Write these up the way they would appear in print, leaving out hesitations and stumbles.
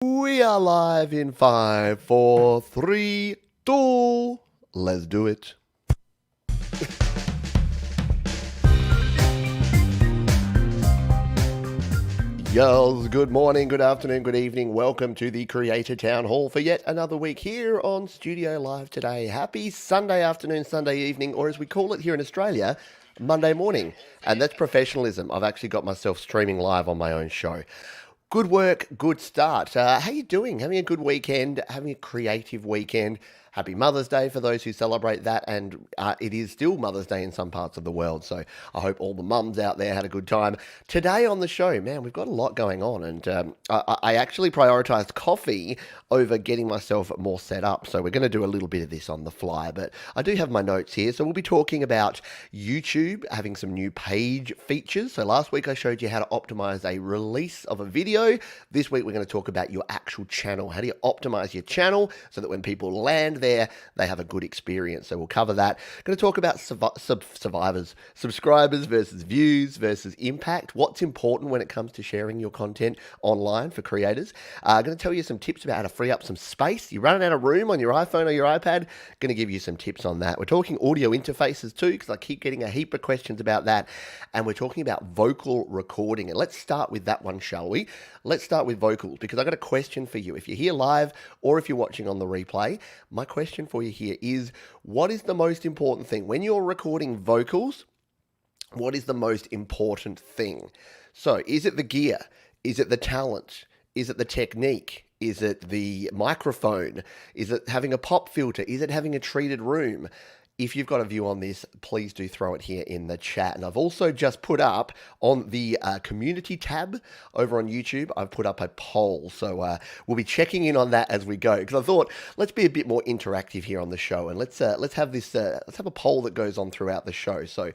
We are live in 5, 4, 3, 2. Let's do it. Yos, good morning, good afternoon, good evening. Welcome to the Creator Town Hall for yet another week here on Studio Live today. Happy Sunday afternoon, Sunday evening, or as we call it here in Australia, Monday morning. And that's professionalism. I've actually got myself streaming live on my own show. Good work, good start. How you doing? Having a good weekend, having a creative weekend. Happy Mother's Day for those who celebrate that, and it is still Mother's Day in some parts of the world, so I hope all the mums out there had a good time. Today on the show, man, we've got a lot going on, and I actually prioritised coffee over getting myself more set up, so we're going to do a little bit of this on the fly, but I do have my notes here, so we'll be talking about YouTube having some new page features. So last week I showed you how to optimize a release of a video. This week we're going to talk about your actual channel. How do you optimize your channel so that when people land there, they have a good experience? So we'll cover that. Going to talk about subscribers versus views versus impact. What's important when it comes to sharing your content online for creators. Going to tell you some tips about how to free up some space. You're running out of room on your iPhone or your iPad. Going to give you some tips on that. We're talking audio interfaces too, because I keep getting a heap of questions about that. And we're talking about vocal recording. And let's start with that one, shall we? Let's start with vocals, because I got a question for you. If you're here live or if you're watching on the replay, my question for you here is, what is the most important thing when you're recording vocals? What is the most important thing? So is it the gear? Is it the talent? Is it the technique? Is it the microphone? Is it having a pop filter? Is it having a treated room? If you've got a view on this, please do throw it here in the chat. And I've also just put up on the community tab over on YouTube, I've put up a poll. So we'll be checking in on that as we go. Because I thought, let's be a bit more interactive here on the show. And let's have this, let's have a poll that goes on throughout the show. So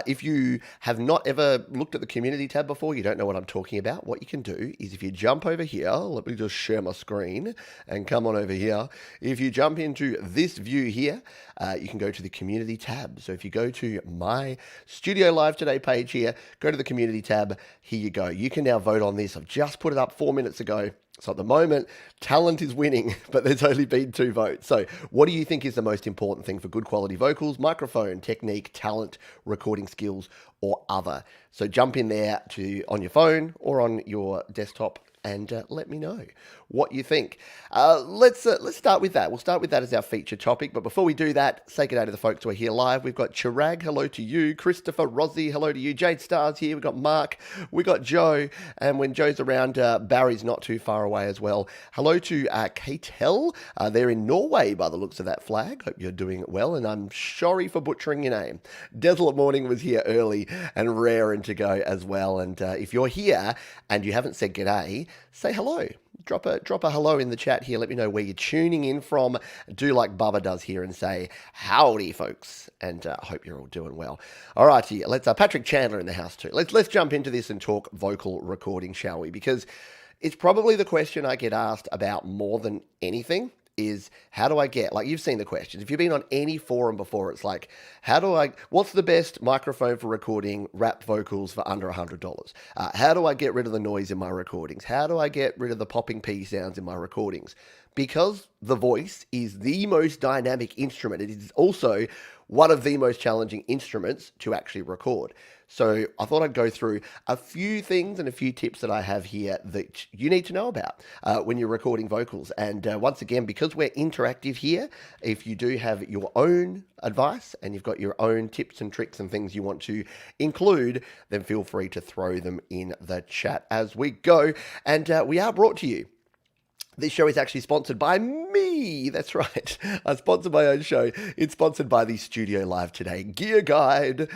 if you have not ever looked at the community tab before, you don't know what I'm talking about, what you can do is if you jump over here, let me just share my screen and come on over here. If you jump into this view here, you can go to the community tab. So if you go to my Studio Live Today page here, go to the community tab, here you go. You can now vote on this. I've just put it up 4 minutes ago. So at the moment, talent is winning, but there's only been 2 votes. So what do you think is the most important thing for good quality vocals? Microphone, technique, talent, recording skills, or other? So jump in there on your phone or on your desktop and let me know what you think. Let's start with that. We'll start with that as our feature topic. But before we do that, say good day to the folks who are here live. We've got Chirag, hello to you. Christopher, Rozzy, hello to you. Jade Star's here. We've got Mark. We've got Joe. And when Joe's around, Barry's not too far away as well. Hello to Katel. They're in Norway by the looks of that flag. Hope you're doing well. And I'm sorry for butchering your name. Desolate Morning was here early and raring to go as well. And if you're here and you haven't said g'day, say hello. Drop a hello in the chat here. Let me know where you're tuning in from. Do like Bubba does here and say howdy, folks. And I hope you're all doing well. All right, here. Let's Patrick Chandler in the house too. Let's jump into this and talk vocal recording, shall we? Because it's probably the question I get asked about more than anything. Is how do I get, like you've seen the questions, if you've been on any forum before, it's like, what's the best microphone for recording rap vocals for under $100? How do I get rid of the noise in my recordings? How do I get rid of the popping P sounds in my recordings? Because the voice is the most dynamic instrument, it is also one of the most challenging instruments to actually record. So I thought I'd go through a few things and a few tips that I have here that you need to know about when you're recording vocals. And once again, because we're interactive here, if you do have your own advice and you've got your own tips and tricks and things you want to include, then feel free to throw them in the chat as we go. And we are brought to you. This show is actually sponsored by me. That's right. I sponsor my own show. It's sponsored by the Studio Live Today Gear Guide.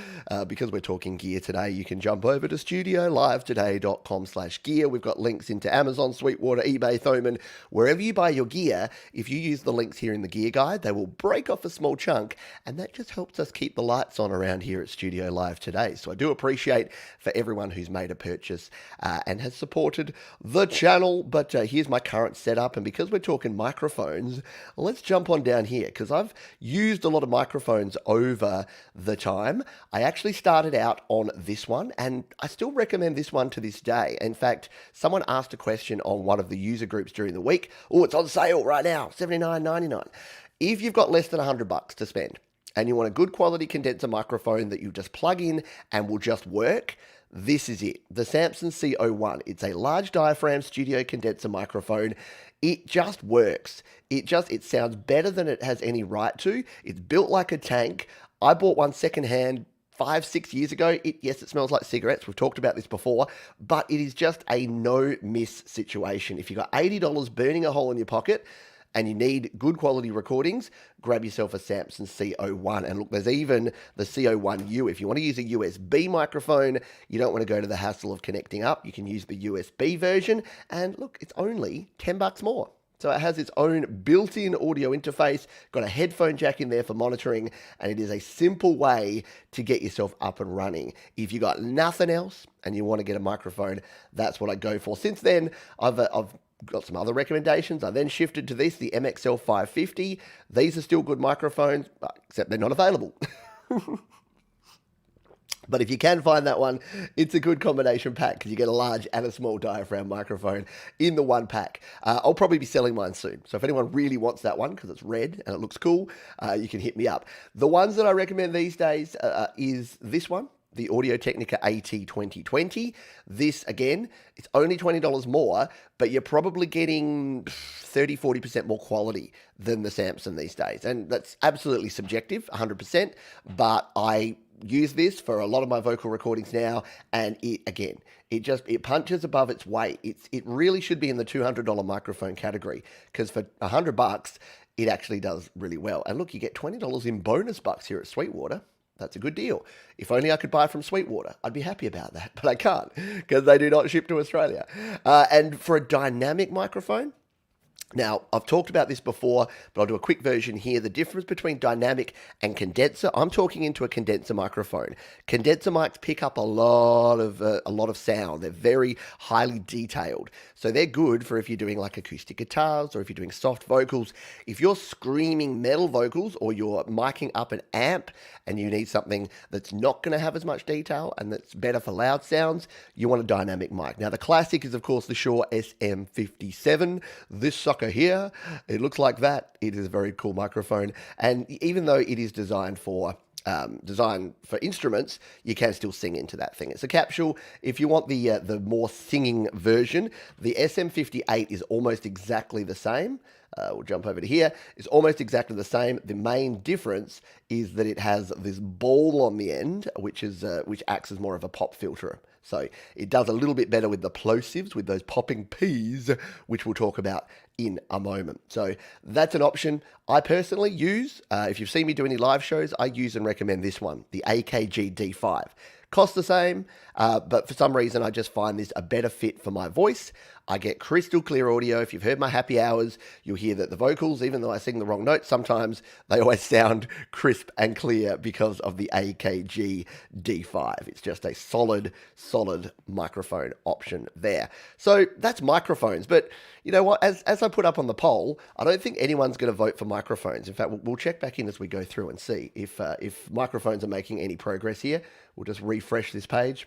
Because we're talking gear today, you can jump over to studiolivetoday.com/gear. We've got links into Amazon, Sweetwater, eBay, Thomann. Wherever you buy your gear, if you use the links here in the Gear Guide, they will break off a small chunk, and that just helps us keep the lights on around here at Studio Live Today. So I do appreciate for everyone who's made a purchase and has supported the channel. But here's my current setup. setup, and because we're talking microphones, let's jump on down here because I've used a lot of microphones over the time. I actually started out on this one, and I still recommend this one to this day. In fact, someone asked a question on one of the user groups during the week. Oh, it's on sale right now, $79.99. If you've got less than $100 to spend and you want a good quality condenser microphone that you just plug in and will just work, this is it. The Samson CO1. It's a large diaphragm studio condenser microphone. It just works. It sounds better than it has any right to. It's built like a tank. I bought one secondhand 5-6 years ago. Yes, it smells like cigarettes. We've talked about this before, but it is just a no-miss situation. If you've got $80 burning a hole in your pocket, and you need good quality recordings, grab yourself a Samson CO1. And look, there's even the CO1U. If you want to use a USB microphone, you don't want to go to the hassle of connecting up, you can use the USB version. And look, it's only $10 more. So it has its own built-in audio interface, got a headphone jack in there for monitoring, and it is a simple way to get yourself up and running. If you got nothing else and you want to get a microphone, that's what I go for. Since then, I've got some other recommendations. I then shifted to this, the MXL 550. These are still good microphones, except they're not available. But if you can find that one, it's a good combination pack because you get a large and a small diaphragm microphone in the one pack. I'll probably be selling mine soon. So if anyone really wants that one because it's red and it looks cool, you can hit me up. The ones that I recommend these days is this one, the Audio-Technica AT2020. This, again, it's only $20 more, but you're probably getting 30-40% more quality than the Samson these days. And that's absolutely subjective, 100%, but I use this for a lot of my vocal recordings now, and it punches above its weight. It really should be in the $200 microphone category, because for $100, it actually does really well. And look, you get $20 in bonus bucks here at Sweetwater. That's a good deal. If only I could buy from Sweetwater, I'd be happy about that, but I can't because they do not ship to Australia. And for a dynamic microphone, now, I've talked about this before, but I'll do a quick version here. The difference between dynamic and condenser, I'm talking into a condenser microphone. Condenser mics pick up a lot of sound. They're very highly detailed. So they're good for if you're doing like acoustic guitars or if you're doing soft vocals. If you're screaming metal vocals or you're miking up an amp and you need something that's not going to have as much detail and that's better for loud sounds, you want a dynamic mic. Now, the classic is, of course, the Shure SM57. This sucker here, it looks like that. It is a very cool microphone, and even though it is designed for instruments, you can still sing into that thing. It's a capsule. If you want the more singing version, the SM58 is almost exactly the same. We'll jump over to here. It's almost exactly the same. The main difference is that it has this ball on the end, which acts as more of a pop filter. So it does a little bit better with the plosives, with those popping P's, which we'll talk about in a moment. So that's an option I personally use. If you've seen me do any live shows, I use and recommend this one, the AKG D5. Cost the same, but for some reason I just find this a better fit for my voice. I get crystal clear audio. If you've heard my happy hours, you'll hear that the vocals, even though I sing the wrong notes sometimes, they always sound crisp and clear because of the AKG D5. It's just a solid microphone option there. So that's microphones. But you know what? As I put up on the poll, I don't think anyone's going to vote for microphones. In fact, we'll check back in as we go through and see if microphones are making any progress here. We'll just refresh this page,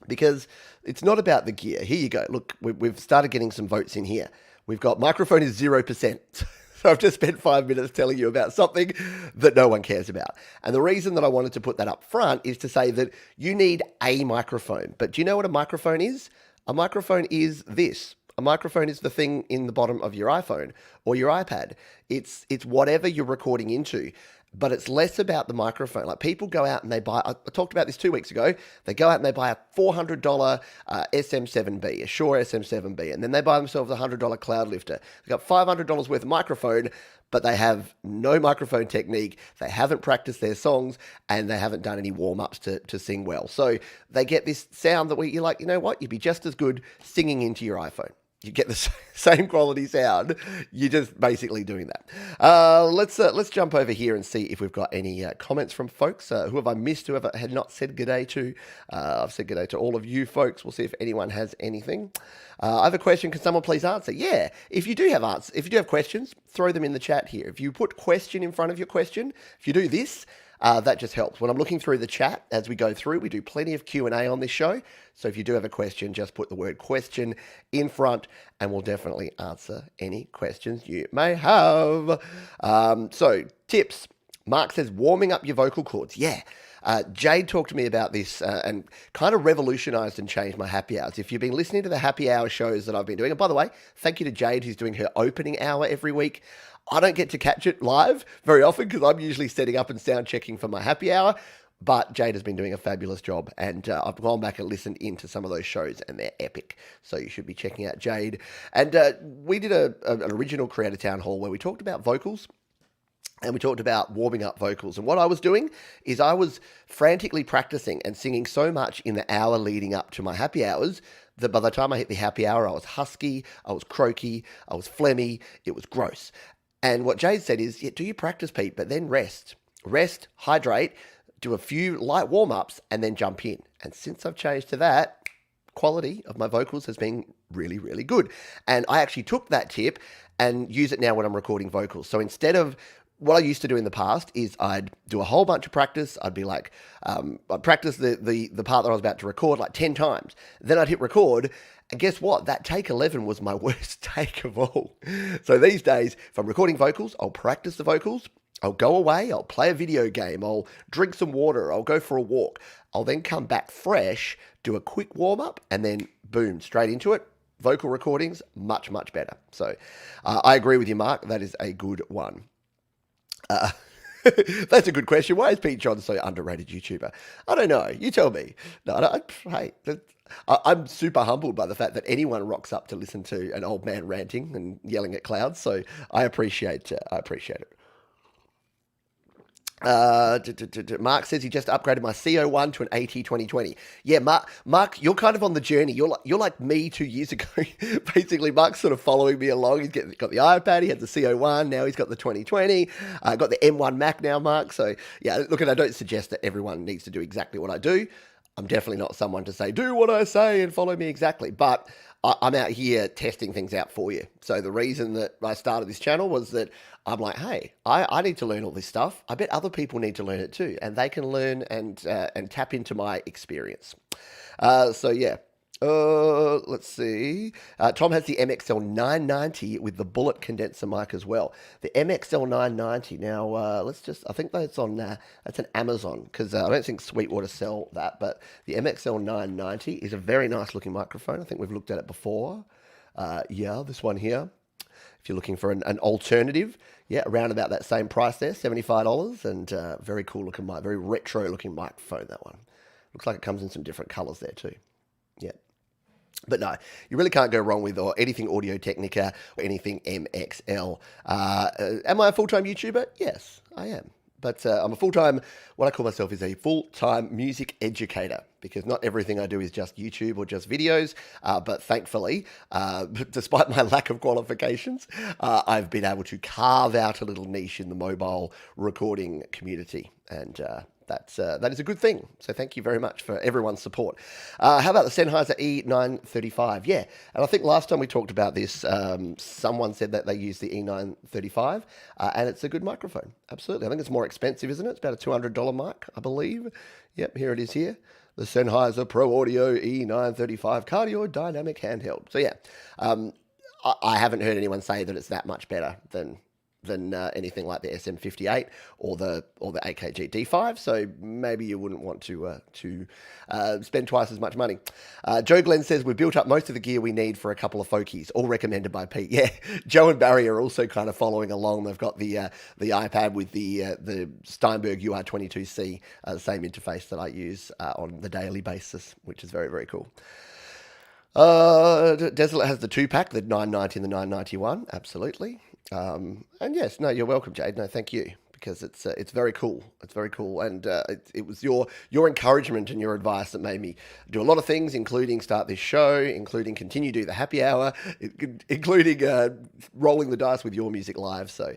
because it's not about the gear. Here you go. Look, we've started getting some votes in here. We've got microphone is 0%. So I've just spent 5 minutes telling you about something that no one cares about. And the reason that I wanted to put that up front is to say that you need a microphone. But do you know what a microphone is? A microphone is this. A microphone is the thing in the bottom of your iPhone or your iPad. It's whatever you're recording into. But it's less about the microphone. Like, people go out and they buy, I talked about this 2 weeks ago, they go out and they buy a $400 SM7B, a Shure SM7B, and then they buy themselves a $100 Cloud Lifter. They've got $500 worth of microphone, but they have no microphone technique, they haven't practiced their songs, and they haven't done any warm-ups to sing well. So they get this sound that you're like, you know what, you'd be just as good singing into your iPhone. you get the same quality sound. You're just basically doing that. Let's jump over here and see if we've got any comments from folks. Who have I missed? Who have I had not said good day to? I've said good day to all of you folks. We'll see if anyone has anything. I have a question. Can someone please answer? Yeah. If you do have questions, throw them in the chat here. If you put question in front of your question, if you do this, that just helps. When I'm looking through the chat as we go through, we do plenty of Q&A on this show. So if you do have a question, just put the word question in front and we'll definitely answer any questions you may have. So tips. Mark says warming up your vocal cords. Yeah. Jade talked to me about this and kind of revolutionized and changed my happy hours. If you've been listening to the happy hour shows that I've been doing, and by the way, thank you to Jade who's doing her opening hour every week. I don't get to catch it live very often because I'm usually setting up and sound checking for my happy hour. But Jade has been doing a fabulous job, and I've gone back and listened into some of those shows, and they're epic. So you should be checking out Jade. And we did an original Creator Town Hall where we talked about vocals. And we talked about warming up vocals. And what I was doing is I was frantically practicing and singing so much in the hour leading up to my happy hours that by the time I hit the happy hour, I was husky, I was croaky, I was phlegmy, it was gross. And what Jade said is, yeah, do your practice, Pete, but then rest. Rest, hydrate, do a few light warm-ups, and then jump in. And since I've changed to that, quality of my vocals has been really, really good. And I actually took that tip and use it now when I'm recording vocals. So instead of what I used to do in the past is I'd do a whole bunch of practice. I'd be like, I'd practice the part that I was about to record like 10 times. Then I'd hit record. And guess what? That take 11 was my worst take of all. So these days, if I'm recording vocals, I'll practice the vocals. I'll go away. I'll play a video game. I'll drink some water. I'll go for a walk. I'll then come back fresh, do a quick warm up, and then boom, straight into it. Vocal recordings, much, much better. So I agree with you, Mark. That is a good one. That's a good question. Why is Pete John so underrated YouTuber? I don't know. You tell me. No, hey, I'm super humbled by the fact that anyone rocks up to listen to an old man ranting and yelling at clouds. So I appreciate it. Mark says he just upgraded my CO1 to an AT 2020. Yeah, Mark, you're kind of on the journey. You're like me 2 years ago. Basically, Mark's sort of following me along. He's got the iPad. He had the CO1. Now he's got the 2020. Got the M1 Mac now, Mark. So yeah, look, and I don't suggest that everyone needs to do exactly what I do. I'm definitely not someone to say, do what I say and follow me exactly. But I'm out here testing things out for you. So the reason that I started this channel was that I'm like, hey, I need to learn all this stuff. I bet other people need to learn it too. And they can learn and tap into my experience. So yeah. Let's see. Tom has the MXL 990 with the bullet condenser mic as well. The MXL 990. Now, I think that's an Amazon because I don't think Sweetwater sell that, but the MXL 990 is a very nice looking microphone. I think we've looked at it before. Yeah, this one here. If you're looking for an alternative, yeah, around about that same price there, $75, and very cool looking mic, very retro looking microphone, that one. Looks like it comes in some different colors there too. Yeah. But no, you really can't go wrong with anything Audio Technica or anything MXL. Am I a full-time YouTuber? Yes, I am. But I'm what I call myself is a full-time music educator because not everything I do is just YouTube or just videos. But thankfully, despite my lack of qualifications, I've been able to carve out a little niche in the mobile recording community. And that is a good thing. So thank you very much for everyone's support. How about the Sennheiser E935? Yeah, and I think last time we talked about this, someone said that they use the E935, and it's a good microphone. Absolutely. I think it's more expensive, isn't it? It's about a $200 mic, I believe. Yep, here it is here. The Sennheiser Pro Audio E935 Cardio Dynamic Handheld. So yeah, I haven't heard anyone say that it's that much better than anything like the SM58 or the AKG D5, so maybe you wouldn't want to spend twice as much money. Joe Glenn says we've built up most of the gear we need for a couple of folkies, all recommended by Pete. Yeah, Joe and Barry are also kind of following along. They've got the iPad with the Steinberg UR22C, the same interface that I use on the daily basis, which is very, very cool. Desolate has the 2-pack, the 990 and the 991, absolutely. And yes, no, you're welcome, Jade. No, thank you. because it's very cool. It's very cool, and it was your encouragement and your advice that made me do a lot of things, including start this show, including continue do the happy hour, including rolling the dice with your music live. So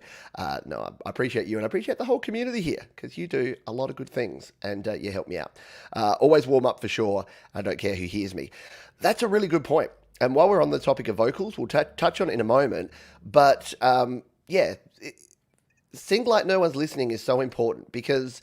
no, I appreciate you, and I appreciate the whole community here because you do a lot of good things, and you help me out. Always warm up for sure. I don't care who hears me. That's a really good point. And while we're on the topic of vocals, we'll touch on it in a moment. But yeah, sing like no one's listening is so important because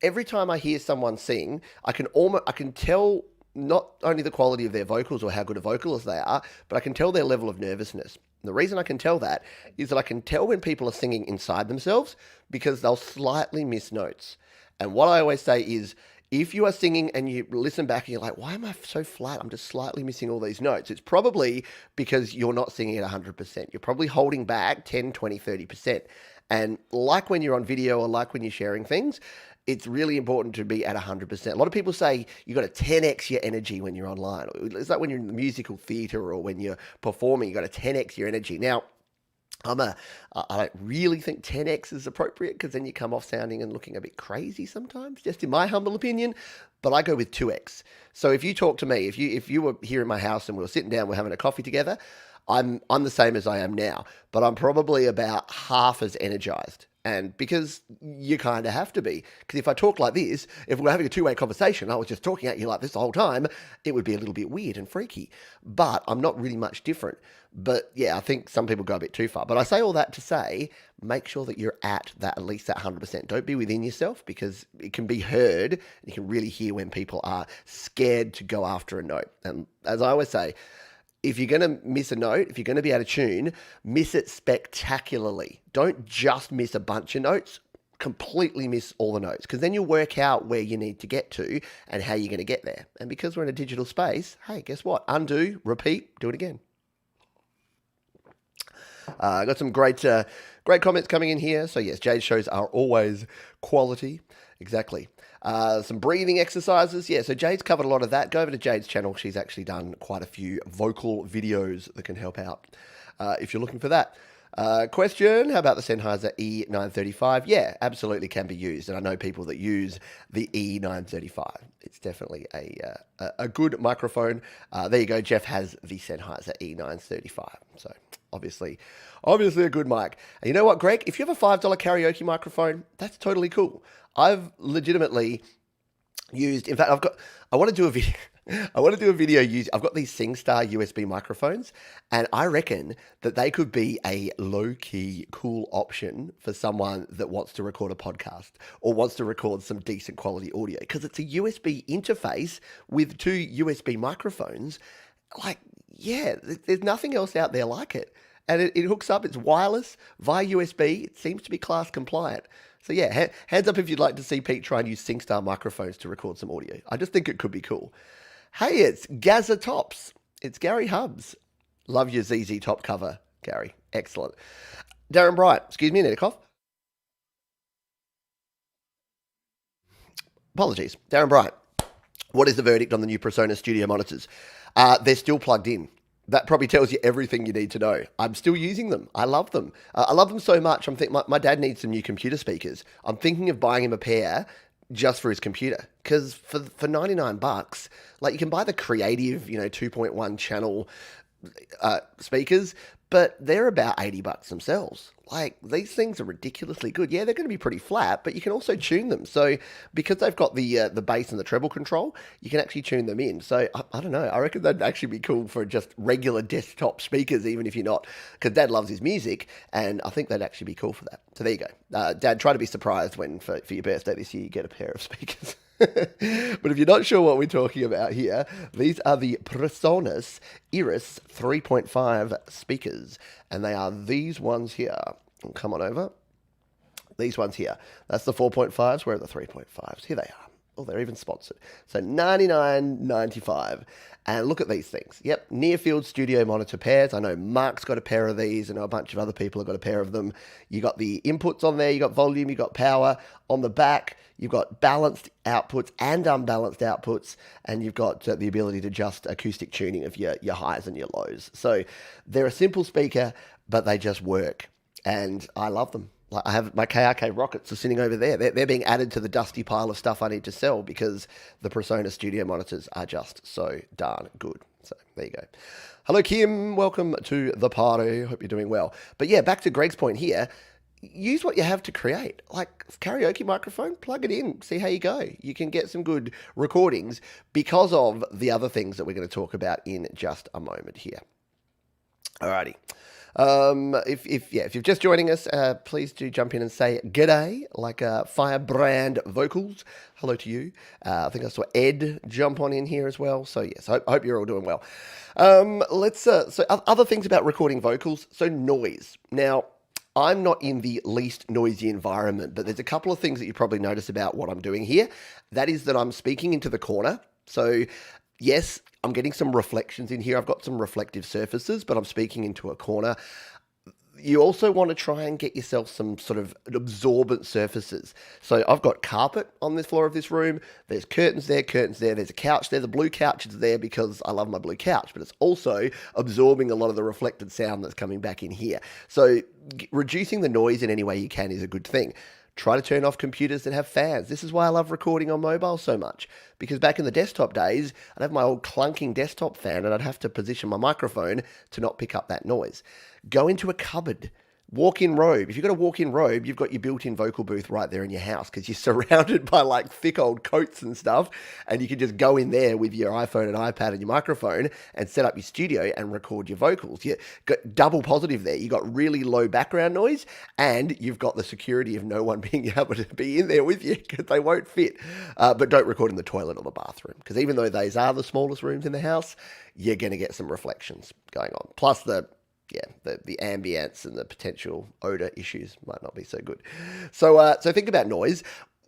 every time I hear someone sing, I can tell not only the quality of their vocals or how good a vocalist they are, but I can tell their level of nervousness. And the reason I can tell that is that I can tell when people are singing inside themselves because they'll slightly miss notes. And what I always say is, if you are singing and you listen back and you're like, why am I so flat? I'm just slightly missing all these notes. It's probably because you're not singing at 100%. You're probably holding back 10, 20, 30%. And like when you're on video or like when you're sharing things, it's really important to be at 100%. A lot of people say you got to 10x your energy when you're online. It's like when you're in the musical theater or when you're performing, you got to 10x your energy. Now, I don't really think 10x is appropriate because then you come off sounding and looking a bit crazy sometimes, just in my humble opinion. But I go with 2x. So if you talk to me, if you were here in my house and we were sitting down, we're having a coffee together, I'm the same as I am now, but I'm probably about half as energized. And because you kind of have to be, because if I talk like this, if we're having a two-way conversation, I was just talking at you like this the whole time, it would be a little bit weird and freaky. But I'm not really much different. But yeah, I think some people go a bit too far. But I say all that to say, make sure that you're at least that 100%. Don't be within yourself because it can be heard. And you can really hear when people are scared to go after a note. And as I always say, if you're going to miss a note, if you're going to be out of tune, miss it spectacularly. Don't just miss a bunch of notes, completely miss all the notes, because then you'll work out where you need to get to and how you're going to get there. And because we're in a digital space, hey, guess what? Undo, repeat, do it again. I got some great comments coming in here. So yes, Jade's shows are always quality. Exactly. Some breathing exercises. Yeah, so Jade's covered a lot of that. Go over to Jade's channel. She's actually done quite a few vocal videos that can help out if you're looking for that. Question, how about the Sennheiser E935? Yeah, absolutely can be used. And I know people that use the E935. It's definitely a good microphone. There you go. Jeff has the Sennheiser E935. So obviously a good mic. And you know what, Greg? If you have a $5 karaoke microphone, that's totally cool. I've legitimately used, in fact, I want to do a video. I've got these SingStar USB microphones, and I reckon that they could be a low-key, cool option for someone that wants to record a podcast or wants to record some decent quality audio, because it's a USB interface with two USB microphones. Like, yeah, there's nothing else out there like it. And it hooks up, it's wireless, via USB. It seems to be class compliant. So yeah, hands up if you'd like to see Pete try and use SingStar microphones to record some audio. I just think it could be cool. Hey, it's Gaza Tops. It's Gary Hubbs. Love your ZZ Top cover, Gary. Excellent. Darren Bright. Excuse me, I need a cough. Apologies. Darren Bright. What is the verdict on the new PreSonus Studio monitors? They're still plugged in. That probably tells you everything you need to know. I'm still using them. I love them. I love them so much. I'm thinking my dad needs some new computer speakers. I'm thinking of buying him a pair just for his computer, because for $99, like, you can buy the creative, 2.1 channel speakers, but they're about $80 themselves. Like, these things are ridiculously good. Yeah, they're going to be pretty flat, but you can also tune them. So because they've got the bass and the treble control, you can actually tune them in. So I don't know. I reckon that'd actually be cool for just regular desktop speakers, even if you're not, because Dad loves his music, and I think that'd actually be cool for that. So there you go. Dad, try to be surprised when for your birthday this year you get a pair of speakers. But if you're not sure what we're talking about here, these are the PreSonus Iris 3.5 speakers, and they are these ones here. Come on over. These ones here. That's the 4.5s. Where are the 3.5s? Here they are. Oh, they're even sponsored. So $99.95. And look at these things. Yep, near-field studio monitor pairs. I know Mark's got a pair of these. I know a bunch of other people have got a pair of them. You got the inputs on there. You got volume. You got power. On the back, you've got balanced outputs and unbalanced outputs. And you've got the ability to adjust acoustic tuning of your highs and your lows. So they're a simple speaker, but they just work. And I love them. Like I have my KRK Rockets are sitting over there. They're being added to the dusty pile of stuff I need to sell because the PreSonus Studio monitors are just so darn good. So there you go. Hello, Kim. Welcome to the party. Hope you're doing well. But yeah, back to Greg's point here. Use what you have to create. Like karaoke microphone, plug it in, see how you go. You can get some good recordings because of the other things that we're going to talk about in just a moment here. Alrighty. If you're just joining us, please do jump in and say g'day, like Firebrand Vocals. Hello to you. I think I saw Ed jump on in here as well. So yes, I hope you're all doing well. So other things about recording vocals. So noise. Now, I'm not in the least noisy environment, but there's a couple of things that you probably notice about what I'm doing here. That is that I'm speaking into the corner. So yes, I'm getting some reflections in here. I've got some reflective surfaces, but I'm speaking into a corner. You also want to try and get yourself some sort of absorbent surfaces. So I've got carpet on the floor of this room. There's curtains there. There's a couch there. The blue couch is there because I love my blue couch, but it's also absorbing a lot of the reflected sound that's coming back in here. So reducing the noise in any way you can is a good thing. Try to turn off computers that have fans. This is why I love recording on mobile so much. Because back in the desktop days, I'd have my old clunking desktop fan and I'd have to position my microphone to not pick up that noise. Go into a cupboard. Walk-in robe. If you've got a walk-in robe, you've got your built-in vocal booth right there in your house because you're surrounded by like thick old coats and stuff, and you can just go in there with your iPhone and iPad and your microphone and set up your studio and record your vocals. You got double positive there. You got really low background noise, and you've got the security of no one being able to be in there with you because they won't fit. But don't record in the toilet or the bathroom because even though these are the smallest rooms in the house, you're going to get some reflections going on. Plus the ambience and the potential odor issues might not be so good. So think about noise.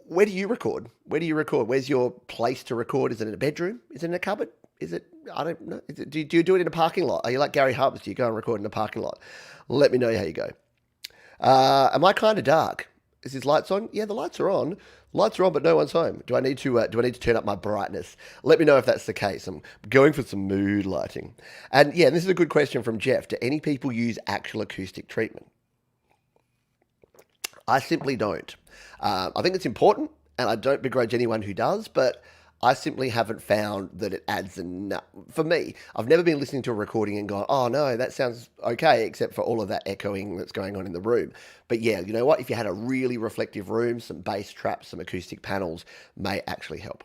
Where do you record? Where's your place to record? Is it in a bedroom? Is it in a cupboard? Is it, I don't know. Do you do it in a parking lot? Are you like Gary Hubs? Do you go and record in a parking lot? Let me know how you go. Am I kind of dark? Is his lights on? Yeah, the lights are on. Lights are on, but no one's home. Do I need to turn up my brightness? Let me know if that's the case. I'm going for some mood lighting. And yeah, this is a good question from Jeff. Do any people use actual acoustic treatment? I simply don't. I think it's important, and I don't begrudge anyone who does, but I simply haven't found that it adds enough. For me, I've never been listening to a recording and gone, oh no, that sounds okay, except for all of that echoing that's going on in the room. But yeah, you know what? If you had a really reflective room, some bass traps, some acoustic panels may actually help.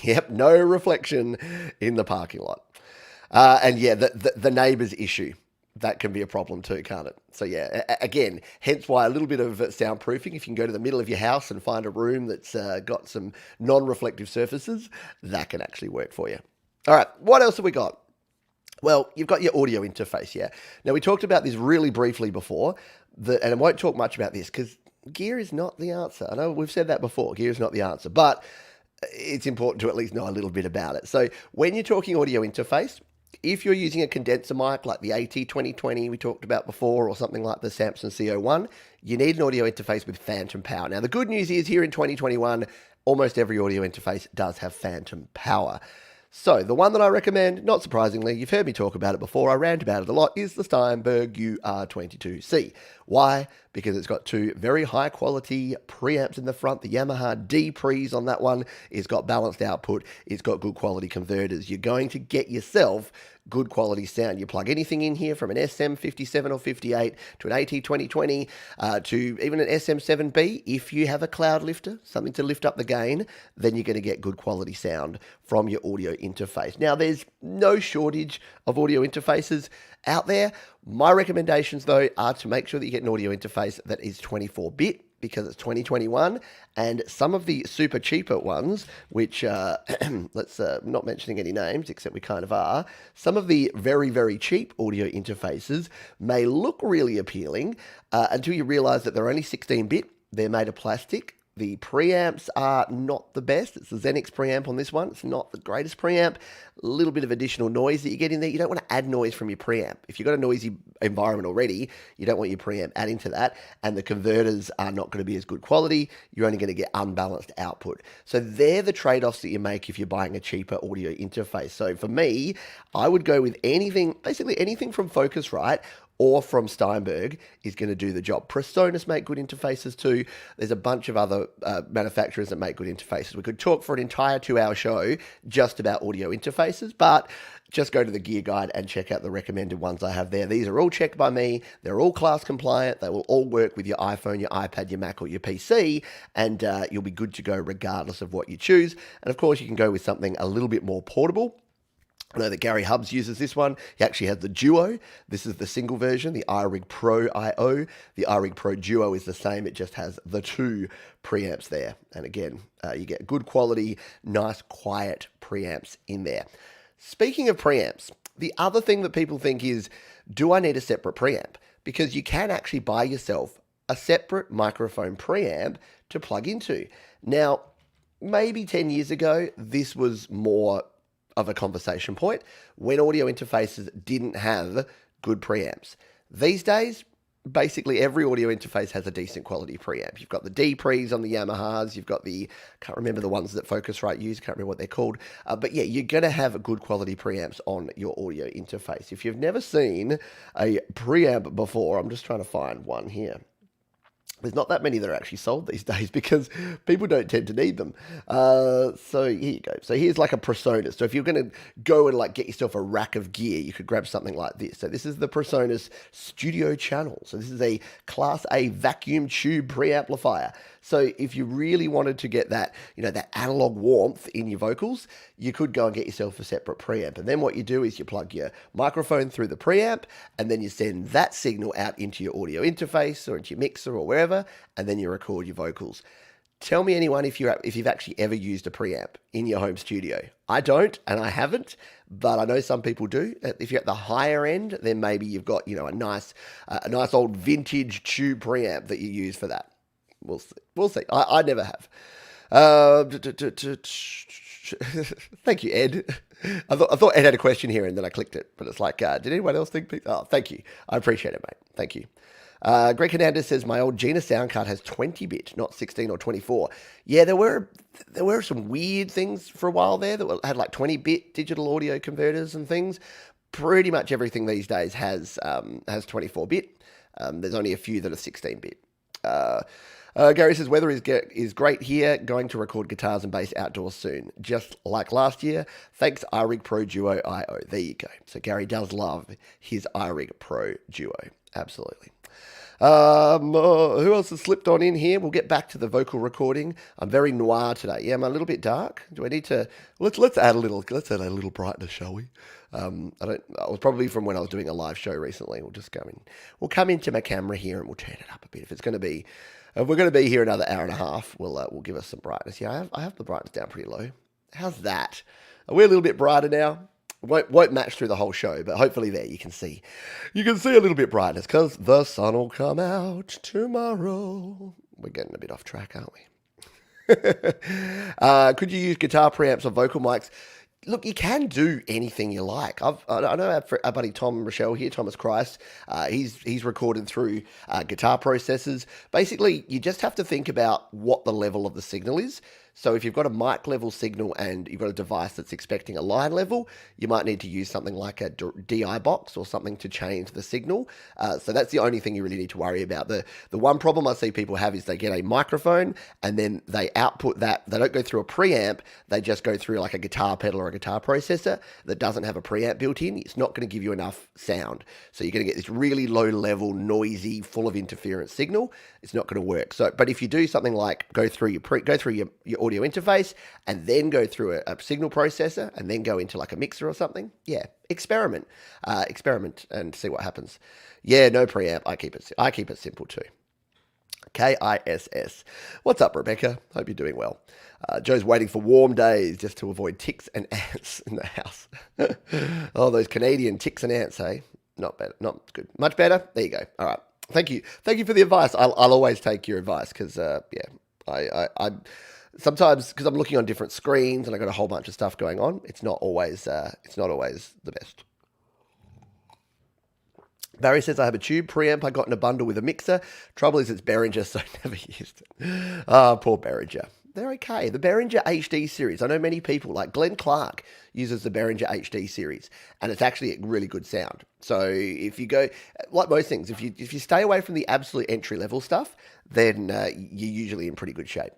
Yep, no reflection in the parking lot. And yeah, the neighbours issue. That can be a problem too, can't it? So yeah, again, hence why a little bit of soundproofing. If you can go to the middle of your house and find a room that's got some non-reflective surfaces, that can actually work for you. All right, what else have we got? Well, you've got your audio interface, yeah. Now, we talked about this really briefly before, and I won't talk much about this because gear is not the answer. I know we've said that before, gear is not the answer, but it's important to at least know a little bit about it. So when you're talking audio interface, if you're using a condenser mic like the AT2020 we talked about before or something like the Samson CO1, you need an audio interface with phantom power. Now, the good news is here in 2021, almost every audio interface does have phantom power. So the one that I recommend, not surprisingly, you've heard me talk about it before, I rant about it a lot, is the Steinberg UR22C. Why? Because it's got two very high quality preamps in the front. The Yamaha D pre's on that one. It's got balanced output. It's got good quality converters. You're going to get yourself good quality sound. You plug anything in here from an SM57 or 58 to an AT2020 to even an SM7B. If you have a cloud lifter, something to lift up the gain, then you're going to get good quality sound from your audio interface. Now, there's no shortage of audio interfaces out there. My recommendations, though, are to make sure that you get an audio interface that is 24-bit because it's 2021, and some of the super cheaper ones, which, let's not mentioning any names, except we kind of are, some of the very, very cheap audio interfaces may look really appealing until you realize that they're only 16-bit, they're made of plastic. The preamps are not the best. It's the Xenix preamp on this one. It's not the greatest preamp. A little bit of additional noise that you get in there. You don't want to add noise from your preamp. If you've got a noisy environment already, you don't want your preamp adding to that. And the converters are not going to be as good quality. You're only going to get unbalanced output. So they're the trade-offs that you make if you're buying a cheaper audio interface. So for me, I would go with anything, basically anything from Focusrite or from Steinberg is going to do the job. Presonus make good interfaces too. There's a bunch of other manufacturers that make good interfaces. We could talk for an entire 2-hour show just about audio interfaces, but just go to the gear guide and check out the recommended ones I have there. These are all checked by me. They're all class compliant. They will all work with your iPhone, your iPad, your Mac, or your PC, and you'll be good to go regardless of what you choose. And of course, you can go with something a little bit more portable. I know that Gary Hubbs uses this one. He actually has the Duo. This is the single version, the iRig Pro IO. The iRig Pro Duo is the same. It just has the 2 preamps there. And again, you get good quality, nice, quiet preamps in there. Speaking of preamps, the other thing that people think is, do I need a separate preamp? Because you can actually buy yourself a separate microphone preamp to plug into. Now, maybe 10 years ago, this was more of a conversation point when audio interfaces didn't have good preamps. These days, basically every audio interface has a decent quality preamp. You've got the D-Pre's on the Yamahas, you've got the, can't remember the ones that Focusrite use, can't remember what they're called, but yeah, you're going to have good quality preamps on your audio interface. If you've never seen a preamp before, I'm just trying to find one here. There's not that many that are actually sold these days because people don't tend to need them. So here you go. So here's like a Presonus. So if you're going to go and like get yourself a rack of gear, you could grab something like this. So this is the Presonus Studio Channel. So this is a Class A vacuum tube preamplifier. So if you really wanted to get that, that analog warmth in your vocals, you could go and get yourself a separate preamp. And then what you do is you plug your microphone through the preamp, and then you send that signal out into your audio interface or into your mixer or wherever, and then you record your vocals. Tell me anyone if you've actually ever used a preamp in your home studio. I don't, and I haven't, but I know some people do. If you're at the higher end, then maybe you've got a nice old vintage tube preamp that you use for that. We'll see. We'll see. I never have. Thank you, Ed. I thought Ed had a question here, and then I clicked it, but it's like, did anyone else think? Oh, thank you. I appreciate it, mate. Thank you. Greg Hernandez says, my old Gina sound card has 20-bit, not 16 or 24. Yeah, there were some weird things for a while there that had like 20-bit digital audio converters and things. Pretty much everything these days has 24-bit. There's only a few that are 16-bit. Gary says, weather is great here. Going to record guitars and bass outdoors soon. Just like last year. Thanks, iRig Pro Duo IO. There you go. So Gary does love his iRig Pro Duo. Absolutely. Who else has slipped on in here? We'll get back to the vocal recording. I'm very noir today. Yeah, I'm a little bit dark. Do I need to? Let's add a little brightness, shall we? I was probably from when I was doing a live show recently. We'll come into my camera here and we'll turn it up a bit. If we're going to be here another hour and a half, we'll give us some brightness. Yeah, I have the brightness down pretty low. How's that? Are we a little bit brighter now? Won't match through the whole show, but hopefully there you can see a little bit brightness because the sun will come out tomorrow. We're getting a bit off track, aren't we? Could you use guitar preamps or vocal mics? Look, you can do anything you like. I know our buddy Tom Rochelle here, Thomas Christ, he's recorded through guitar processors. Basically, you just have to think about what the level of the signal is. So if you've got a mic level signal and you've got a device that's expecting a line level, you might need to use something like a DI box or something to change the signal. So that's the only thing you really need to worry about. The one problem I see people have is they get a microphone and then they output that. They don't go through a preamp. They just go through like a guitar pedal or a guitar processor that doesn't have a preamp built in. It's not going to give you enough sound. So you're going to get this really low level, noisy, full of interference signal. It's not going to work. So, but if you do something like go through your audio interface and then go through a signal processor and then go into like a mixer or something, yeah, experiment and see what happens. Yeah, no preamp. I keep it simple too. KISS. What's up, Rebecca? Hope you're doing well. Joe's waiting for warm days just to avoid ticks and ants in the house. Oh, those Canadian ticks and ants, hey? Not bad. Not good. Much better? There you go. All right. Thank you. Thank you for the advice. I'll always take your advice because, I sometimes, because I'm looking on different screens and I got a whole bunch of stuff going on, it's not always the best. Barry says, I have a tube preamp I got in a bundle with a mixer. Trouble is it's Behringer, so I never used it. Ah, poor Behringer. they're okay. The Behringer HD series, I know many people, like Glenn Clark, uses the Behringer HD series, and it's actually a really good sound. So if you go, like most things, if you stay away from the absolute entry level stuff, then you're usually in pretty good shape.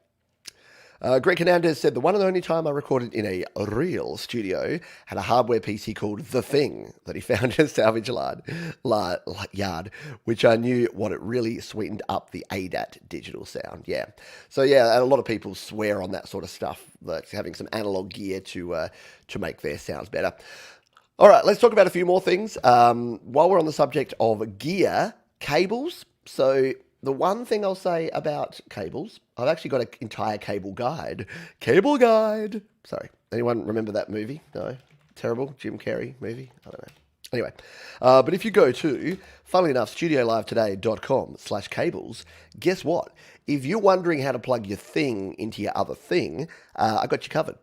Greg Hernandez said, the one and only time I recorded in a real studio had a hardware PC called The Thing that he found in a salvage yard, which I knew what it really sweetened up the ADAT digital sound. Yeah. So, yeah, a lot of people swear on that sort of stuff, like having some analog gear to make their sounds better. All right, let's talk about a few more things. While we're on the subject of gear, cables. So the one thing I'll say about cables, I've actually got an entire cable guide. Cable guide. Sorry, anyone remember that movie? No? Terrible Jim Carrey movie? I don't know. Anyway, but if you go to, funnily enough, studiolive.com/cables, guess what? If you're wondering how to plug your thing into your other thing, I got you covered.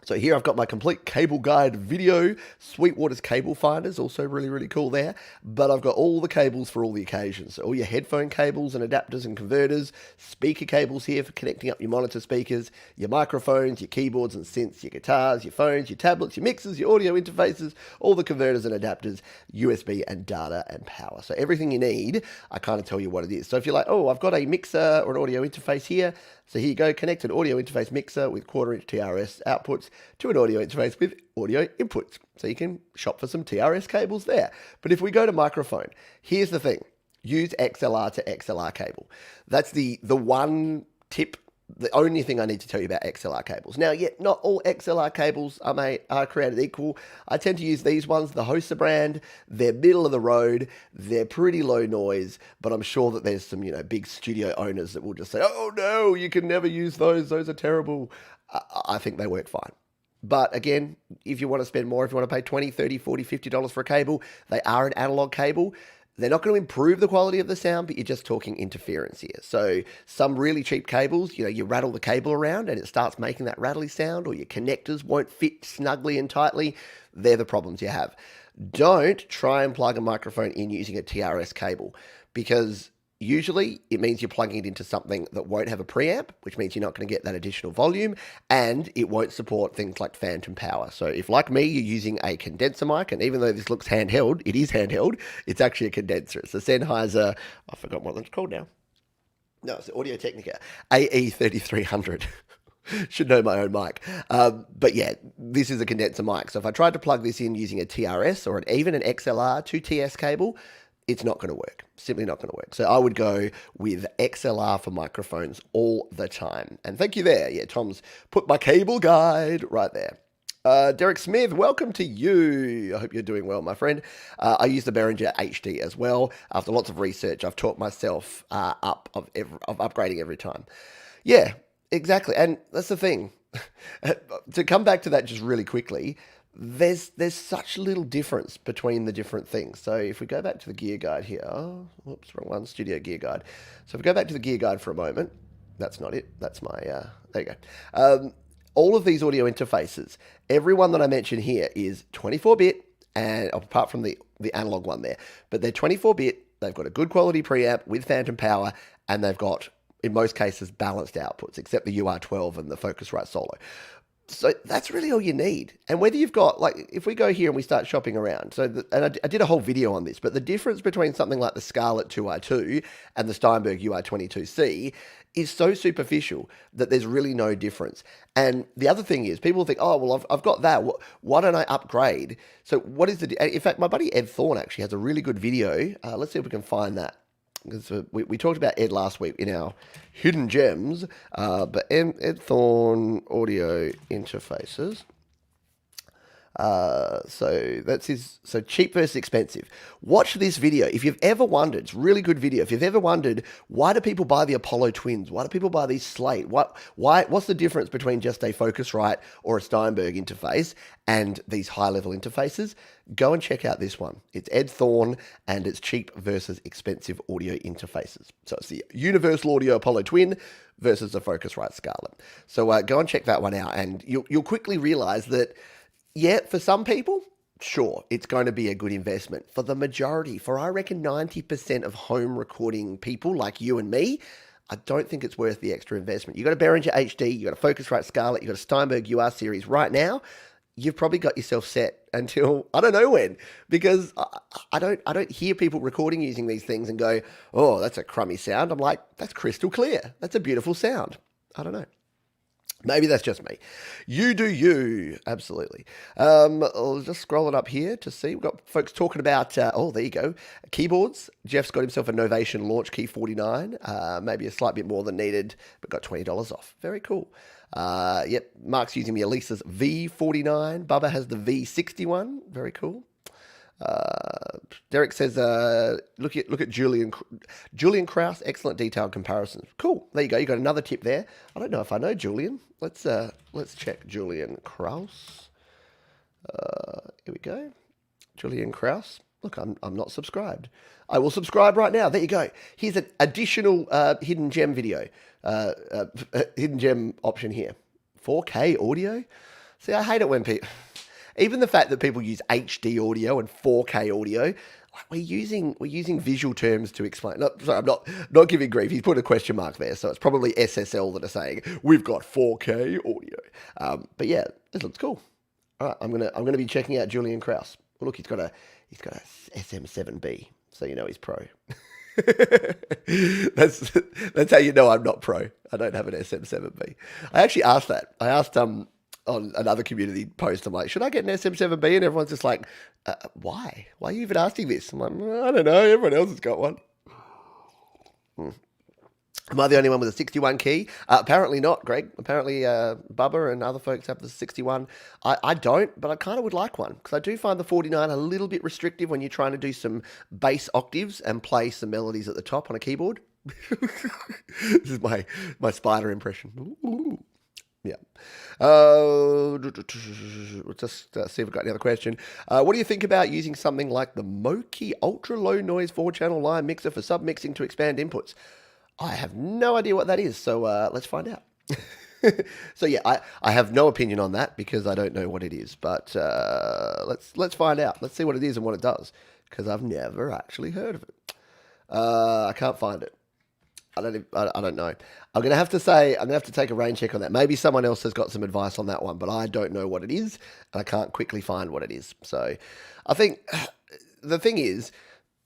So here I've got my complete cable guide video. Sweetwater's cable finders, also really, really cool there. But I've got all the cables for all the occasions. So all your headphone cables and adapters and converters, speaker cables here for connecting up your monitor speakers, your microphones, your keyboards and synths, your guitars, your phones, your tablets, your mixers, your audio interfaces, all the converters and adapters, USB and data and power. So everything you need, I kind of tell you what it is. So if you're like, oh, I've got a mixer or an audio interface here, so here you go, connect an audio interface mixer with 1/4-inch TRS outputs to an audio interface with audio inputs. So you can shop for some TRS cables there. But if we go to microphone, here's the thing. Use XLR to XLR cable. That's the one tip, the only thing I need to tell you about XLR cables. Now, yet not all XLR cables are created equal. I tend to use these ones, the Hosa brand. They're middle of the road. They're pretty low noise, but I'm sure that there's some, big studio owners that will just say, oh no, you can never use those. Those are terrible. I think they work fine. But again, if you want to spend more, if you want to pay $20, $30, $40, $50 for a cable, they are an analog cable. They're not going to improve the quality of the sound, but you're just talking interference here. So some really cheap cables, you rattle the cable around and it starts making that rattly sound, or your connectors won't fit snugly and tightly. They're the problems you have. Don't try and plug a microphone in using a TRS cable, because usually it means you're plugging it into something that won't have a preamp, which means you're not going to get that additional volume, and it won't support things like phantom power. So if, like me, you're using a condenser mic, and even though this looks handheld, it is handheld, it's actually a condenser. It's a Sennheiser, I forgot what it's called now. No, it's the Audio-Technica AE3300. Should know my own mic. But yeah, this is a condenser mic. So if I tried to plug this in using a TRS or even an XLR to TS cable, it's not going to work. Simply not going to work. So I would go with XLR for microphones all the time. And thank you there. Yeah, Tom's put my cable guide right there. Derek Smith, welcome to you. I hope you're doing well, my friend. I use the Behringer HD as well. After lots of research, I've taught myself up of upgrading every time. Yeah, exactly. And that's the thing. To come back to that just really quickly, there's such little difference between the different things. So if we go back to the gear guide here, whoops, wrong one, studio gear guide. So if we go back to the gear guide for a moment, that's not it. That's my, there you go. All of these audio interfaces, every one that I mention here is 24-bit, and apart from the analog one there, but they're 24-bit. They've got a good quality preamp with phantom power, and they've got, in most cases, balanced outputs, except the UR12 and the Focusrite Solo. So that's really all you need. And whether you've got, like, if we go here and we start shopping around, and I did a whole video on this, but the difference between something like the Scarlett 2i2 and the Steinberg UI22C is so superficial that there's really no difference. And the other thing is, people think, oh, well, I've got that. Why don't I upgrade? So what is in fact, my buddy Ed Thorne actually has a really good video. Let's see if we can find that. Because we talked about Ed last week in our hidden gems, but Ed Thorne audio interfaces. So that's his. So cheap versus expensive. Watch this video if you've ever wondered. It's a really good video. If you've ever wondered, why do people buy the Apollo Twins? Why do people buy these Slate? What's the difference between just a Focusrite or a Steinberg interface and these high-level interfaces? Go and check out this one. It's Ed Thorne, and it's cheap versus expensive audio interfaces. So it's the Universal Audio Apollo Twin versus the Focusrite Scarlett. So go and check that one out, and you'll quickly realize that, yeah, for some people, sure, it's going to be a good investment. For the majority, for I reckon 90% of home recording people like you and me, I don't think it's worth the extra investment. You got a Behringer HD, you got a Focusrite Scarlett, you got a Steinberg UR series right now. You've probably got yourself set until I don't know when, because I don't hear people recording using these things and go, oh, that's a crummy sound. I'm like, that's crystal clear. That's a beautiful sound. I don't know. Maybe that's just me. You do you. Absolutely. I'll just scrolling up here to see. We've got folks talking about, oh, there you go. Keyboards. Jeff's got himself a Novation Launch Key 49. Maybe a slight bit more than needed, but got $20 off. Very cool. Yep. Mark's using the Elisa's V49. Bubba has the V61. Very cool. Derek says, look at Julian Krause, excellent detailed comparisons. Cool. There you go. You got another tip there. I don't know if I know Julian. Let's check Julian Krause. Here we go. Julian Krause. Look, I'm not subscribed. I will subscribe right now. There you go. Here's an additional hidden gem video. Hidden gem option here. 4K audio. See, I hate it when people... Even the fact that people use HD audio and 4K audio, like we're using visual terms to explain. No, sorry, I'm not giving grief. He's put a question mark there, so it's probably SSL that are saying we've got 4K audio. But yeah, this looks cool. All right, I'm gonna be checking out Julian Krause. Well, look, he's got a SM7B, so you know he's pro. That's how you know I'm not pro. I don't have an SM7B. I actually asked that. I asked on another community post, I'm like, should I get an SM7B? And everyone's just like, why? Why are you even asking this? I'm like, I don't know. Everyone else has got one. Am I the only one with a 61 key? Apparently not, Greg. Apparently Bubba and other folks have the 61. I don't, but I kind of would like one because I do find the 49 a little bit restrictive when you're trying to do some bass octaves and play some melodies at the top on a keyboard. This is my spider impression. Ooh. Yeah. Let's just see if we've got any other question. What do you think about using something like the Moki ultra low noise 4-channel line mixer for sub-mixing to expand inputs? I have no idea what that is, so let's find out. So yeah, I have no opinion on that because I don't know what it is, but let's find out. Let's see what it is and what it does because I've never actually heard of it. I can't find it. I don't know. I'm gonna have to take a rain check on that. Maybe someone else has got some advice on that one, but I don't know what it is, and I can't quickly find what it is. So, I think the thing is,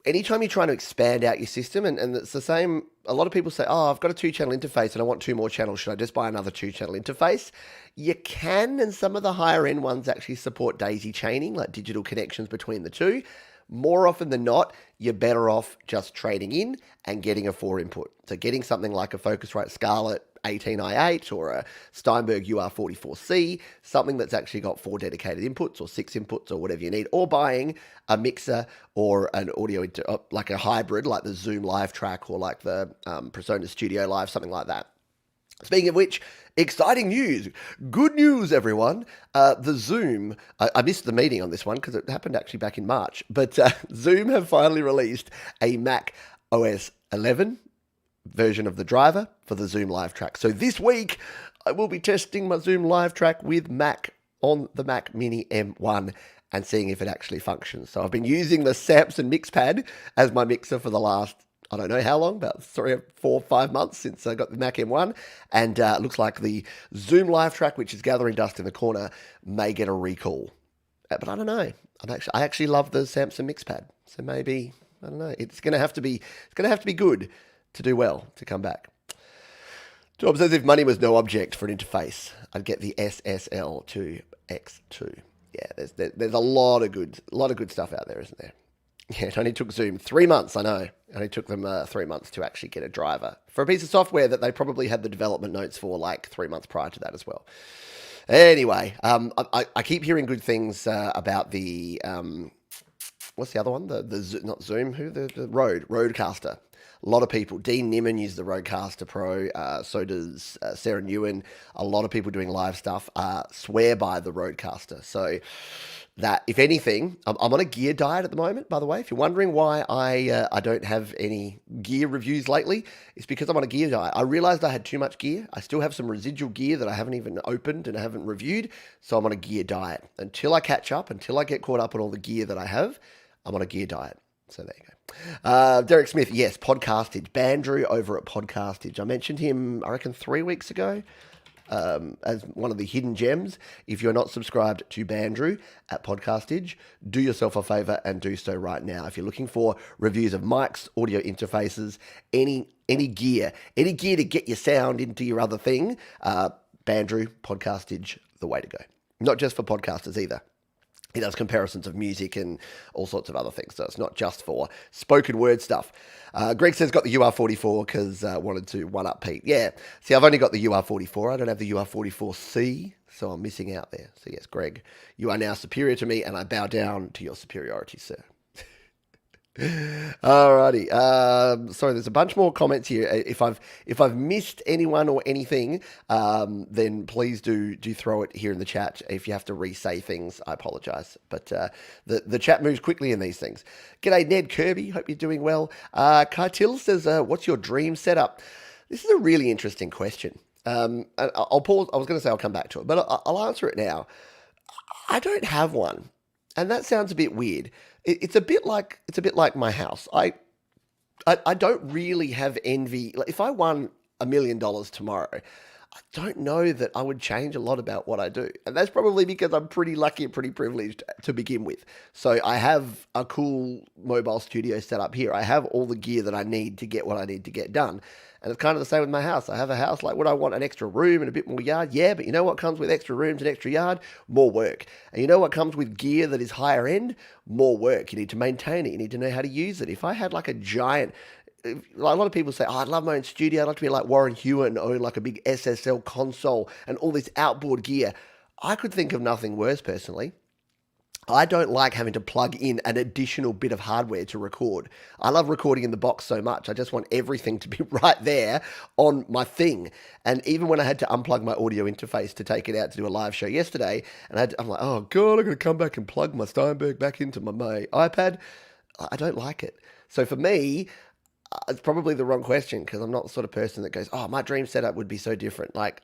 anytime you're trying to expand out your system, and it's the same. A lot of people say, "Oh, I've got a 2-channel interface and I want 2 more channels. Should I just buy another 2-channel interface?" You can, and some of the higher end ones actually support daisy chaining, like digital connections between the two. More often than not, you're better off just trading in and getting a 4 input. So getting something like a Focusrite Scarlett 18i8 or a Steinberg UR44C, something that's actually got 4 dedicated inputs or 6 inputs or whatever you need, or buying a mixer or an audio, like a hybrid, like the Zoom Live Track or like the Presonus Studio Live, something like that. Speaking of which, exciting news. Good news, everyone. The Zoom, I missed the meeting on this one because it happened actually back in March, but Zoom have finally released a Mac OS 11 version of the driver for the Zoom Live Track. So this week, I will be testing my Zoom Live Track with Mac on the Mac Mini M1 and seeing if it actually functions. So I've been using the Samson Mixpad as my mixer for the last, I don't know how long, about 3 or 4, 5 months since I got the Mac M1, and it looks like the Zoom Live Track, which is gathering dust in the corner, may get a recall. But I don't know. I actually love the Samson Mixpad, so maybe I don't know. It's going to have to be good to do well to come back. Job says if money was no object for an interface, I'd get the SSL2X2. Yeah, there's a lot of good stuff out there, isn't there? Yeah, it only took Zoom 3 months, I know. It only took them 3 months to actually get a driver for a piece of software that they probably had the development notes for like 3 months prior to that as well. Anyway, I keep hearing good things about the, what's the other one? Not Zoom, the Rodecaster. A lot of people, Dean Nimmin uses the Rodecaster Pro, so does Sarah Newen. A lot of people doing live stuff swear by the Rodecaster. So that, if anything, I'm on a gear diet at the moment, by the way. If you're wondering why I don't have any gear reviews lately, it's because I'm on a gear diet. I realized I had too much gear. I still have some residual gear that I haven't even opened and I haven't reviewed, so I'm on a gear diet. Until I catch up, until I get caught up on all the gear that I have, I'm on a gear diet. So there you go. Derek Smith, yes, Podcastage. Bandrew over at Podcastage. I mentioned him, I reckon, 3 weeks ago. As one of the hidden gems. If you're not subscribed to Bandrew at Podcastage, do yourself a favor and do so right now. If you're looking for reviews of mics, audio interfaces, any gear to get your sound into your other thing, Bandrew, Podcastage, the way to go. Not just for podcasters either. He does comparisons of music and all sorts of other things, so it's not just for spoken word stuff. Greg says got the UR44 because wanted to one-up Pete. Yeah, see, I've only got the UR44. I don't have the UR44C, so I'm missing out there. So yes, Greg, you are now superior to me, and I bow down to your superiority, sir. Alrighty. Sorry, there's a bunch more comments here. If I've missed anyone or anything, then please do throw it here in the chat. If you have to re-say things, I apologise. But the chat moves quickly in these things. G'day, Ned Kirby. Hope you're doing well. Kai Till says, "What's your dream setup?" This is a really interesting question. And I'll pause. I was going to say I'll come back to it, but I'll answer it now. I don't have one, and that sounds a bit weird. It's a bit like my house. I don't really have envy. Like, if I won $1 million tomorrow, I don't know that I would change a lot about what I do. And that's probably because I'm pretty lucky and pretty privileged to begin with. So I have a cool mobile studio set up here. I have all the gear that I need to get what I need to get done. And it's kind of the same with my house. I have a house, like, would I want an extra room and a bit more yard? Yeah, but you know what comes with extra rooms and extra yard? More work. And you know what comes with gear that is higher end? More work. You need to maintain it. You need to know how to use it. If I had like a giant, like a lot of people say, oh, I'd love my own studio. I'd like to be like Warren Hewitt and own like a big SSL console and all this outboard gear. I could think of nothing worse personally. I don't like having to plug in an additional bit of hardware to record. I love recording in the box so much. I just want everything to be right there on my thing. And even when I had to unplug my audio interface to take it out to do a live show yesterday, and I'm like, oh God, I'm going to come back and plug my Steinberg back into my iPad. I don't like it. So for me, it's probably the wrong question because I'm not the sort of person that goes, oh, my dream setup would be so different. Like,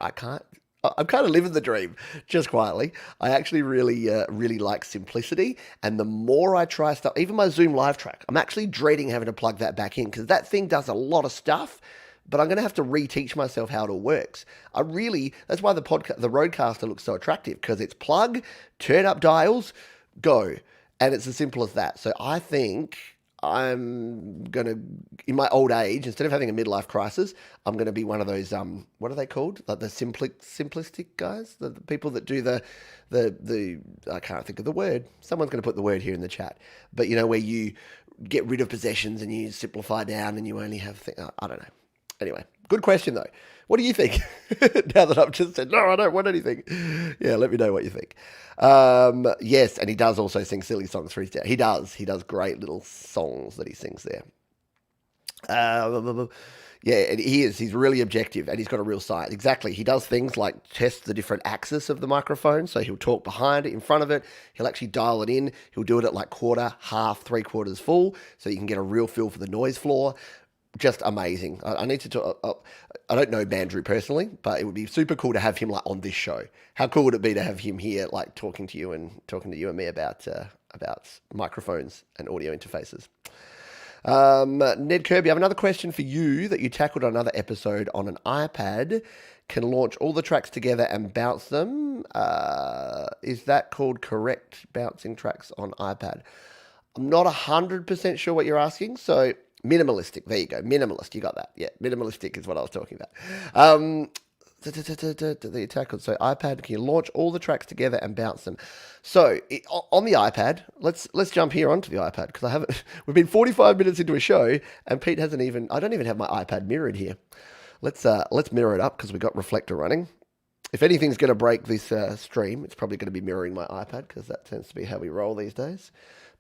I'm kind of living the dream, just quietly. I actually really like simplicity. And the more I try stuff, even my Zoom live track, I'm actually dreading having to plug that back in because that thing does a lot of stuff, but I'm going to have to reteach myself how it all works. That's why the Rodecaster looks so attractive because it's plug, turn up dials, go. And it's as simple as that. So I think I'm going to, in my old age, instead of having a midlife crisis, I'm going to be one of those, what are they called? Like the simplistic guys? The people that do the, I can't think of the word. Someone's going to put the word here in the chat. But, you know, where you get rid of possessions and you simplify down and you only have things. I don't know. Anyway, good question though. What do you think? Now that I've just said, no, I don't want anything. Yeah, let me know what you think. Yes, and he does also sing silly songs for his dad. He does great little songs that he sings there. Yeah, and he's really objective and he's got a real side. Exactly. He does things like test the different axis of the microphone. So he'll talk behind it, in front of it. He'll actually dial it in. He'll do it at like quarter, half, 3/4 full. So you can get a real feel for the noise floor. Just amazing. I need to talk. I don't know Bandrew personally, but it would be super cool to have him like on this show. How cool would it be to have him here, like talking to you and me about microphones and audio interfaces? Ned Kirby, I have another question for you that you tackled on another episode on an iPad. Can launch all the tracks together and bounce them. Is that called correct bouncing tracks on iPad? I'm not 100% sure what you're asking, so minimalistic. There you go. Minimalist. You got that. Yeah, minimalistic is what I was talking about. The tackled. So iPad, can you launch all the tracks together and bounce them? So on the iPad, let's jump here onto the iPad because I haven't. We've been 45 minutes into a show and Pete hasn't even. I don't even have my iPad mirrored here. Let's mirror it up because we got Reflector running. If anything's going to break this stream, it's probably going to be mirroring my iPad because that tends to be how we roll these days.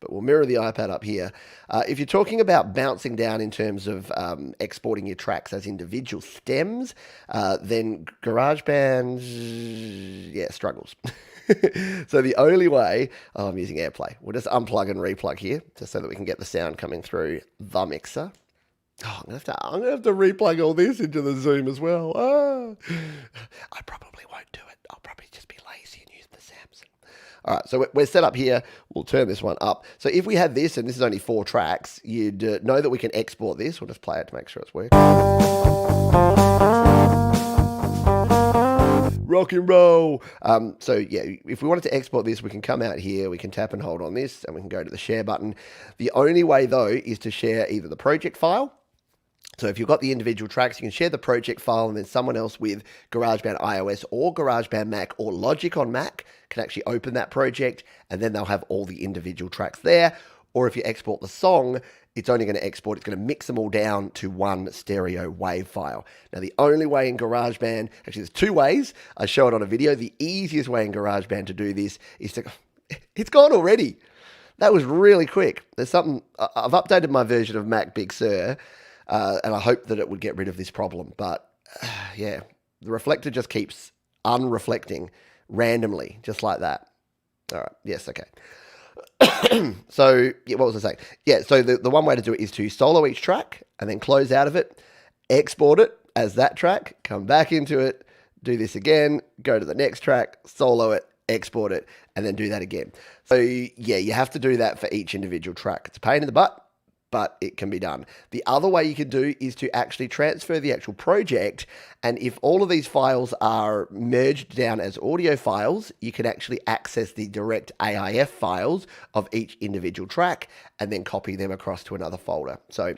But we'll mirror the iPad up here. If you're talking about bouncing down in terms of exporting your tracks as individual stems, then GarageBand, yeah, struggles. So the only way, I'm using AirPlay. We'll just unplug and replug here, just so that we can get the sound coming through the mixer. Oh, I'm gonna have to replug all this into the Zoom as well. I probably won't do it. I'll probably just be lazy and use the Samsung. All right, so we're set up here. We'll turn this one up. So if we had this, and this is only 4 tracks, you'd know that we can export this. We'll just play it to make sure it's working. Rock and roll. So yeah, if we wanted to export this, we can come out here, we can tap and hold on this, and we can go to the share button. The only way though is to share either the project file. So if you've got the individual tracks, you can share the project file, and then someone else with GarageBand iOS or GarageBand Mac or Logic on Mac can actually open that project, and then they'll have all the individual tracks there. Or if you export the song, it's only going to export, it's going to mix them all down to one stereo WAV file. Now, the only way in GarageBand, actually there's 2 ways, I show it on a video. The easiest way in GarageBand to do this is to, it's gone already. That was really quick. There's something, I've updated my version of Mac Big Sur, and I hope that it would get rid of this problem. But yeah, the reflector just keeps unreflecting randomly, just like that. All right, yes, okay. So, yeah, what was I saying? Yeah, so the one way to do it is to solo each track and then close out of it, export it as that track, come back into it, do this again, go to the next track, solo it, export it, and then do that again. So, yeah, you have to do that for each individual track. It's a pain in the butt, but it can be done. The other way you can do is to actually transfer the actual project, and if all of these files are merged down as audio files, you can actually access the direct AIF files of each individual track and then copy them across to another folder. So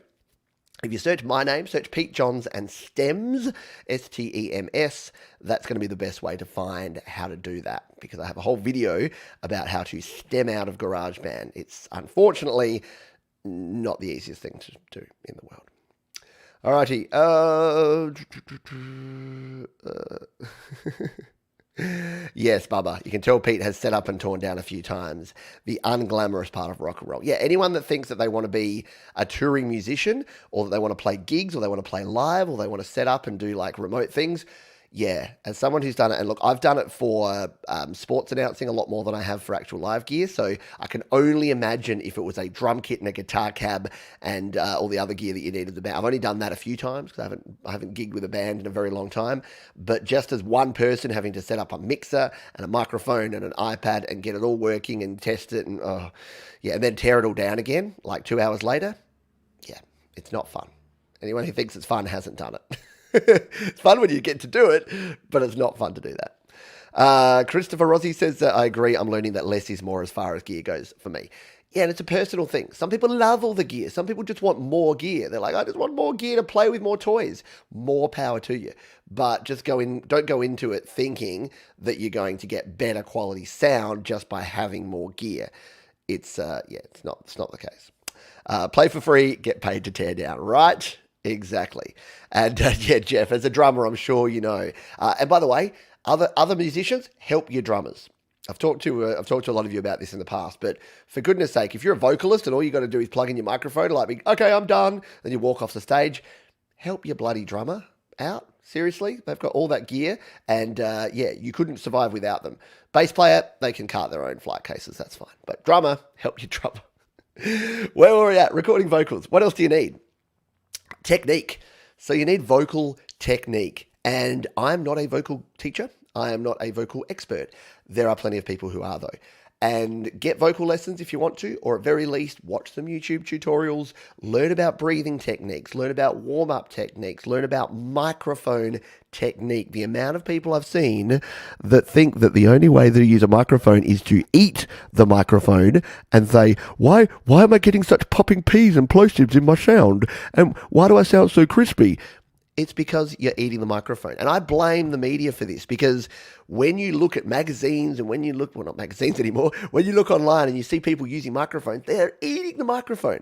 if you search my name, search Pete Johns and Stems, STEMS, that's going to be the best way to find how to do that, because I have a whole video about how to stem out of GarageBand. It's unfortunately not the easiest thing to do in the world. Alrighty. Yes, Bubba. You can tell Pete has set up and torn down a few times. The unglamorous part of rock and roll. Yeah, anyone that thinks that they want to be a touring musician, or that they want to play gigs, or they want to play live, or they want to set up and do like remote things, yeah, as someone who's done it, and look, I've done it for sports announcing a lot more than I have for actual live gear, so I can only imagine if it was a drum kit and a guitar cab and all the other gear that you needed the band. I've only done that a few times because I haven't gigged with a band in a very long time, but just as one person having to set up a mixer and a microphone and an iPad and get it all working and test it and yeah, and then tear it all down again like 2 hours later, yeah, it's not fun. Anyone who thinks it's fun hasn't done it. It's fun when you get to do it, but it's not fun to do that. Christopher Rossi says that I agree. I'm learning that less is more as far as gear goes for me. Yeah, and it's a personal thing. Some people love all the gear. Some people just want more gear. They're like, I just want more gear to play with, more toys. More power to you. But just don't go into it thinking that you're going to get better quality sound just by having more gear. It's it's not the case. Play for free, get paid to tear down, right? Exactly. And yeah, Jeff, as a drummer, I'm sure you know. And by the way, other musicians, help your drummers. I've talked to a lot of you about this in the past, but for goodness sake, if you're a vocalist and all you got to do is plug in your microphone, like, okay, I'm done, then you walk off the stage, help your bloody drummer out. Seriously, they've got all that gear, and yeah, you couldn't survive without them. Bass player, they can cart their own flight cases, that's fine. But drummer, help your drummer. Where were we at? Recording vocals. What else do you need? Technique. So you need vocal technique. And I'm not a vocal teacher. I am not a vocal expert. There are plenty of people who are, though. And get vocal lessons if you want to, or at very least watch some YouTube tutorials, learn about breathing techniques, learn about warm-up techniques, learn about microphone technique. The amount of people I've seen that think that the only way that you use a microphone is to eat the microphone and say, why am I getting such popping P's and plosives in my sound? And why do I sound so crispy? It's because you're eating the microphone. And I blame the media for this, because when you look at magazines and when you look, well, not magazines anymore, when you look online and you see people using microphones, they're eating the microphone.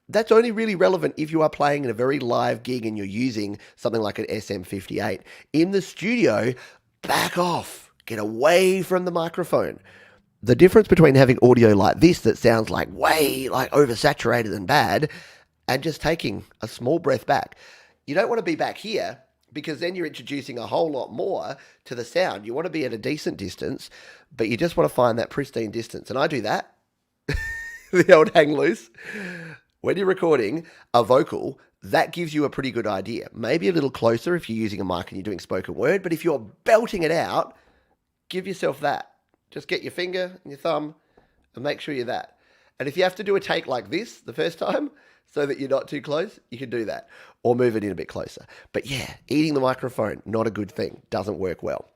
That's only really relevant if you are playing in a very live gig and you're using something like an SM58. In the studio, back off. Get away from the microphone. The difference between having audio like this that sounds like way like oversaturated and bad, and just taking a small breath back. You don't want to be back here, because then you're introducing a whole lot more to the sound. You want to be at a decent distance, but you just want to find that pristine distance. And I do that. The old hang loose. When you're recording a vocal, that gives you a pretty good idea. Maybe a little closer if you're using a mic and you're doing spoken word, but if you're belting it out, give yourself that. Just get your finger and your thumb and make sure you're that. And if you have to do a take like this the first time so that you're not too close, you can do that or move it in a bit closer. But yeah, eating the microphone, not a good thing. Doesn't work well.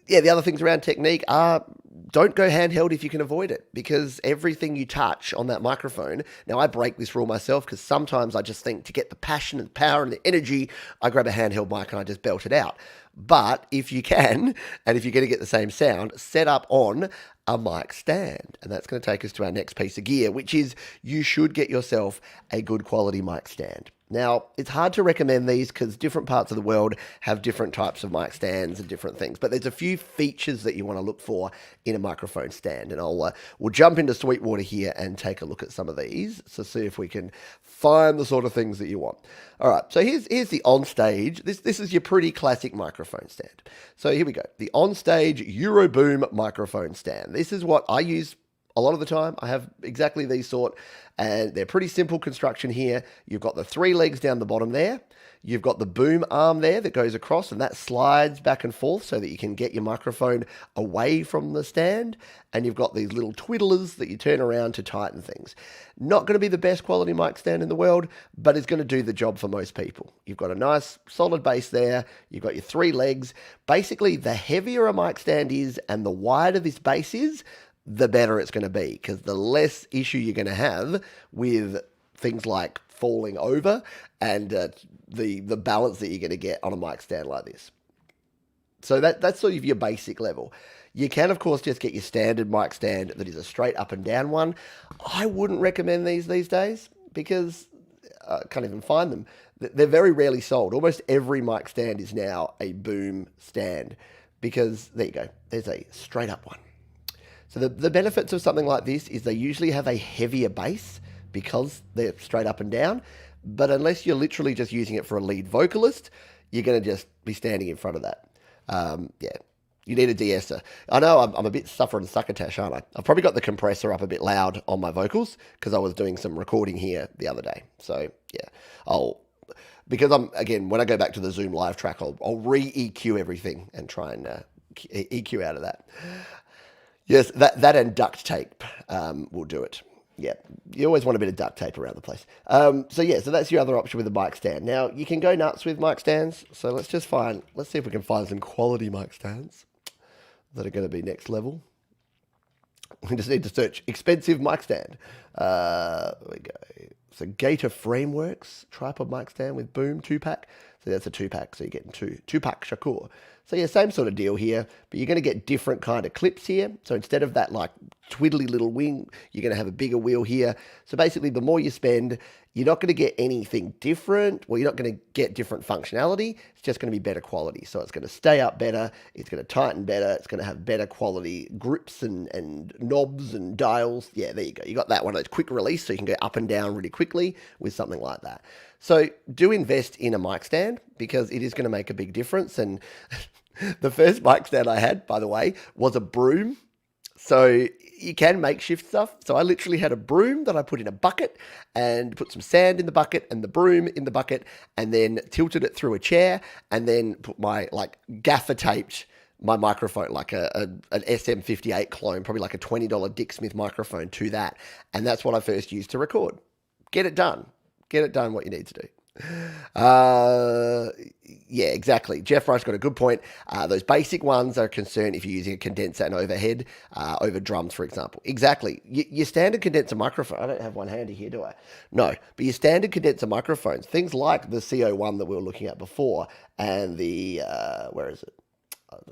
Yeah, the other things around technique are don't go handheld if you can avoid it because everything you touch on that microphone. Now, I break this rule myself because sometimes I just think to get the passion and the power and the energy, I grab a handheld mic and I just belt it out. But if you can, and if you're going to get the same sound, set up on a mic stand. And that's going to take us to our next piece of gear, which is you should get yourself a good quality mic stand. Now, it's hard to recommend these because different parts of the world have different types of mic stands and different things. But there's a few features that you want to look for in a microphone stand. And we'll jump into Sweetwater here and take a look at some of these. So see if we can find the sort of things that you want. All right, so here's the OnStage. This is your pretty classic microphone stand. So here we go. The OnStage Euroboom microphone stand. This is what I use a lot of the time. I have exactly these sort, and they're pretty simple construction here. You've got the 3 legs down the bottom there. You've got the boom arm there that goes across, and that slides back and forth so that you can get your microphone away from the stand. And you've got these little twiddlers that you turn around to tighten things. Not going to be the best quality mic stand in the world, but it's going to do the job for most people. You've got a nice solid base there. You've got your 3 legs. Basically, the heavier a mic stand is and the wider this base is, the better it's going to be because the less issue you're going to have with things like falling over and the balance that you're going to get on a mic stand like this. So that's sort of your basic level. You can, of course, just get your standard mic stand that is a straight up and down one. I wouldn't recommend these days because I can't even find them. They're very rarely sold. Almost every mic stand is now a boom stand because, there you go, there's a straight up one. So the benefits of something like this is they usually have a heavier base because they're straight up and down. But unless you're literally just using it for a lead vocalist, you're going to just be standing in front of that. Yeah, you need a de-esser. I know I'm a bit suffering succotash, aren't I? I've probably got the compressor up a bit loud on my vocals because I was doing some recording here the other day. So yeah, because when I go back to the Zoom live track, I'll re-EQ everything and try and EQ out of that. Yes, that and duct tape will do it. Yeah, you always want a bit of duct tape around the place. So that's your other option with the mic stand. Now, you can go nuts with mic stands. So let's see if we can find some quality mic stands that are going to be next level. We just need to search expensive mic stand. There we go. So Gator Frameworks tripod mic stand with boom 2-pack. So that's a 2-pack. So you're getting two-pack Shakur. So yeah, same sort of deal here, but you're going to get different kind of clips here. So instead of that like twiddly little wing, you're going to have a bigger wheel here. So basically, the more you spend, you're not going to get anything different. Well, you're not going to get different functionality. It's just going to be better quality. So it's going to stay up better. It's going to tighten better. It's going to have better quality grips and knobs and dials. Yeah, there you go. You got that one. It's quick release, so you can go up and down really quickly with something like that. So do invest in a mic stand because it is going to make a big difference. And the first mic stand I had, by the way, was a broom. So you can makeshift stuff. So I literally had a broom that I put in a bucket and put some sand in the bucket and the broom in the bucket and then tilted it through a chair and then put my gaffer taped my microphone, like an SM58 clone, probably like a $20 Dick Smith microphone to that. And that's what I first used to record. Get it done. Get it done what you need to do. Yeah, exactly. Jeff Rice got a good point. Those basic ones are concerned if you're using a condenser and overhead over drums, for example. Exactly. Your standard condenser microphone, I don't have one handy here, do I? No, but your standard condenser microphones, things like the CO1 that we were looking at before and the, where is it?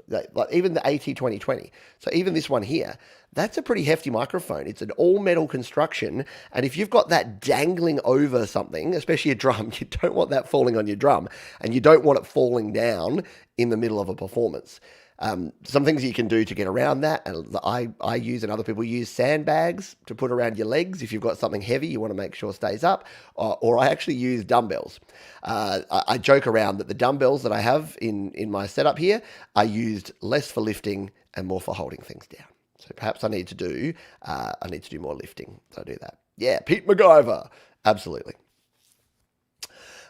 Like even the AT2020. So even this one here, that's a pretty hefty microphone. It's an all metal construction. And if you've got that dangling over something, especially a drum, you don't want that falling on your drum and you don't want it falling down in the middle of a performance. Some things you can do to get around that, and I use and other people use sandbags to put around your legs. If you've got something heavy you want to make sure stays up, or I actually use dumbbells. I joke around that the dumbbells that I have in my setup here are used less for lifting and more for holding things down. So perhaps I need to do more lifting. So I do that. Yeah, Pete MacGyver, absolutely.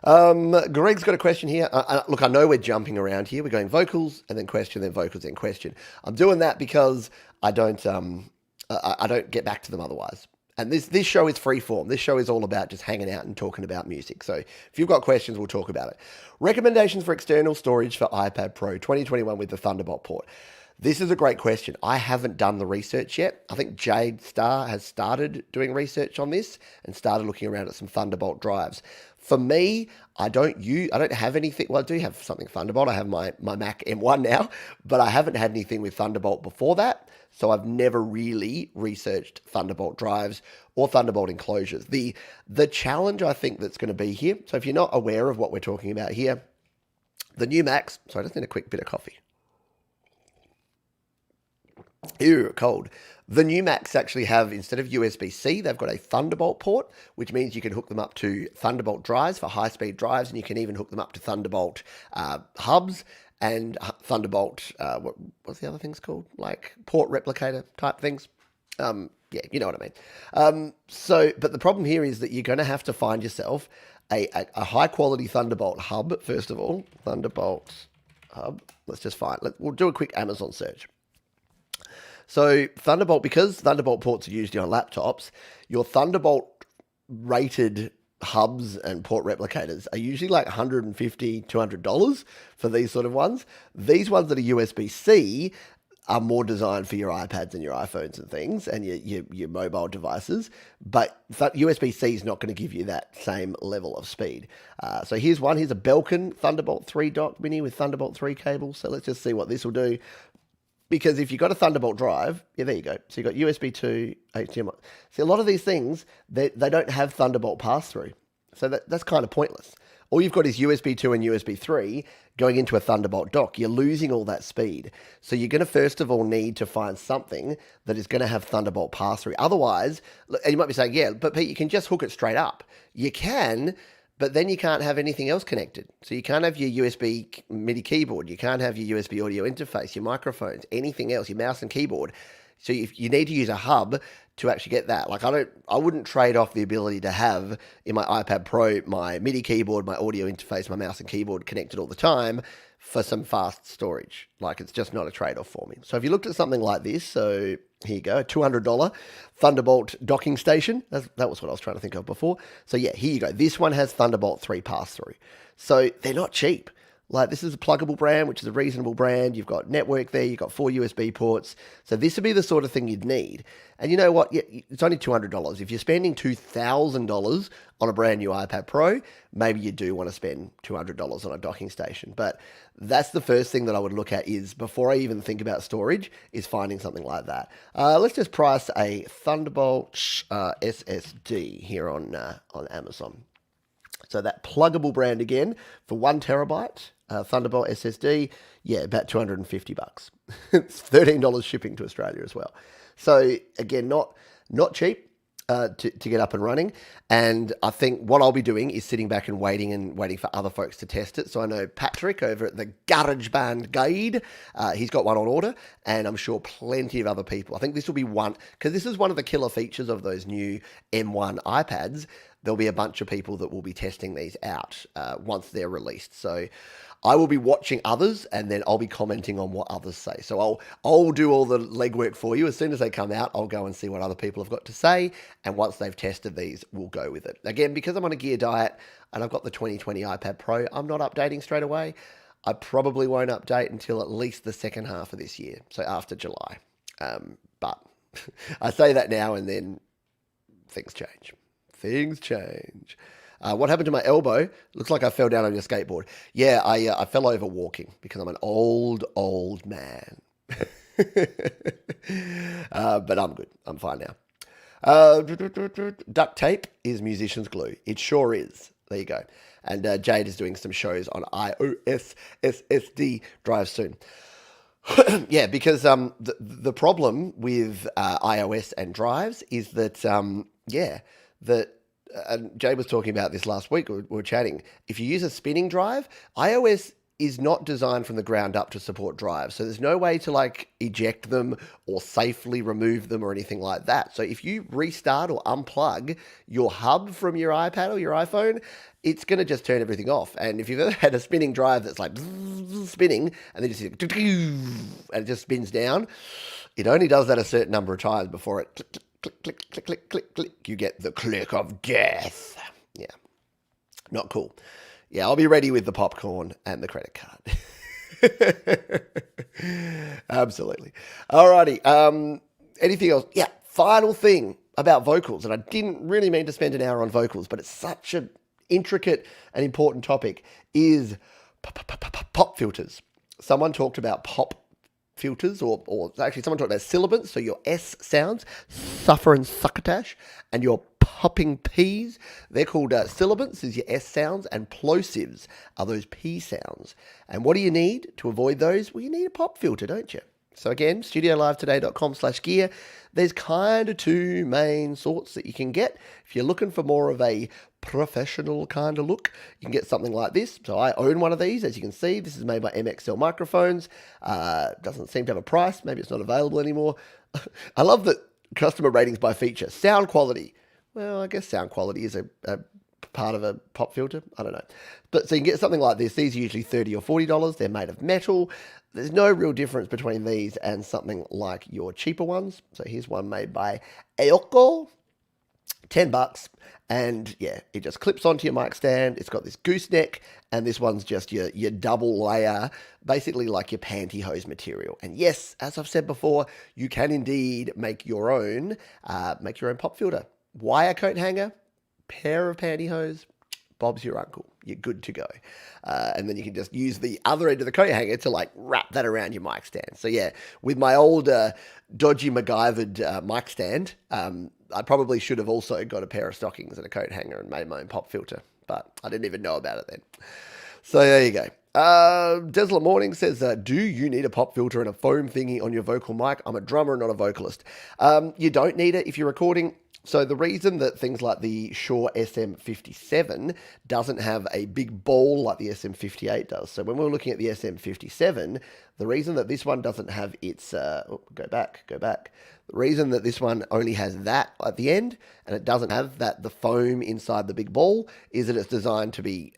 Greg's got a question here. Look, I know we're jumping around here. We're going vocals and then question, then vocals, then question. I'm doing that because I don't get back to them otherwise. And this show is free form. This show is all about just hanging out and talking about music. So if you've got questions, we'll talk about it. Recommendations for external storage for iPad Pro 2021 with the Thunderbolt port. This is a great question. I haven't done the research yet. I think Jade Star has started doing research on this and started looking around at some Thunderbolt drives. For me, I don't have anything. Well, I do have something Thunderbolt. I have my Mac M1 now, but I haven't had anything with Thunderbolt before that. So I've never really researched Thunderbolt drives or Thunderbolt enclosures. The challenge I think that's going to be here, so if you're not aware of what we're talking about here, the new Macs, sorry, I just need a quick bit of coffee. Ew, cold. The new Macs actually have, instead of USB-C, they've got a Thunderbolt port, which means you can hook them up to Thunderbolt drives for high-speed drives, and you can even hook them up to Thunderbolt hubs and Thunderbolt, what's the other things called? Like port replicator type things. Yeah, you know what I mean. But the problem here is that you're going to have to find yourself a high-quality Thunderbolt hub, first of all. Thunderbolt hub. We'll do a quick Amazon search. So Thunderbolt, because Thunderbolt ports are used on laptops, your Thunderbolt rated hubs and port replicators are usually like $150, $200 for these sort of ones. These ones that are USB-C are more designed for your iPads and your iPhones and things and your mobile devices, but USB-C is not going to give you that same level of speed. So here's one. Here's a Belkin Thunderbolt 3 dock mini with Thunderbolt 3 cable. So let's just see what this will do. Because if you've got a Thunderbolt drive, yeah, there you go. So you've got USB 2, HDMI. See, a lot of these things, they don't have Thunderbolt pass-through. So that's kind of pointless. All you've got is USB 2 and USB 3 going into a Thunderbolt dock. You're losing all that speed. So you're going to first of all need to find something that is going to have Thunderbolt pass-through. Otherwise, and you might be saying, yeah, but Pete, you can just hook it straight up. You can, but then you can't have anything else connected. So you can't have your USB MIDI keyboard. You can't have your USB audio interface, your microphones, anything else, your mouse and keyboard. So you need to use a hub to actually get that. Like I wouldn't trade off the ability to have in my iPad Pro my MIDI keyboard, my audio interface, my mouse and keyboard connected all the time for some fast storage. Like it's just not a trade-off for me. So if you looked at something like this, so here you go, a $200 Thunderbolt docking station. That was what I was trying to think of before. So yeah, here you go. This one has Thunderbolt 3 pass-through. So they're not cheap. Like this is a pluggable brand, which is a reasonable brand. You've got network there. You've got 4 USB ports. So this would be the sort of thing you'd need. And you know what? Yeah, it's only $200. If you're spending $2,000 on a brand new iPad Pro, maybe you do want to spend $200 on a docking station. But that's the first thing that I would look at is before I even think about storage is finding something like that. Let's just price a Thunderbolt SSD here on Amazon. So that pluggable brand again for 1 terabyte. Thunderbolt SSD, yeah, about $250. It's $13 shipping to Australia as well. So again, not cheap to get up and running. And I think what I'll be doing is sitting back and waiting for other folks to test it. So I know Patrick over at the GarageBand Guide, he's got one on order, and I'm sure plenty of other people. I think this will be one, because this is one of the killer features of those new M1 iPads. There'll be a bunch of people that will be testing these out once they're released. So I will be watching others, and then I'll be commenting on what others say. So I'll do all the legwork for you. As soon as they come out, I'll go and see what other people have got to say. And once they've tested these, we'll go with it. Again, because I'm on a gear diet and I've got the 2020 iPad Pro, I'm not updating straight away. I probably won't update until at least the second half of this year, so after July. But I say that now, and then things change. Things change. What happened to my elbow? Looks like I fell down on your skateboard. Yeah, I fell over walking because I'm an old man. But I'm good. I'm fine now. Duct tape is musician's glue. It sure is. There you go. And Jade is doing some shows on iOS SSD drives soon. Yeah, because the problem with iOS and drives is that, and Jay was talking about this last week, we were chatting. If you use a spinning drive, iOS is not designed from the ground up to support drives. So there's no way to like eject them or safely remove them or anything like that. So if you restart or unplug your hub from your iPad or your iPhone, it's going to just turn everything off. And if you've ever had a spinning drive that's like spinning and then just and it just spins down, it only does that a certain number of times before it click, click, click, click, click, click, click. You get the click of death. Yeah, not cool. Yeah, I'll be ready with the popcorn and the credit card. Absolutely. Alrighty. Anything else? Yeah, final thing about vocals, and I didn't really mean to spend an hour on vocals, but it's such an intricate and important topic, is pop filters. Someone talked about pop filters, or actually someone talked about sibilants, so your S sounds, suffer and succotash, and your popping P's, they're called sibilants, is your S sounds, and plosives are those P sounds. And what do you need to avoid those? Well, you need a pop filter, don't you? So again, studiolivetoday.com/gear, there's kind of two main sorts that you can get. If you're looking for more of a professional kind of look, you can get something like this. So I own one of these, as you can see. This is made by MXL Microphones. Doesn't seem to have a price. Maybe it's not available anymore. I love that customer ratings by feature. Sound quality. Well, I guess sound quality is a part of a pop filter. I don't know. But so you can get something like this. These are usually $30 or $40. They're made of metal. There's no real difference between these and something like your cheaper ones. So here's one made by Aoco, $10. And yeah, it just clips onto your mic stand. It's got this gooseneck, and this one's just your double layer, basically like your pantyhose material. And yes, as I've said before, you can indeed make your own pop filter. Wire coat hanger, pair of pantyhose, Bob's your uncle. You're good to go. And then you can just use the other end of the coat hanger to like wrap that around your mic stand. So yeah, with my old dodgy MacGyvered mic stand, I probably should have also got a pair of stockings and a coat hanger and made my own pop filter, but I didn't even know about it then. So there you go. Desolate Morning says, do you need a pop filter and a foam thingy on your vocal mic? I'm a drummer, not a vocalist. You don't need it if you're recording. So the reason that things like the Shure SM57 doesn't have a big ball like the SM58 does. So when we're looking at the SM57, the reason that this one doesn't have its, go back. The reason that this one only has that at the end and it doesn't have the foam inside the big ball is that it's designed to be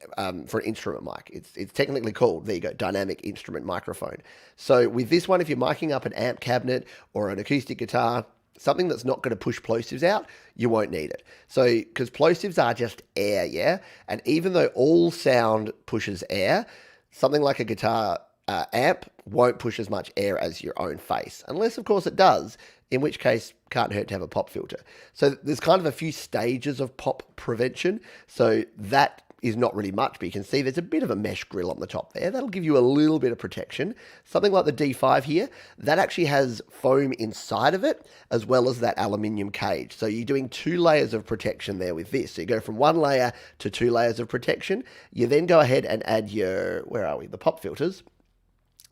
for an instrument mic. It's technically called, there you go, dynamic instrument microphone. So with this one, if you're miking up an amp cabinet or an acoustic guitar, something that's not going to push plosives out, you won't need it. So, because plosives are just air, yeah? And even though all sound pushes air, something like a guitar amp won't push as much air as your own face. Unless, of course, it does, in which case, can't hurt to have a pop filter. So there's kind of a few stages of pop prevention. So that is not really much, but you can see there's a bit of a mesh grill on the top there. That'll give you a little bit of protection. Something like the D5 here, that actually has foam inside of it, as well as that aluminium cage. So you're doing 2 layers of protection there with this. So you go from 1 layer to 2 layers of protection. You then go ahead and add your, the pop filters.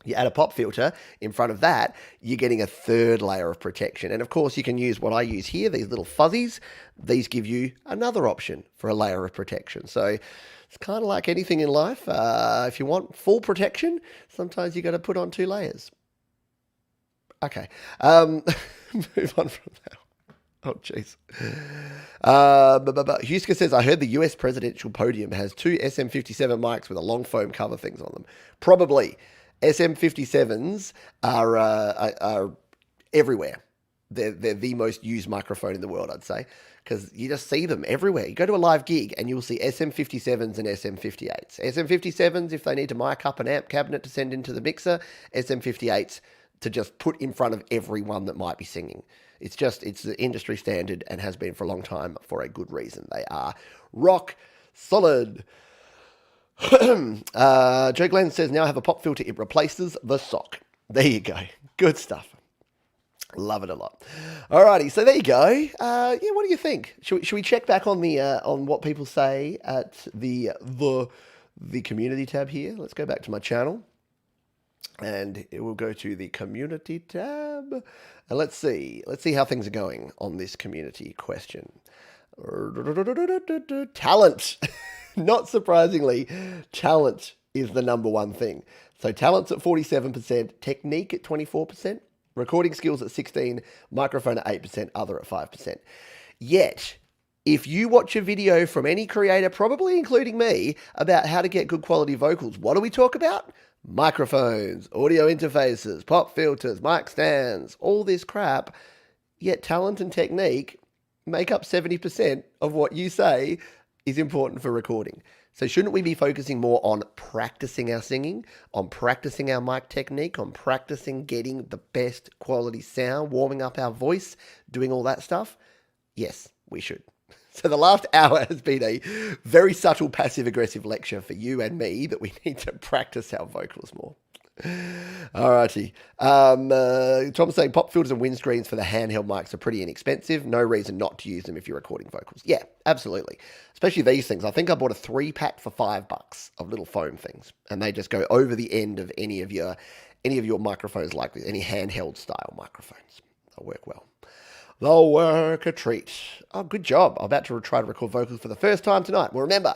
You add a pop filter in front of that, you're getting a 3rd layer of protection. And of course, you can use what I use here, these little fuzzies. These give you another option for a layer of protection. So it's kind of like anything in life. If you want full protection, sometimes you got to put on 2 layers. Okay, move on from that. Oh, jeez. Huska says, I heard the US presidential podium has 2 SM57 mics with a long foam cover things on them. Probably. SM57s are everywhere. They're the most used microphone in the world, I'd say, because you just see them everywhere. You go to a live gig and you'll see SM57s and SM58s. SM57s if they need to mic up an amp cabinet to send into the mixer, SM58s to just put in front of everyone that might be singing. It's the industry standard and has been for a long time for a good reason. They are rock solid. Joe Glenn says, now I have a pop filter. It replaces the sock. There you go. Good stuff. Love it a lot. Alrighty, so there you go. What do you think? Should we check back on the on what people say at the community tab here? Let's go back to my channel, and it will go to the community tab, and let's see how things are going on this community question. Talent. Not surprisingly, talent is the number one thing. So talent's at 47%, technique at 24%, recording skills at 16%, microphone at 8%, other at 5%. Yet, if you watch a video from any creator, probably including me, about how to get good quality vocals, what do we talk about? Microphones, audio interfaces, pop filters, mic stands, all this crap. Yet talent and technique make up 70% of what you say is important for recording. So shouldn't we be focusing more on practicing our singing, on practicing our mic technique, on practicing getting the best quality sound, warming up our voice, doing all that stuff? Yes, we should. So the last hour has been a very subtle passive-aggressive lecture for you and me that we need to practice our vocals more. Alrighty. Tom's saying pop filters and windscreens for the handheld mics are pretty inexpensive. No reason not to use them if you're recording vocals. Yeah, absolutely. Especially these things. I think I bought a 3-pack for $5 of little foam things, and they just go over the end of any of your microphones, like this, any handheld style microphones. They'll work well. They'll work a treat. Oh, good job. I'm about to try to record vocals for the first time tonight. Well, remember,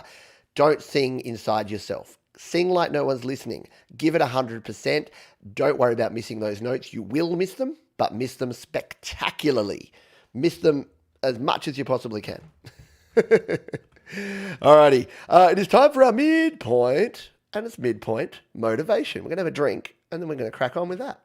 don't sing inside yourself. Sing like no one's listening. Give it 100%. Don't worry about missing those notes. You will miss them, but miss them spectacularly. Miss them as much as you possibly can. Alrighty. It is time for our midpoint, and it's midpoint motivation. We're going to have a drink, and then we're going to crack on with that.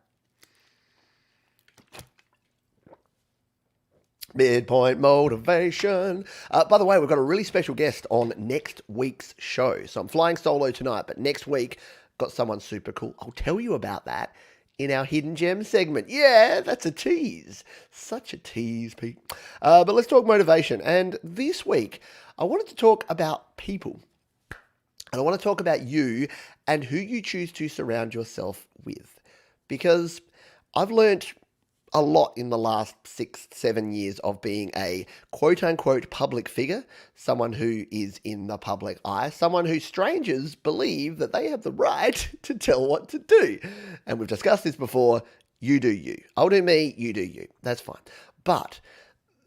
Midpoint motivation. By the way, we've got a really special guest on next week's show. So I'm flying solo tonight, but next week, got someone super cool. I'll tell you about that in our Hidden Gem segment. Yeah, that's a tease. Such a tease, Pete. But let's talk motivation. And this week, I wanted to talk about people. And I want to talk about you and who you choose to surround yourself with. Because I've learned a lot in the last 6-7 years of being a quote-unquote public figure, someone who is in the public eye, someone who strangers believe that they have the right to tell what to do. And we've discussed this before. You do you. I'll do me, you do you. That's fine. But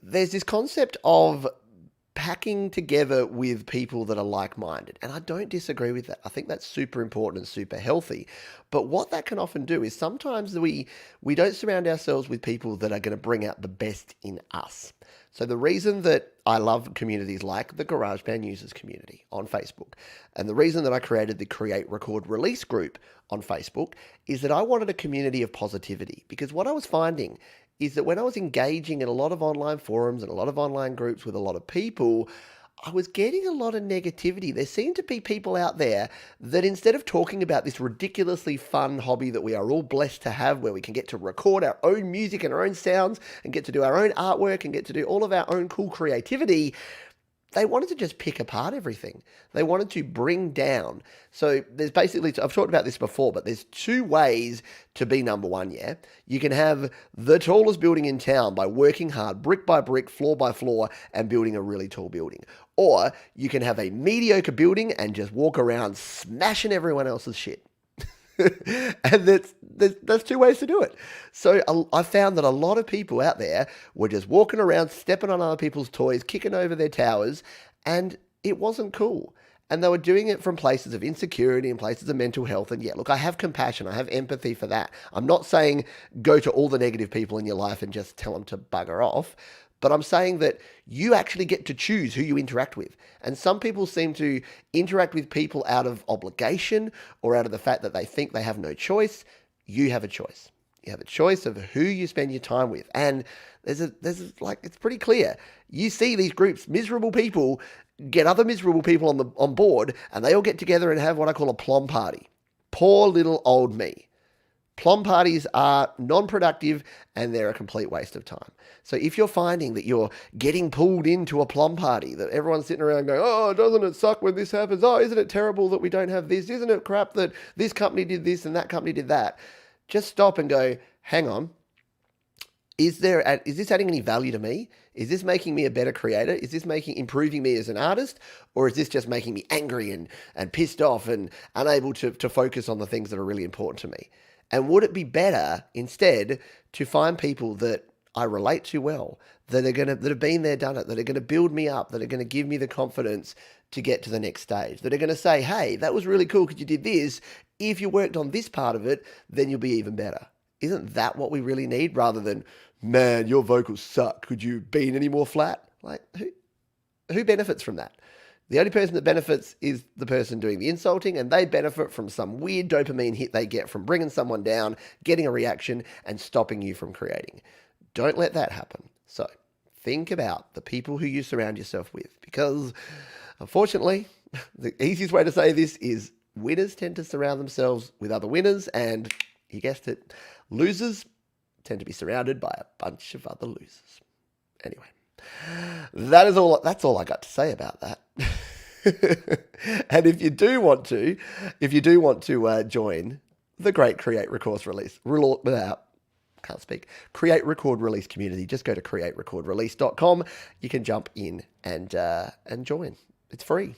there's this concept of packing together with people that are like-minded. And I don't disagree with that. I think that's super important and super healthy. But what that can often do is sometimes we don't surround ourselves with people that are going to bring out the best in us. So the reason that I love communities like the GarageBand Users community on Facebook, and the reason that I created the Create, Record, Release group on Facebook is that I wanted a community of positivity. Because what I was finding is that when I was engaging in a lot of online forums and a lot of online groups with a lot of people, I was getting a lot of negativity. There seemed to be people out there that instead of talking about this ridiculously fun hobby that we are all blessed to have, where we can get to record our own music and our own sounds and get to do our own artwork and get to do all of our own cool creativity, they wanted to just pick apart everything. They wanted to bring down. So there's basically, I've talked about this before, but there's 2 ways to be number one, yeah? You can have the tallest building in town by working hard, brick by brick, floor by floor, and building a really tall building. Or you can have a mediocre building and just walk around smashing everyone else's shit. And that's 2 ways to do it. So I found that a lot of people out there were just walking around, stepping on other people's toys, kicking over their towers, and it wasn't cool. And they were doing it from places of insecurity and places of mental health. And yeah, look, I have compassion. I have empathy for that. I'm not saying go to all the negative people in your life and just tell them to bugger off. But I'm saying that you actually get to choose who you interact with. And some people seem to interact with people out of obligation or out of the fact that they think they have no choice. You have a choice. You have a choice of who you spend your time with. And it's pretty clear. You see these groups, miserable people get other miserable people on board, and they all get together and have what I call a plum party. Poor little old me. Plum parties are non-productive and they're a complete waste of time. So if you're finding that you're getting pulled into a plum party, that everyone's sitting around going, oh, doesn't it suck when this happens? Oh, isn't it terrible that we don't have this? Isn't it crap that this company did this and that company did that? Just stop and go, hang on. Is this adding any value to me? Is this making me a better creator? Is this improving me as an artist? Or is this just making me angry and pissed off and unable to focus on the things that are really important to me? And would it be better instead to find people that I relate to well, that have been there, done it, that are going to build me up, that are going to give me the confidence to get to the next stage, that are going to say, hey, that was really cool because you did this. If you worked on this part of it, then you'll be even better. Isn't that what we really need, rather than, man, your vocals suck, could you be any more flat? Like, who benefits from that? The only person that benefits is the person doing the insulting, and they benefit from some weird dopamine hit they get from bringing someone down, getting a reaction, and stopping you from creating. Don't let that happen. So think about the people who you surround yourself with, because unfortunately, the easiest way to say this is winners tend to surround themselves with other winners, and you guessed it, losers tend to be surrounded by a bunch of other losers. Anyway, that's all I got to say about that. And if you do want to join the great Create Record Release community, just go to createrecordrelease.com. You can jump in and join. It's free.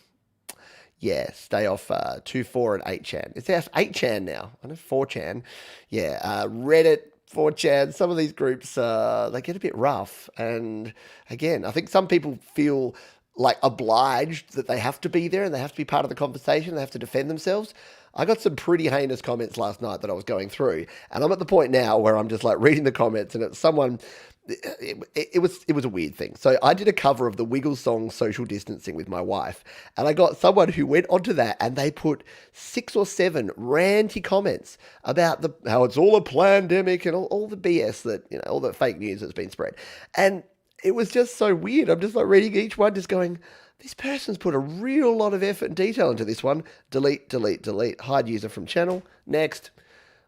Yeah, stay off 2, 4, and 8chan. It's 8chan now. I know 4chan. Yeah, Reddit, 4chan. Some of these groups, they get a bit rough. And again, I think some people feel like obliged that they have to be there and they have to be part of the conversation. They have to defend themselves. I got some pretty heinous comments last night that I was going through, and I'm at the point now where I'm just like reading the comments, and it's someone. It was a weird thing. So I did a cover of the Wiggles song "Social Distancing" with my wife, and I got someone who went onto that and they put 6 or 7 ranty comments about how it's all a pandemic and all the BS that, all the fake news that's been spread, and it was just so weird. I'm just like reading each one, just going, this person's put a real lot of effort and detail into this one. Delete, delete, delete. Hide user from channel. Next.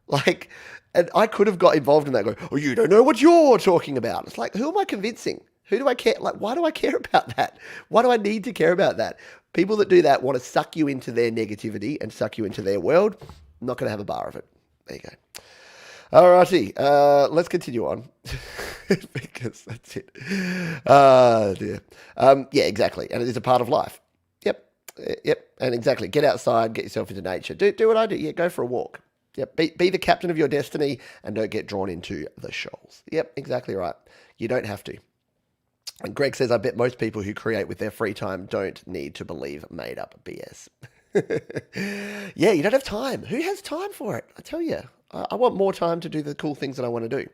Like, and I could have got involved in that going, oh, you don't know what you're talking about. It's like, who am I convincing? Who do I care? Like, why do I care about that? Why do I need to care about that? People that do that want to suck you into their negativity and suck you into their world. I'm not going to have a bar of it. There you go. Alrighty, let's continue on. Because that's it. Dear. Yeah, exactly. And it is a part of life. Yep. And exactly. Get outside, get yourself into nature. Do what I do. Yeah, go for a walk. Yep. Be the captain of your destiny and don't get drawn into the shoals. Yep, exactly right. You don't have to. And Greg says, I bet most people who create with their free time don't need to believe made up BS. Yeah, you don't have time. Who has time for it? I tell you, I want more time to do the cool things that I want to do.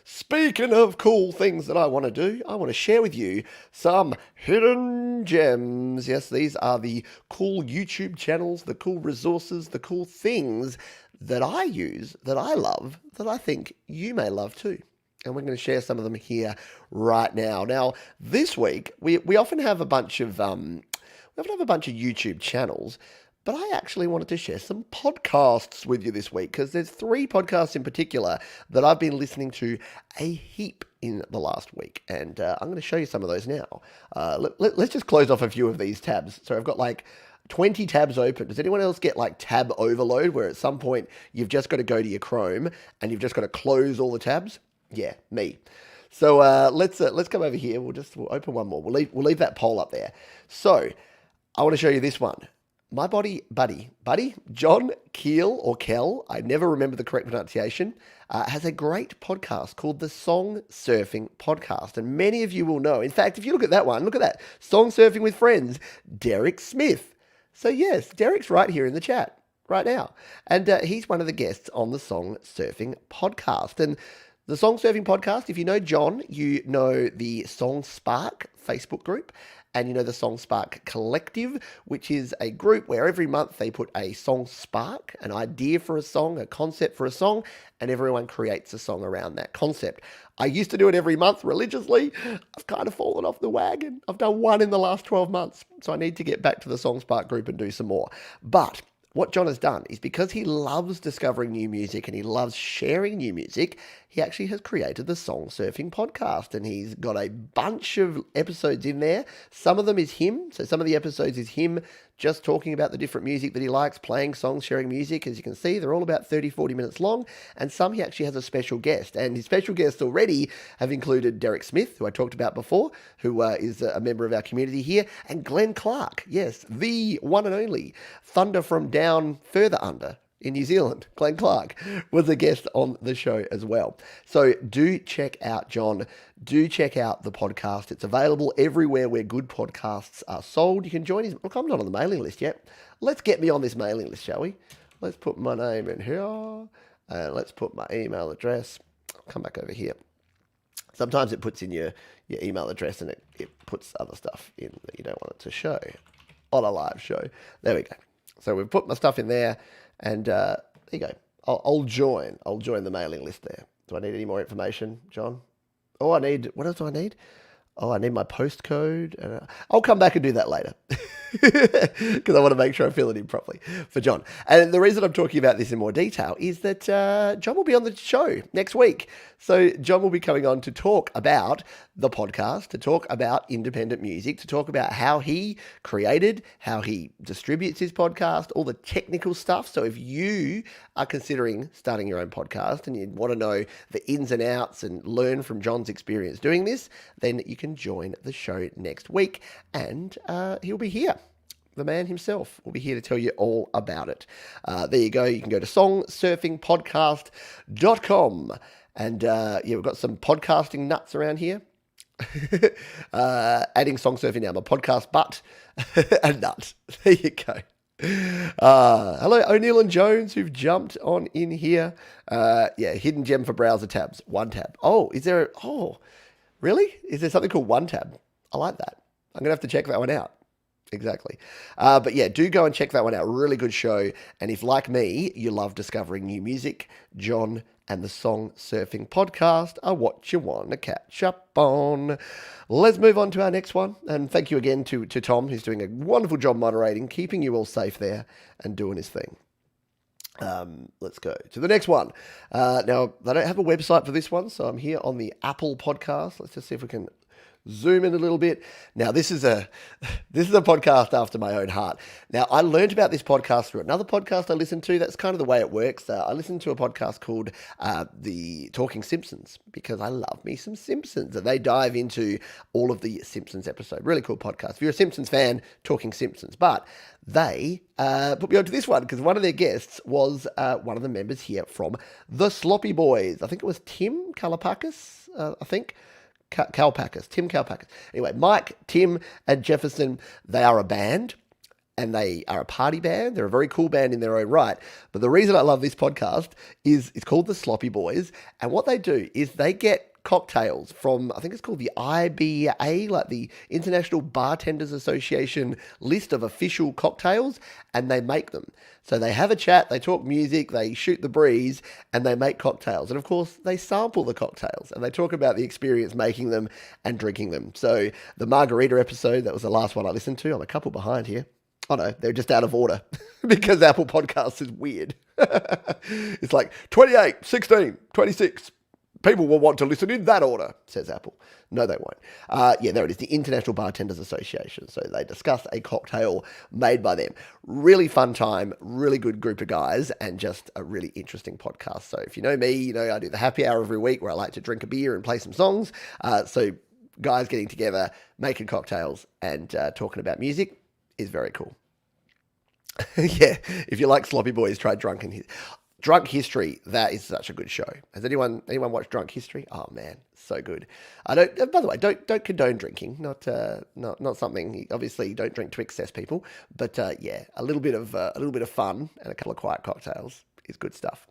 Speaking of cool things that I want to do, I want to share with you some hidden gems. Yes, these are the cool YouTube channels, the cool resources, the cool things that I use, that I love, that I think you may love too. And we're going to share some of them here right now. Now, this week, we often have a bunch of YouTube channels, but I actually wanted to share some podcasts with you this week, because there's 3 podcasts in particular that I've been listening to a heap in the last week, and I'm going to show you some of those now. Let's just close off a few of these tabs. So I've got like 20 tabs open. Does anyone else get like tab overload, where at some point you've just got to go to your Chrome and you've just got to close all the tabs? Yeah, me. So let's come over here. We'll open one more. We'll leave that poll up there. So I want to show you this one. My buddy, John Keel or Kell, I never remember the correct pronunciation, has a great podcast called the Song Surfing Podcast. And many of you will know. In fact, if you look at that one, look at that. Song Surfing with Friends, Derek Smith. So yes, Derek's right here in the chat right now. And he's one of the guests on the Song Surfing Podcast. And the Song Surfing Podcast, if you know John, you know the Song Spark Facebook group. And you know the Song Spark Collective, which is a group where every month they put a song spark, an idea for a song, a concept for a song, and everyone creates a song around that concept. I used to do it every month religiously. I've kind of fallen off the wagon. I've done one in the last 12 months. So I need to get back to the Song Spark group and do some more. But what John has done is, because he loves discovering new music and he loves sharing new music, he actually has created the Song Surfing Podcast, and he's got a bunch of episodes in there. Some of them is him. So some of the episodes is him just talking about the different music that he likes, playing songs, sharing music. As you can see, they're all about 30, 40 minutes long. And some he actually has a special guest. And his special guests already have included Derek Smith, who I talked about before, who is a member of our community here, and Glenn Clark. Yes, the one and only Thunder from down further under in New Zealand, Glenn Clark, was a guest on the show as well. So do check out John. Do check out the podcast. It's available everywhere where good podcasts are sold. You can join his... Look, I'm not on the mailing list yet. Let's get me on this mailing list, shall we? Let's put my name in here. And let's put my email address. I'll come back over here. Sometimes it puts in your email address and it puts other stuff in that you don't want it to show on a live show. There we go. So we've put my stuff in there, and there you go. I'll join the mailing list there. Do I need any more information, John? Oh, what else do I need? Oh, I need my postcode. And I'll come back and do that later because I want to make sure I fill it in properly for John. And the reason I'm talking about this in more detail is that John will be on the show next week. So John will be coming on to talk about the podcast, to talk about independent music, to talk about how he created, how he distributes his podcast, all the technical stuff. So if you are considering starting your own podcast and you want to know the ins and outs and learn from John's experience doing this, then you can join the show next week, and he'll be here. The man himself will be here to tell you all about it. There you go. You can go to songsurfingpodcast.com. And we've got some podcasting nuts around here. Adding song surfing now, my podcast butt and nut. There you go. Hello, O'Neill and Jones, who've jumped on in here. Hidden gem for browser tabs. One tab. Oh, really? Is there something called one tab? I like that. I'm going to have to check that one out. Exactly. But yeah, do go and check that one out. Really good show. And if, like me, you love discovering new music, John and the Song Surfing Podcast are what you want to catch up on. Let's move on to our next one. And thank you again to Tom, who's doing a wonderful job moderating, keeping you all safe there and doing his thing. Let's go to the next one. Now, they don't have a website for this one, so I'm here on the Apple Podcast. Let's just see if we can zoom in a little bit. Now, this is a podcast after my own heart. Now, I learned about this podcast through another podcast I listened to. That's kind of the way it works. I listened to a podcast called The Talking Simpsons because I love me some Simpsons, and they dive into all of the Simpsons episode. Really cool podcast. If you're a Simpsons fan, Talking Simpsons. But they put me onto this one because one of their guests was one of the members here from the Sloppy Boys. I think it was Tim Kalapakis, Tim Kalpakis. Anyway, Mike, Tim, and Jefferson, they are a band, and they are a party band. They're a very cool band in their own right. But the reason I love this podcast is it's called The Sloppy Boys, and what they do is they get cocktails from, I think it's called the IBA, like the International Bartenders Association list of official cocktails, and they make them. So they have a chat, they talk music, they shoot the breeze, and they make cocktails. And of course, they sample the cocktails, and they talk about the experience making them and drinking them. So the margarita episode, that was the last one I listened to. I'm a couple behind here. Oh no, they're just out of order because Apple Podcasts is weird. It's like 28, 16, 26. People will want to listen in that order, says Apple. No, they won't. There it is, the International Bartenders Association. So they discuss a cocktail made by them. Really fun time, really good group of guys, and just a really interesting podcast. So if you know me, you know I do the happy hour every week where I like to drink a beer and play some songs. So guys getting together, making cocktails, and talking about music is very cool. Yeah, if you like Sloppy Boys, try Drunk History. That is such a good show. Has anyone watched Drunk History? Oh man, so good. I don't. By the way, don't condone drinking. Not something. Obviously, you don't drink to excess, people. But a little bit of fun and a couple of quiet cocktails is good stuff.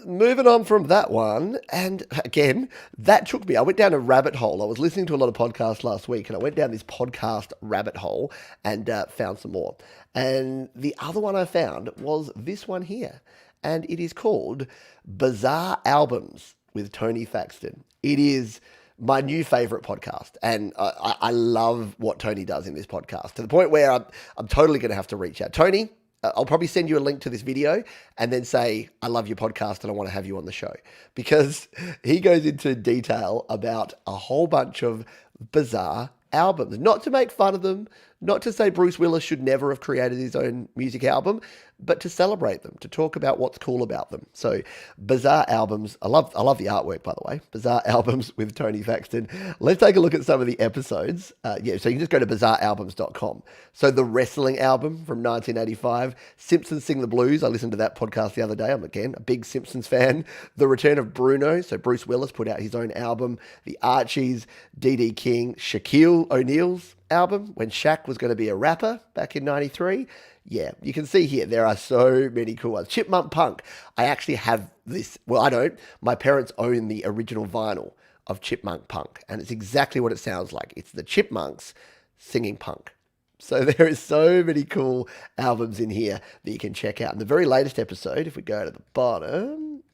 Moving on from that one, and again, that took me, I went down a rabbit hole. I was listening to a lot of podcasts last week, and I went down this podcast rabbit hole and found some more. And the other one I found was this one here, and it is called Bizarre Albums with Tony Thaxton. It is my new favorite podcast, and I love what Tony does in this podcast, to the point where I'm totally going to have to reach out. Tony, I'll probably send you a link to this video and then say, I love your podcast and I want to have you on the show, because he goes into detail about a whole bunch of bizarre albums, not to make fun of them, Not to say Bruce Willis should never have created his own music album, but to celebrate them, to talk about what's cool about them. So, Bizarre Albums. I love the artwork, by the way. Bizarre Albums with Tony Thaxton. Let's take a look at some of the episodes. So you can just go to bizarrealbums.com. So the wrestling album from 1985, Simpsons Sing the Blues. I listened to that podcast the other day. I'm, again, a big Simpsons fan. The Return of Bruno. So Bruce Willis put out his own album. The Archies, D.D. King, Shaquille O'Neal's album when Shaq was going to be a rapper back in 93. Yeah, you can see here, there are so many cool ones. Chipmunk Punk. I actually have this. Well, I don't. My parents own the original vinyl of Chipmunk Punk, and it's exactly what it sounds like. It's the Chipmunks singing punk. So there is so many cool albums in here that you can check out. And the very latest episode, if we go to the bottom,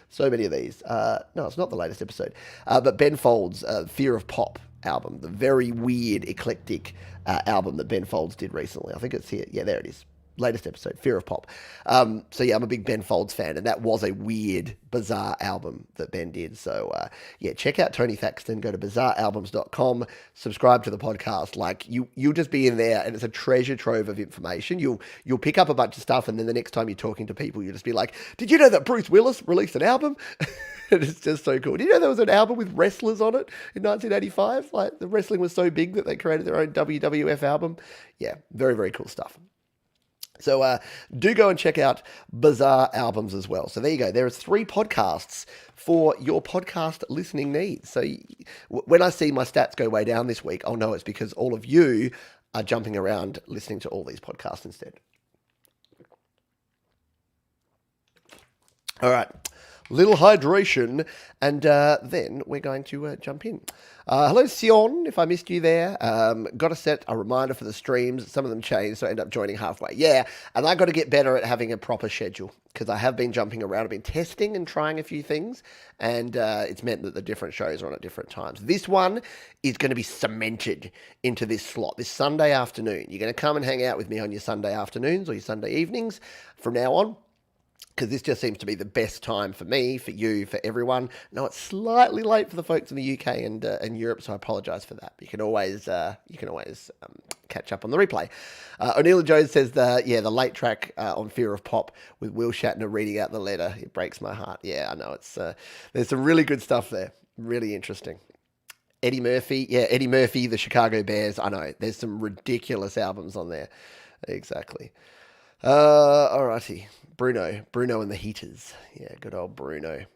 so many of these. No, it's not the latest episode. But Ben Folds' Fear of Pop album, the very weird, eclectic album that Ben Folds did recently. I think it's here. Yeah, there it is. Latest episode, Fear of Pop. So yeah, I'm a big Ben Folds fan, and that was a weird, bizarre album that Ben did. So yeah, check out Tony Thaxton. Go to bizarrealbums.com. Subscribe to the podcast. Like you'll just be in there, and it's a treasure trove of information. You'll pick up a bunch of stuff, and then the next time you're talking to people, you'll just be like, "Did you know that Bruce Willis released an album?" And it's just so cool. Did you know there was an album with wrestlers on it in 1985? Like the wrestling was so big that they created their own WWF album. Yeah, very, very cool stuff. So do go and check out Bizarre Albums as well. So there you go. There are 3 podcasts for your podcast listening needs. So when I see my stats go way down this week, I'll know it's because all of you are jumping around listening to all these podcasts instead. All right. Little hydration, and then we're going to jump in. Hello, Sion, if I missed you there. Got to set a reminder for the streams. Some of them changed, so I end up joining halfway. Yeah, and I got to get better at having a proper schedule because I have been jumping around. I've been testing and trying a few things, and it's meant that the different shows are on at different times. This one is going to be cemented into this slot, this Sunday afternoon. You're going to come and hang out with me on your Sunday afternoons or your Sunday evenings from now on, because this just seems to be the best time for me, for you, for everyone. No, it's slightly late for the folks in the UK and Europe, so I apologise for that. But you can always catch up on the replay. O'Neill Jones says the late track on Fear of Pop with Will Shatner reading out the letter. It breaks my heart. Yeah, I know. It's there's some really good stuff there. Really interesting. Eddie Murphy, the Chicago Bears. I know. There's some ridiculous albums on there. Exactly. Alrighty. Bruno and the Heaters. Yeah, good old Bruno.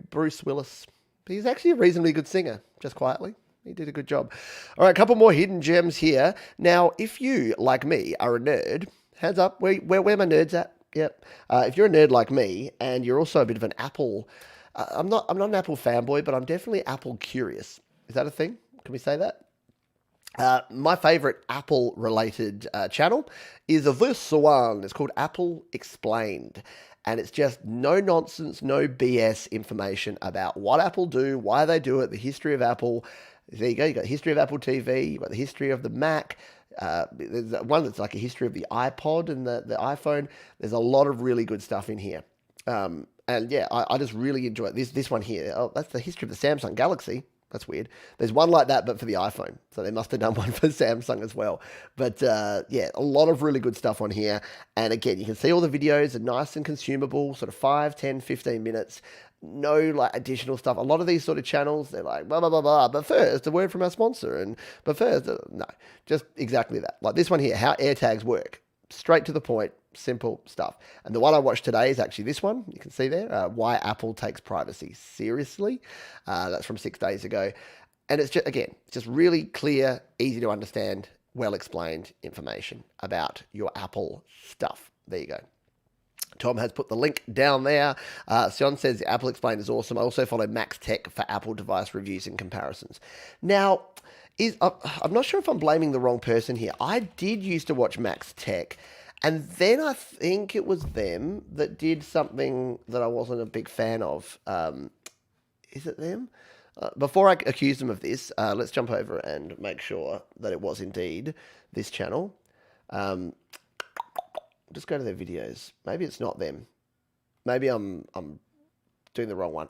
Bruce Willis. He's actually a reasonably good singer, just quietly. He did a good job. All right, a couple more hidden gems here. Now, if you, like me, are a nerd, hands up, where my nerds at? Yep. If you're a nerd like me, and you're also a bit of an Apple, I'm not an Apple fanboy, but I'm definitely Apple curious. Is that a thing? Can we say that? My favorite Apple-related channel is this one. It's called Apple Explained. And it's just no nonsense, no BS information about what Apple do, why they do it, the history of Apple. There you go. You've got the history of Apple TV. You've got the history of the Mac. There's one that's like a history of the iPod and the iPhone. There's a lot of really good stuff in here. And yeah, I just really enjoy it. This one here. Oh, that's the history of the Samsung Galaxy. That's weird. There's one like that, but for the iPhone. So they must have done one for Samsung as well. But yeah, a lot of really good stuff on here. And again, you can see all the videos are nice and consumable, sort of 5, 10, 15 minutes. No like additional stuff. A lot of these sort of channels, they're like, blah, blah, blah, blah. But first, a word from our sponsor. But first, no, just exactly that. Like this one here, how AirTags work. Straight to the point, simple stuff. And the one I watched today is actually this one. You can see there, why Apple takes privacy seriously. That's from 6 days ago. And it's just, again, it's just really clear, easy to understand, well-explained information about your Apple stuff. There you go. Tom has put the link down there. Sion says Apple Explained is awesome. I also follow Max Tech for Apple device reviews and comparisons. Now, I'm not sure if I'm blaming the wrong person here. I did used to watch Max Tech, and then I think it was them that did something that I wasn't a big fan of. Is it them? Before I accuse them of this, let's jump over and make sure that it was indeed this channel. Just go to their videos. Maybe it's not them. Maybe I'm doing the wrong one.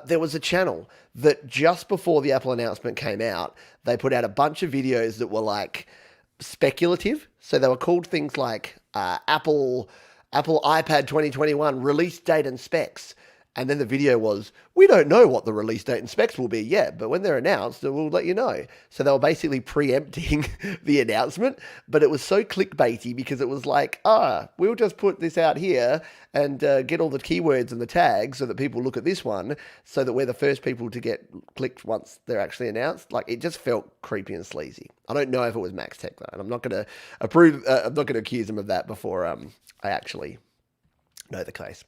There was a channel that just before the Apple announcement came out, they put out a bunch of videos that were like speculative. So they were called things like Apple iPad 2021 release date and specs. And then the video was, we don't know what the release date and specs will be yet, but when they're announced, we'll let you know. So they were basically preempting the announcement, but it was so clickbaity because it was like, we'll just put this out here and get all the keywords and the tags so that people look at this one so that we're the first people to get clicked once they're actually announced. Like, it just felt creepy and sleazy. I don't know if it was Max Tech though, and I'm not going to I'm not going to accuse him of that before I actually know the case.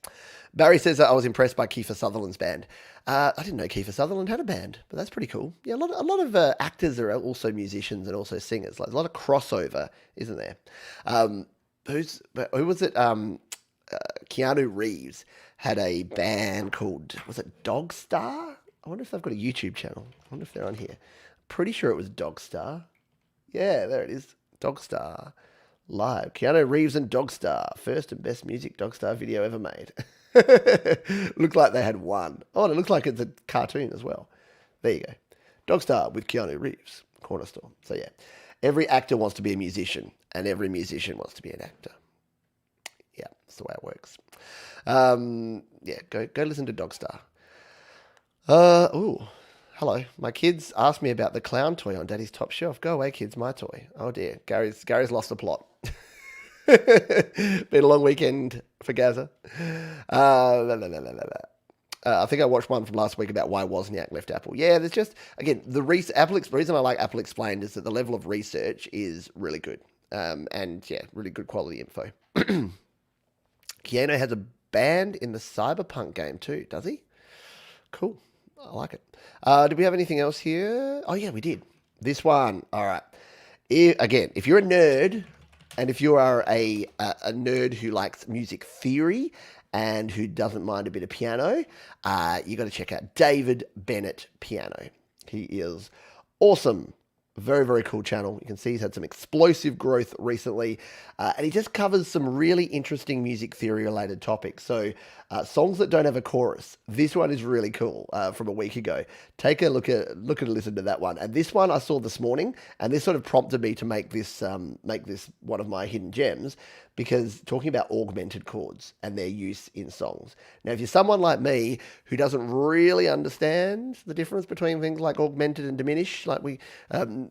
Barry says that I was impressed by Kiefer Sutherland's band. I didn't know Kiefer Sutherland had a band, but that's pretty cool. Yeah, a lot of actors are also musicians and also singers. Like, a lot of crossover, isn't there? Who was it? Keanu Reeves had a band called, was it Dogstar? I wonder if they've got a YouTube channel. I wonder if they're on here. Pretty sure it was Dogstar. Yeah, there it is. Dogstar. Live. Keanu Reeves and Dogstar. First and best music Dogstar video ever made. Looked like they had one. Oh, and it looks like it's a cartoon as well. There you go. Dogstar with Keanu Reeves. Corner store. So yeah, every actor wants to be a musician and every musician wants to be an actor. Yeah, that's the way it works. Yeah, go listen to Dogstar. Hello. My kids asked me about the clown toy on Daddy's top shelf. Go away, kids, my toy. Oh dear. Gary's lost the plot. Been a long weekend for Gaza. I think I watched one from last week about why Wozniak left Apple. Yeah, there's just, again, the reason I like Apple Explained is that the level of research is really good. And yeah, really good quality info. Keanu has a band in the Cyberpunk game too, does he? Cool. I like it. Did we have anything else here? Oh yeah, we did. This one. All right. Again, if you're a nerd, and if you are a nerd who likes music theory and who doesn't mind a bit of piano, you got to check out David Bennett Piano. He is awesome. Very, very cool channel. You can see he's had some explosive growth recently, and he just covers some really interesting music theory related topics. So songs that don't have a chorus. This one is really cool from a week ago. Take a look at and listen to that one. And this one I saw this morning, and this sort of prompted me to make this one of my hidden gems, because talking about augmented chords and their use in songs. Now, if you're someone like me who doesn't really understand the difference between things like augmented and diminished, like I know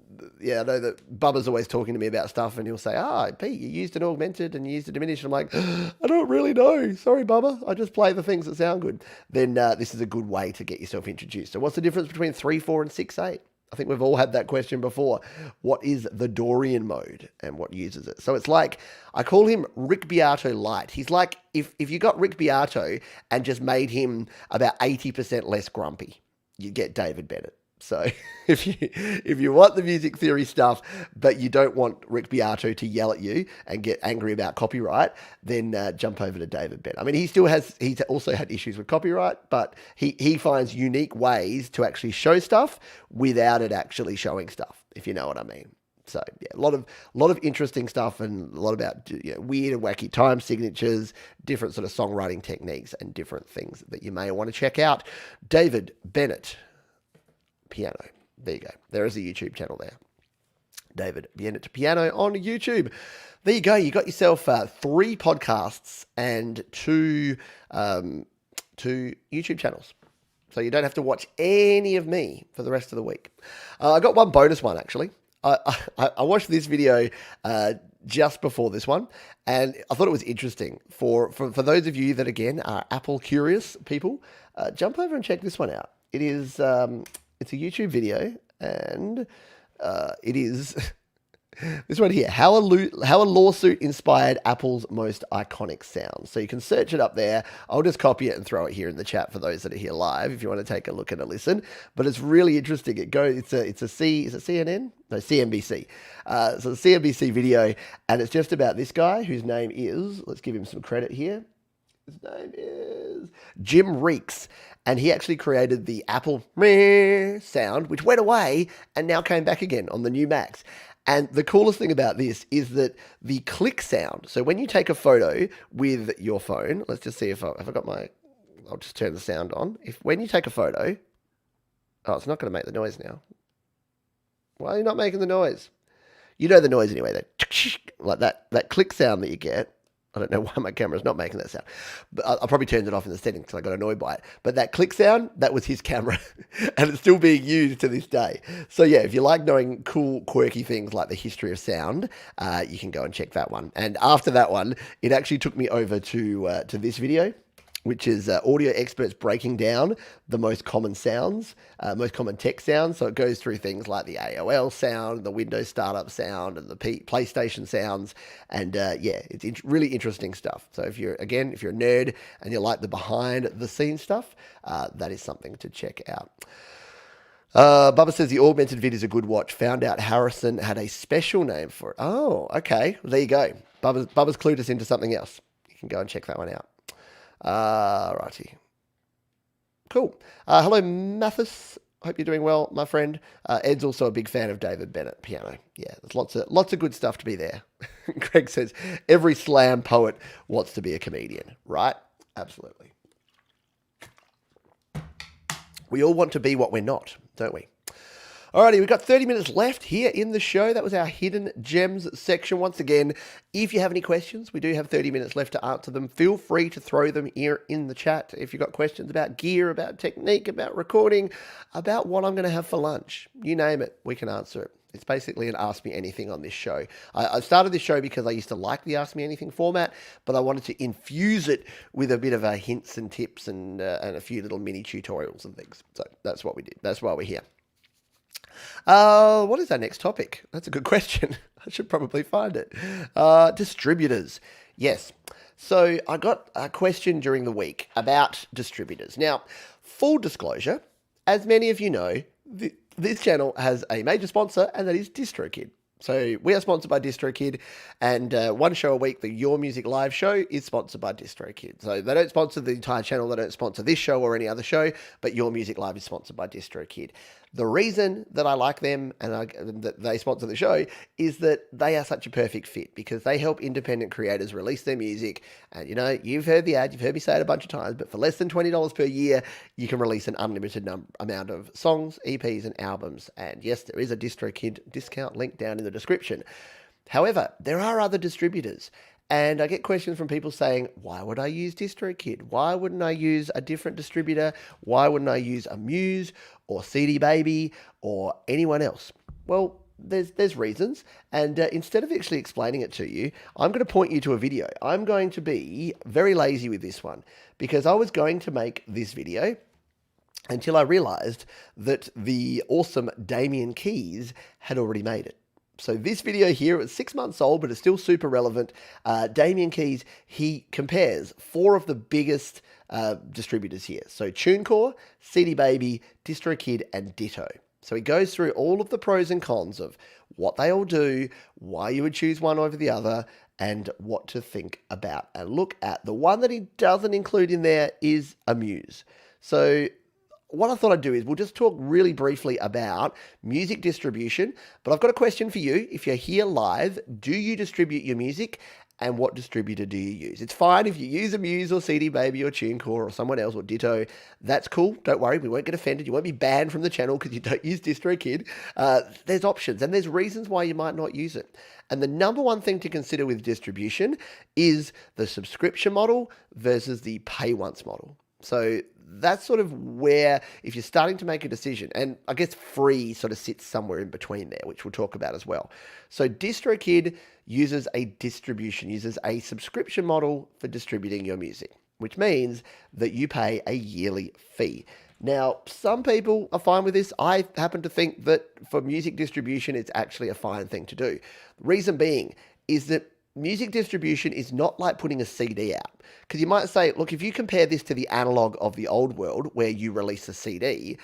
that Bubba's always talking to me about stuff, and he'll say, Pete, you used an augmented and you used a diminished. I'm like, I don't really know. Sorry, Bubba. I just play the things that sound good. Then this is a good way to get yourself introduced. So what's the difference between 3/4 and 6/8? I think we've all had that question before. What is the Dorian mode and what uses it? So it's like, I call him Rick Beato light. He's like, if you got Rick Beato and just made him about 80% less grumpy, you get David Bennett. So if you want the music theory stuff, but you don't want Rick Beato to yell at you and get angry about copyright, then jump over to David Bennett. I mean, he's also had issues with copyright, but he finds unique ways to actually show stuff without it actually showing stuff, if you know what I mean. So yeah, a lot of interesting stuff, and a lot about weird and wacky time signatures, different sort of songwriting techniques, and different things that you may want to check out. David Bennett Piano. There you go. There is a YouTube channel there. David Bennett Piano on YouTube. There you go. You got yourself 3 podcasts and 2 YouTube channels. So you don't have to watch any of me for the rest of the week. I got one bonus one, actually. I watched this video just before this one, and I thought it was interesting. For those of you that, again, are Apple curious people, jump over and check this one out. It is... it's a YouTube video, and it is this one here. How a lawsuit inspired Apple's most iconic sound. So you can search it up there. I'll just copy it and throw it here in the chat for those that are here live if you want to take a look and a listen. But it's really interesting. Is it CNN? No, CNBC. So the CNBC video, and it's just about this guy whose name is, let's give him some credit here. His name is Jim Reeks, and he actually created the Apple meh sound, which went away and now came back again on the new Macs. And the coolest thing about this is that the click sound, so when you take a photo with your phone, let's just see if I got my, I'll just turn the sound on. When you take a photo, oh, it's not going to make the noise now. Why are you not making the noise? You know the noise anyway, like that click sound that you get. I don't know why my camera's not making that sound. But I probably turned it off in the settings because I got annoyed by it. But that click sound, that was his camera. And it's still being used to this day. So yeah, if you like knowing cool, quirky things like the history of sound, you can go and check that one. And after that one, it actually took me over to this video, which is audio experts breaking down the most common sounds, most common tech sounds. So it goes through things like the AOL sound, the Windows startup sound, and the PlayStation sounds. And yeah, it's really interesting stuff. So if you're a nerd and you like the behind the scenes stuff, that is something to check out. Bubba says the augmented vid is a good watch. Found out Harrison had a special name for it. Oh, okay. Well, there you go. Bubba's clued us into something else. You can go and check that one out. Righty. Cool. Hello, Mathis. Hope you're doing well, my friend. Ed's also a big fan of David Bennett piano. Yeah, there's lots of good stuff to be there. Greg says every slam poet wants to be a comedian, right? Absolutely. We all want to be what we're not, don't we? Alrighty, we've got 30 minutes left here in the show. That was our Hidden Gems section. Once again, if you have any questions, we do have 30 minutes left to answer them. Feel free to throw them here in the chat. If you've got questions about gear, about technique, about recording, about what I'm going to have for lunch, you name it, we can answer it. It's basically an Ask Me Anything on this show. I started this show because I used to like the Ask Me Anything format, but I wanted to infuse it with a bit of hints and tips and a few little mini tutorials and things. So that's what we did. That's why we're here. What is our next topic? That's a good question. I should probably find it. Distributors. Yes. So I got a question during the week about distributors. Now, full disclosure, as many of you know, this channel has a major sponsor, and that is DistroKid. So we are sponsored by DistroKid, and one show a week, the Your Music Live show, is sponsored by DistroKid. So they don't sponsor the entire channel, they don't sponsor this show or any other show, but Your Music Live is sponsored by DistroKid. The reason that I like them and that they sponsor the show is that they are such a perfect fit because they help independent creators release their music. And you know, you've heard the ad, you've heard me say it a bunch of times, but for less than $20 per year, you can release an unlimited amount of songs, EPs, and albums. And yes, there is a DistroKid discount link down in the description. However, there are other distributors. And I get questions from people saying, why would I use DistroKid? Why wouldn't I use a different distributor? Why wouldn't I use a Muse or CD Baby or anyone else? Well, there's reasons. And instead of actually explaining it to you, I'm going to point you to a video. I'm going to be very lazy with this one because I was going to make this video until I realized that the awesome Damien Keys had already made it. So this video here, it's 6 months old, but it's still super relevant. Damien Keys, he compares 4 of the biggest distributors here. So TuneCore, CD Baby, DistroKid, and Ditto. So he goes through all of the pros and cons of what they all do, why you would choose one over the other, and what to think about and look at. The one that he doesn't include in there is a Muse. So what I thought I'd do is we'll just talk really briefly about music distribution, but I've got a question for you. If you're here live, do you distribute your music and what distributor do you use? It's fine if you use a Muse or CD Baby or TuneCore or someone else or Ditto. That's cool. Don't worry. We won't get offended. You won't be banned from the channel because you don't use DistroKid. There's options and there's reasons why you might not use it. And the number one thing to consider with distribution is the subscription model versus the pay once model. So that's sort of where, if you're starting to make a decision, and I guess free sort of sits somewhere in between there, which we'll talk about as well. So DistroKid uses a subscription model for distributing your music, which means that you pay a yearly fee. Now, some people are fine with this. I happen to think that for music distribution, it's actually a fine thing to do. The reason being is that music distribution is not like putting a CD out. Because you might say, look, if you compare this to the analog of the old world where you release a CD,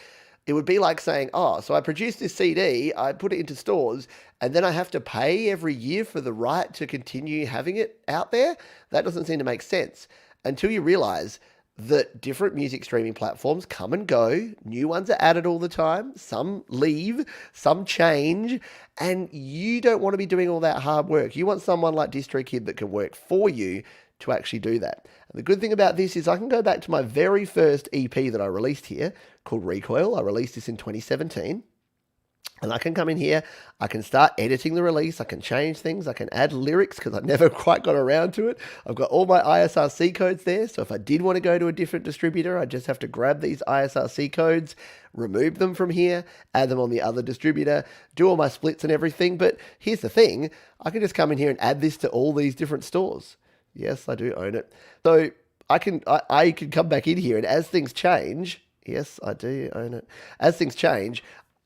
it would be like saying, oh, so I produced this CD, I put it into stores, and then I have to pay every year for the right to continue having it out there? That doesn't seem to make sense until you realize that different music streaming platforms come and go. New ones are added all the time. Some leave, some change, and you don't want to be doing all that hard work. You want someone like DistroKid that can work for you to actually do that. And the good thing about this is I can go back to my very first EP that I released here called Recoil. I released this in 2017. And I can come in here, I can start editing the release, I can change things, I can add lyrics because I never quite got around to it. I've got all my ISRC codes there, so if I did want to go to a different distributor, I just have to grab these ISRC codes, remove them from here, add them on the other distributor, do all my splits and everything. But here's the thing, I can just come in here and add this to all these different stores. Yes, I do own it. So I can come back in here, and as things change, yes, I do own it. As things change,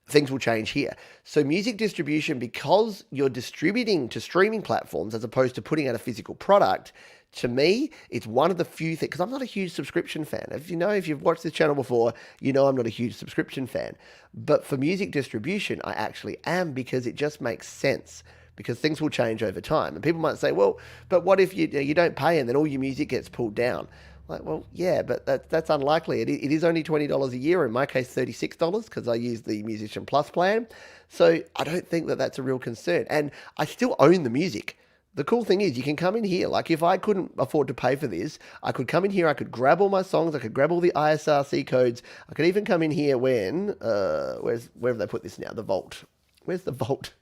things will change here. So music distribution, because you're distributing to streaming platforms as opposed to putting out a physical product, to me, it's one of the few things, because I'm not a huge subscription fan. If you've watched this channel before, you know I'm not a huge subscription fan. But for music distribution, I actually am, because it just makes sense. Because things will change over time. And people might say, well, but what if you don't pay and then all your music gets pulled down? Like, well, yeah, but that's unlikely. It is only $20 a year, in my case $36, because I use the Musician Plus plan. So I don't think that that's a real concern. And I still own the music. The cool thing is you can come in here. Like, if I couldn't afford to pay for this, I could come in here, I could grab all my songs, I could grab all the ISRC codes. I could even come in here when, where have they put this now? The Vault. Where's the Vault?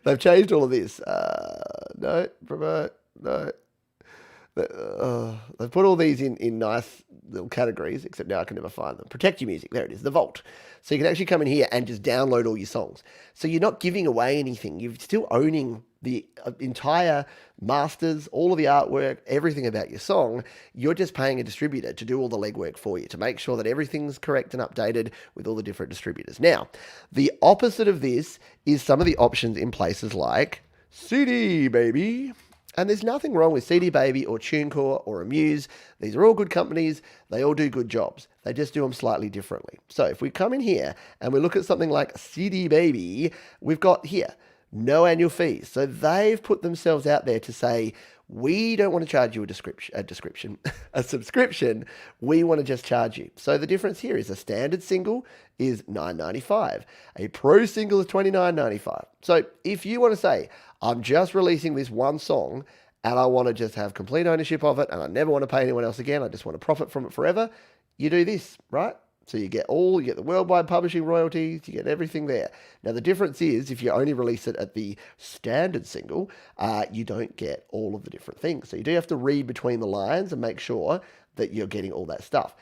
They've changed all of this. No, promote, no. They've put all these in nice little categories, except now I can never find them. Protect your music. There it is, the Vault. So you can actually come in here and just download all your songs. So you're not giving away anything. You're still owning the entire masters, all of the artwork, everything about your song. You're just paying a distributor to do all the legwork for you, to make sure that everything's correct and updated with all the different distributors. Now, the opposite of this is some of the options in places like CD Baby. And there's nothing wrong with CD Baby or TuneCore or Amuse. These are all good companies. They all do good jobs. They just do them slightly differently. So if we come in here and we look at something like CD Baby, we've got here, no annual fees. So they've put themselves out there to say, we don't want to charge you a subscription. We want to just charge you. So the difference here is a standard single is $9.95. A pro single is $29.95. So if you want to say, I'm just releasing this one song and I want to just have complete ownership of it and I never want to pay anyone else again, I just want to profit from it forever, you do this, right? So you get the worldwide publishing royalties, you get everything there. Now the difference is if you only release it at the standard single, you don't get all of the different things. So you do have to read between the lines and make sure that you're getting all that stuff.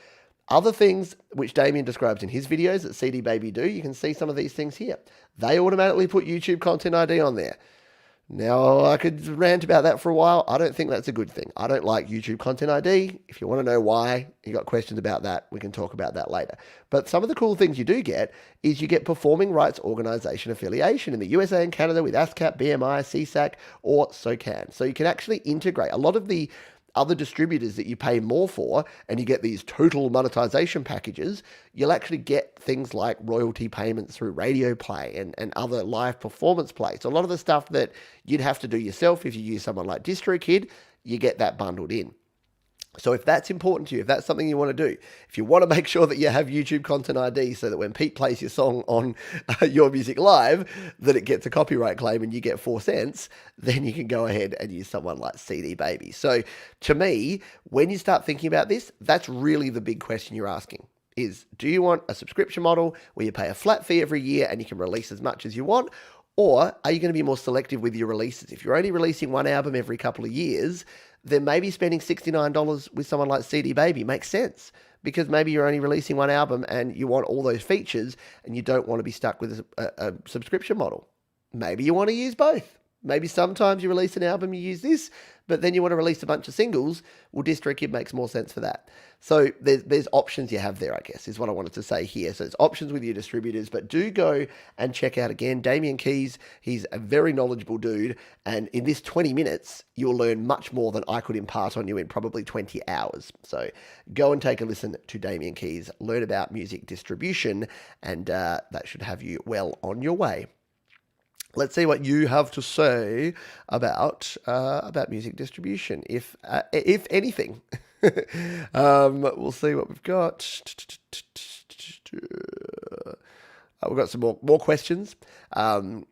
Other things which Damien describes in his videos that CD Baby do, you can see some of these things here. They automatically put YouTube Content ID on there. Now, I could rant about that for a while. I don't think that's a good thing. I don't like YouTube Content ID. If you want to know why, you got questions about that, we can talk about that later. But some of the cool things you do get is you get Performing Rights Organization affiliation in the USA and Canada with ASCAP, BMI, CSAC, or SOCAN. So you can actually integrate a lot of the other distributors that you pay more for and you get these total monetization packages, you'll actually get things like royalty payments through radio play and other live performance play. So a lot of the stuff that you'd have to do yourself if you use someone like DistroKid, you get that bundled in. So if that's important to you, if that's something you want to do, if you want to make sure that you have YouTube Content ID so that when Pete plays your song on Your Music Live, that it gets a copyright claim and you get 4 cents, then you can go ahead and use someone like CD Baby. So to me, when you start thinking about this, that's really the big question you're asking is, do you want a subscription model where you pay a flat fee every year and you can release as much as you want? Or are you going to be more selective with your releases? If you're only releasing one album every couple of years, then maybe spending $69 with someone like CD Baby makes sense because maybe you're only releasing one album and you want all those features and you don't want to be stuck with a subscription model. Maybe you want to use both. Maybe sometimes you release an album, you use this, but then you want to release a bunch of singles. Well, DistroKid makes more sense for that. So there's options you have there, I guess, is what I wanted to say here. So it's options with your distributors, but do go and check out, again, Damien Keys. He's a very knowledgeable dude, and in this 20 minutes, you'll learn much more than I could impart on you in probably 20 hours. So go and take a listen to Damien Keys, learn about music distribution, and that should have you well on your way. Let's see what you have to say about music distribution, if anything. We'll see what we've got. We've got some more questions. Sorry,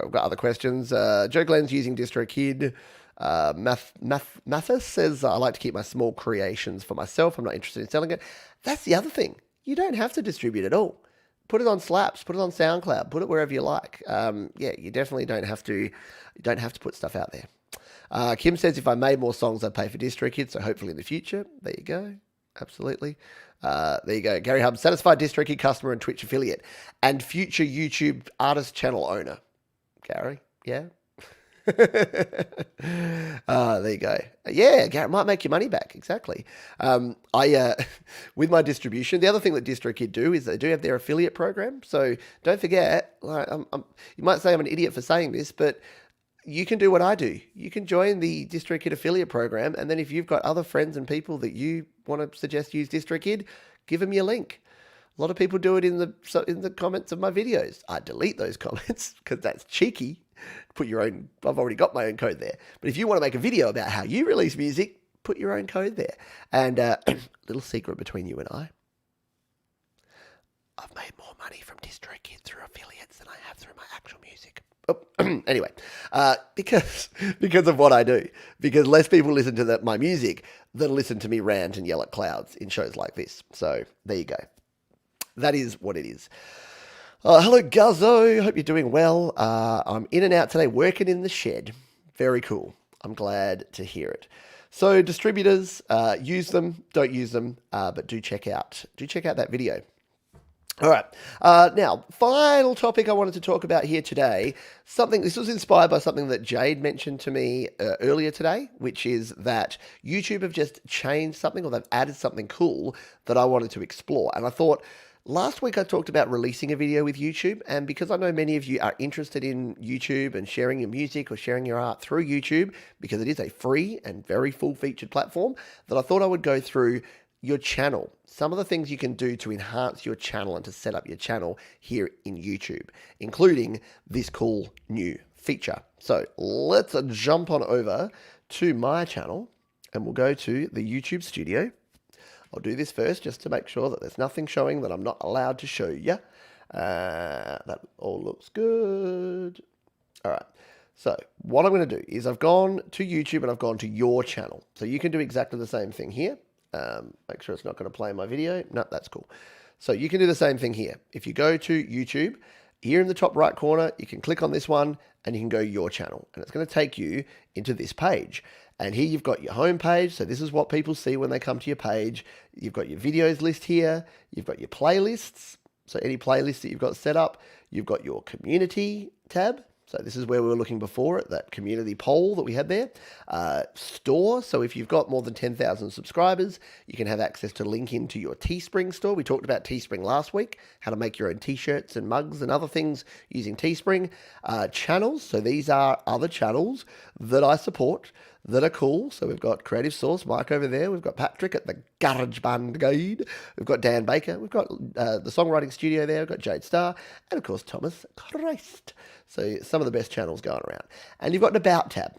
we've got other questions. Joe Glenn's using DistroKid. Mathis says, I like to keep my small creations for myself. I'm not interested in selling it. That's the other thing. You don't have to distribute it all. Put it on Slaps, put it on SoundCloud, put it wherever you like. Yeah, you definitely don't have to. You don't have to put stuff out there. Kim says, if I made more songs, I'd pay for DistroKid. So hopefully in the future. There you go. Absolutely. There you go. Gary Hub, satisfied DistroKid customer and Twitch affiliate, and future YouTube artist channel owner. Gary, yeah. There you go. Yeah, Garrett might make your money back. Exactly. With my distribution, the other thing that DistroKid do is they do have their affiliate program. So don't forget, you might say I'm an idiot for saying this, but you can do what I do. You can join the DistroKid affiliate program, and then if you've got other friends and people that you want to suggest use DistroKid, give them your link. A lot of people do it in the comments of my videos. I delete those comments because that's cheeky. Put your own. I've already got my own code there. But if you want to make a video about how you release music, put your own code there. And little secret between you and I've made more money from DistroKid through affiliates than I have through my actual music. Oh, anyway, because of what I do, because less people listen to my music than listen to me rant and yell at clouds in shows like this. So there you go. That is what it is. Hello, Guzzo. Hope you're doing well. I'm in and out today, working in the shed. Very cool. I'm glad to hear it. So distributors, use them, don't use them, but do check out that video. All right. Now, final topic I wanted to talk about here today. This was inspired by something that Jade mentioned to me earlier today, which is that YouTube have just changed something, or they've added something cool that I wanted to explore. And I thought, last week I talked about releasing a video with YouTube, and because I know many of you are interested in YouTube and sharing your music or sharing your art through YouTube, because it is a free and very full-featured platform, that I thought I would go through your channel. Some of the things you can do to enhance your channel and to set up your channel here in YouTube, including this cool new feature. So let's jump on over to my channel, and we'll go to the YouTube studio. I'll do this first just to make sure that there's nothing showing that I'm not allowed to show you. That all looks good. All right. So what I'm going to do is I've gone to YouTube and I've gone to your channel. So you can do exactly the same thing here. Make sure it's not going to play my video. No, that's cool. So you can do the same thing here. If you go to YouTube, here in the top right corner, you can click on this one and you can go your channel. And it's going to take you into this page. And here you've got your home page. So this is what people see when they come to your page. You've got your videos list here. You've got your playlists. So any playlist that you've got set up. You've got your community tab. So this is where we were looking before at that community poll that we had there. Store. So if you've got more than 10,000 subscribers, you can have access to link into your Teespring store. We talked about Teespring last week, how to make your own t-shirts and mugs and other things using Teespring. Channels. So these are other channels that I support that are cool. So we've got Creative Source, Mike over there. We've got Patrick at the GarageBand Guide. We've got Dan Baker. We've got the Songwriting Studio there. We've got Jade Starr. And of course, Thomas Christ. So some of the best channels going around. And you've got an About tab.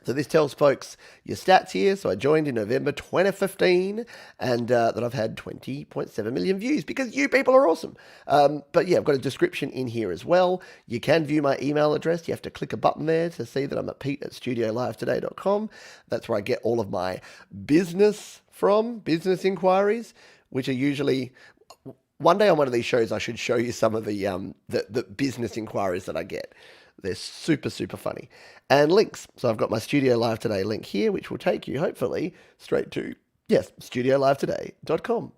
So this tells folks your stats here. So I joined in November 2015 and that I've had 20.7 million views because you people are awesome. But yeah, I've got a description in here as well. You can view my email address. You have to click a button there to see that I'm at pete@studiolivetoday.com. That's where I get all of my business inquiries, which are usually... One day on one of these shows, I should show you some of the business inquiries that I get. They're super, super funny. And links. So I've got my Studio Live Today link here, which will take you, hopefully, straight to, yes, studiolivetoday.com.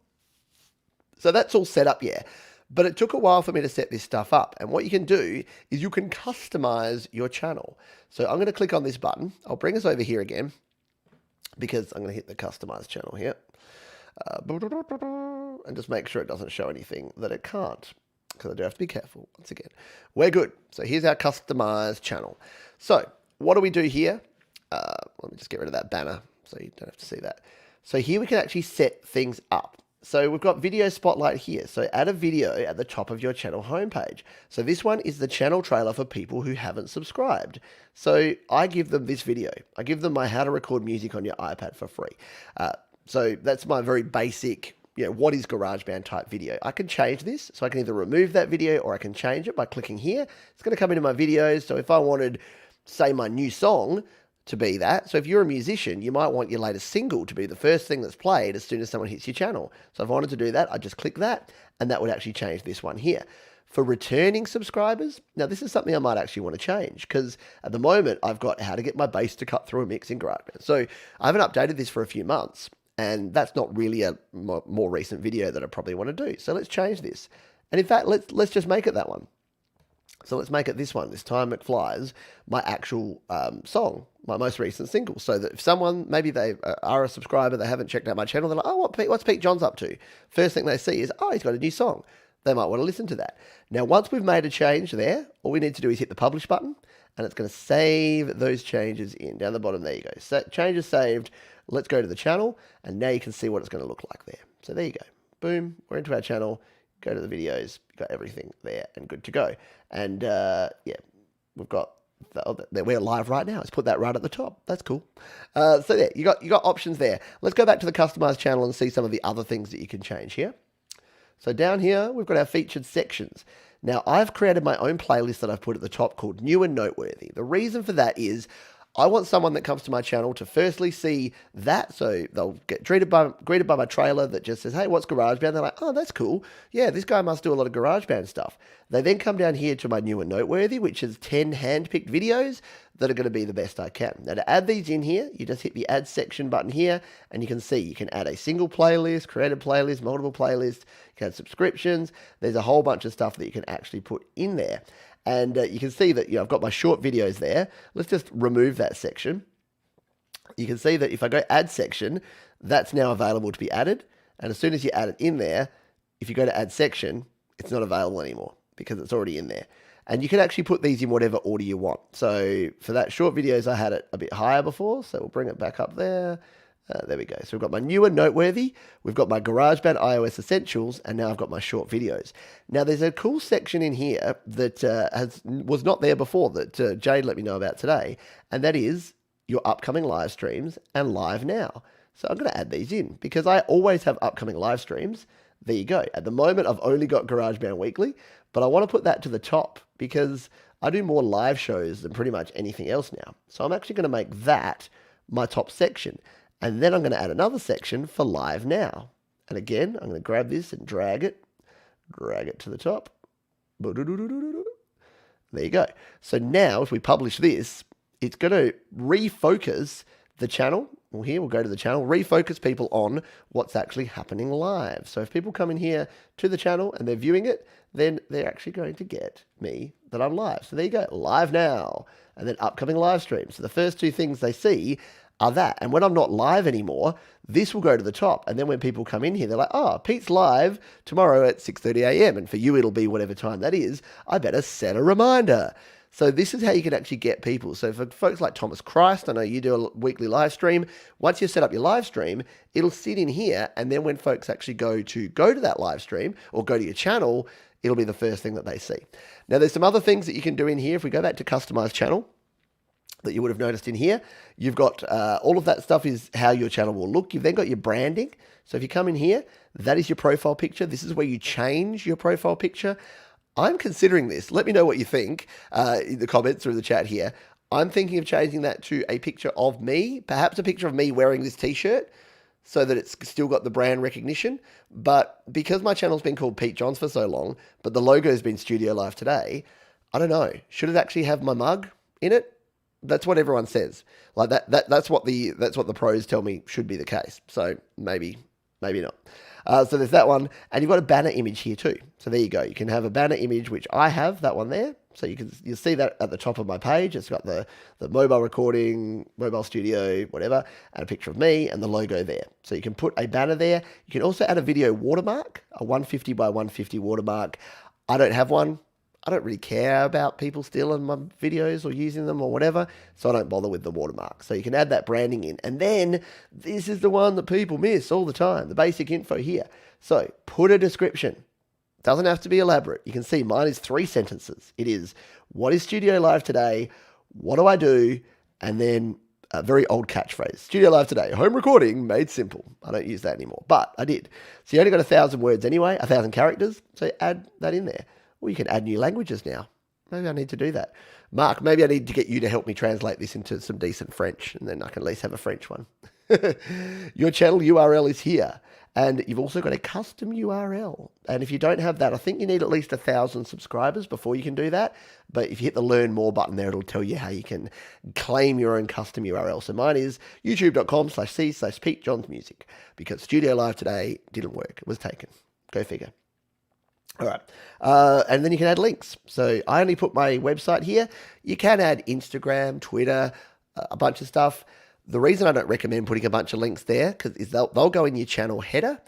So that's all set up, yeah. But it took a while for me to set this stuff up. And what you can do is you can customize your channel. So I'm going to click on this button. I'll bring us over here again because I'm going to hit the customize channel here. And just make sure it doesn't show anything that it can't, because I do have to be careful. Once again, we're good. So here's our customized channel. So what do we do here? Let me just get rid of that banner so you don't have to see that. So here we can actually set things up. So we've got video spotlight here. So add a video at the top of your channel homepage. So this one is the channel trailer for people who haven't subscribed. So I give them this video. I give them my how to record music on your iPad for free. So that's my very basic, what is GarageBand type video. I can change this. So I can either remove that video or I can change it by clicking here. It's going to come into my videos. So if I wanted, say, my new song to be that. So if you're a musician, you might want your latest single to be the first thing that's played as soon as someone hits your channel. So if I wanted to do that, I'd just click that, and that would actually change this one here. For returning subscribers, now this is something I might actually want to change, because at the moment I've got how to get my bass to cut through a mix in GarageBand. So I haven't updated this for a few months, and that's not really a more recent video that I probably want to do. So let's change this. And in fact, let's just make it that one. So let's make it this one, This Time It Flies, my actual song, my most recent single. So that if someone, maybe they are a subscriber, they haven't checked out my channel, they're like, oh, what's Pete Johns up to? First thing they see is, oh, he's got a new song. They might want to listen to that. Now, once we've made a change there, all we need to do is hit the publish button, and it's going to save those changes in. Down the bottom, there you go. So changes saved. Let's go to the channel, and now you can see what it's going to look like there. So there you go. Boom, we're into our channel. Go to the videos, got everything there and good to go. And yeah, we've got, we're live right now. Let's put that right at the top. That's cool. So there, you got options there. Let's go back to the customized channel and see some of the other things that you can change here. So down here, we've got our featured sections. Now, I've created my own playlist that I've put at the top called New and Noteworthy. The reason for that is I want someone that comes to my channel to firstly see that, so they'll get greeted by my trailer that just says, hey, what's GarageBand? They're like, oh, that's cool. Yeah, this guy must do a lot of GarageBand stuff. They then come down here to my New and Noteworthy, which is 10 hand-picked videos that are going to be the best I can. Now, to add these in here, you just hit the Add Section button here, and you can see you can add a single playlist, create a playlist, multiple playlists, you can add subscriptions. There's a whole bunch of stuff that you can actually put in there. And you can see that I've got my short videos there. Let's just remove that section. You can see that if I go add section, that's now available to be added. And as soon as you add it in there, if you go to add section, it's not available anymore because it's already in there. And you can actually put these in whatever order you want. So for that short videos, I had it a bit higher before. So we'll bring it back up there. There we go. So we've got my New and Noteworthy, we've got my GarageBand iOS Essentials, and now I've got my short videos. Now there's a cool section in here that was not there before that Jade let me know about today, and that is your upcoming live streams and live now. So I'm going to add these in because I always have upcoming live streams. There you go. At the moment, I've only got GarageBand Weekly, but I want to put that to the top because I do more live shows than pretty much anything else now. So I'm actually going to make that my top section. And then I'm going to add another section for live now. And again, I'm going to grab this and drag it to the top. There you go. So now if we publish this, it's going to refocus the channel. Well, here we'll go to the channel, refocus people on what's actually happening live. So if people come in here to the channel and they're viewing it, then they're actually going to get me that I'm live. So there you go, live now, and then upcoming live streams. So the first two things they see are that. And when I'm not live anymore, this will go to the top. And then when people come in here, they're like, oh, Pete's live tomorrow at 6:30 a.m. And for you, it'll be whatever time that is. I better set a reminder. So this is how you can actually get people. So for folks like Thomas Christ, I know you do a weekly live stream. Once you set up your live stream, it'll sit in here. And then when folks actually go to that live stream or go to your channel, it'll be the first thing that they see. Now, there's some other things that you can do in here. If we go back to customize channel, that you would have noticed in here, you've got all of that stuff is how your channel will look. You've then got your branding. So if you come in here, that is your profile picture. This is where you change your profile picture. I'm considering this. Let me know what you think in the comments or in the chat here. I'm thinking of changing that to a picture of me, perhaps a picture of me wearing this t-shirt so that it's still got the brand recognition. But because my channel's been called Pete Johns for so long, but the logo's been Studio Live Today, I don't know. Should it actually have my mug in it? That's what everyone says. Like that's what the pros tell me should be the case. So maybe not. So there's that one, and you've got a banner image here too. So there you go. You can have a banner image, which I have that one there. So you'll see that at the top of my page. It's got the mobile recording, mobile studio, whatever, and a picture of me and the logo there. So you can put a banner there. You can also add a video watermark, a 150 by 150 watermark. I don't have one. I don't really care about people stealing my videos or using them or whatever, so I don't bother with the watermark. So you can add that branding in. And then this is the one that people miss all the time, the basic info here. So put a description. Doesn't have to be elaborate. You can see mine is 3 sentences. It is, what is Studio Live today? What do I do? And then a very old catchphrase. Studio Live today, home recording made simple. I don't use that anymore, but I did. So you only got 1,000 words anyway, 1,000 characters. So add that in there. Or you can add new languages now. Maybe I need to do that. Mark, maybe I need to get you to help me translate this into some decent French, and then I can at least have a French one. Your channel URL is here. And you've also got a custom URL. And if you don't have that, I think you need at least 1,000 subscribers before you can do that. But if you hit the Learn More button there, it'll tell you how you can claim your own custom URL. So mine is youtube.com/c/PeteJohnsMusic, because Studio Live today didn't work. It was taken. Go figure. All right. And then you can add links. So I only put my website here. You can add Instagram, Twitter, a bunch of stuff. The reason I don't recommend putting a bunch of links there is they'll go in your channel header.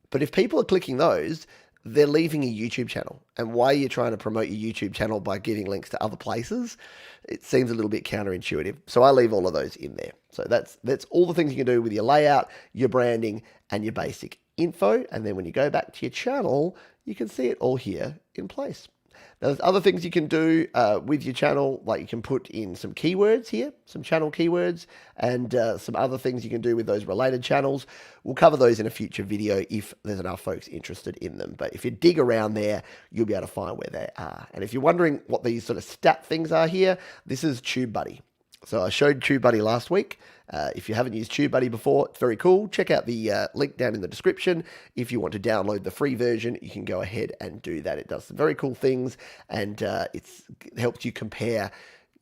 But if people are clicking those, they're leaving your YouTube channel. And why are you trying to promote your YouTube channel by giving links to other places? It seems a little bit counterintuitive. So I leave all of those in there. So that's all the things you can do with your layout, your branding, and your basic info. And then when you go back to your channel, you can see it all here in place. Now, there's other things you can do with your channel, like you can put in some keywords here, some channel keywords, and some other things you can do with those related channels. We'll cover those in a future video if there's enough folks interested in them. But if you dig around there, you'll be able to find where they are. And if you're wondering what these sort of stat things are here, this is TubeBuddy. So I showed TubeBuddy last week. If you haven't used TubeBuddy before, it's very cool. Check out the link down in the description. If you want to download the free version, you can go ahead and do that. It does some very cool things, and it helps you compare.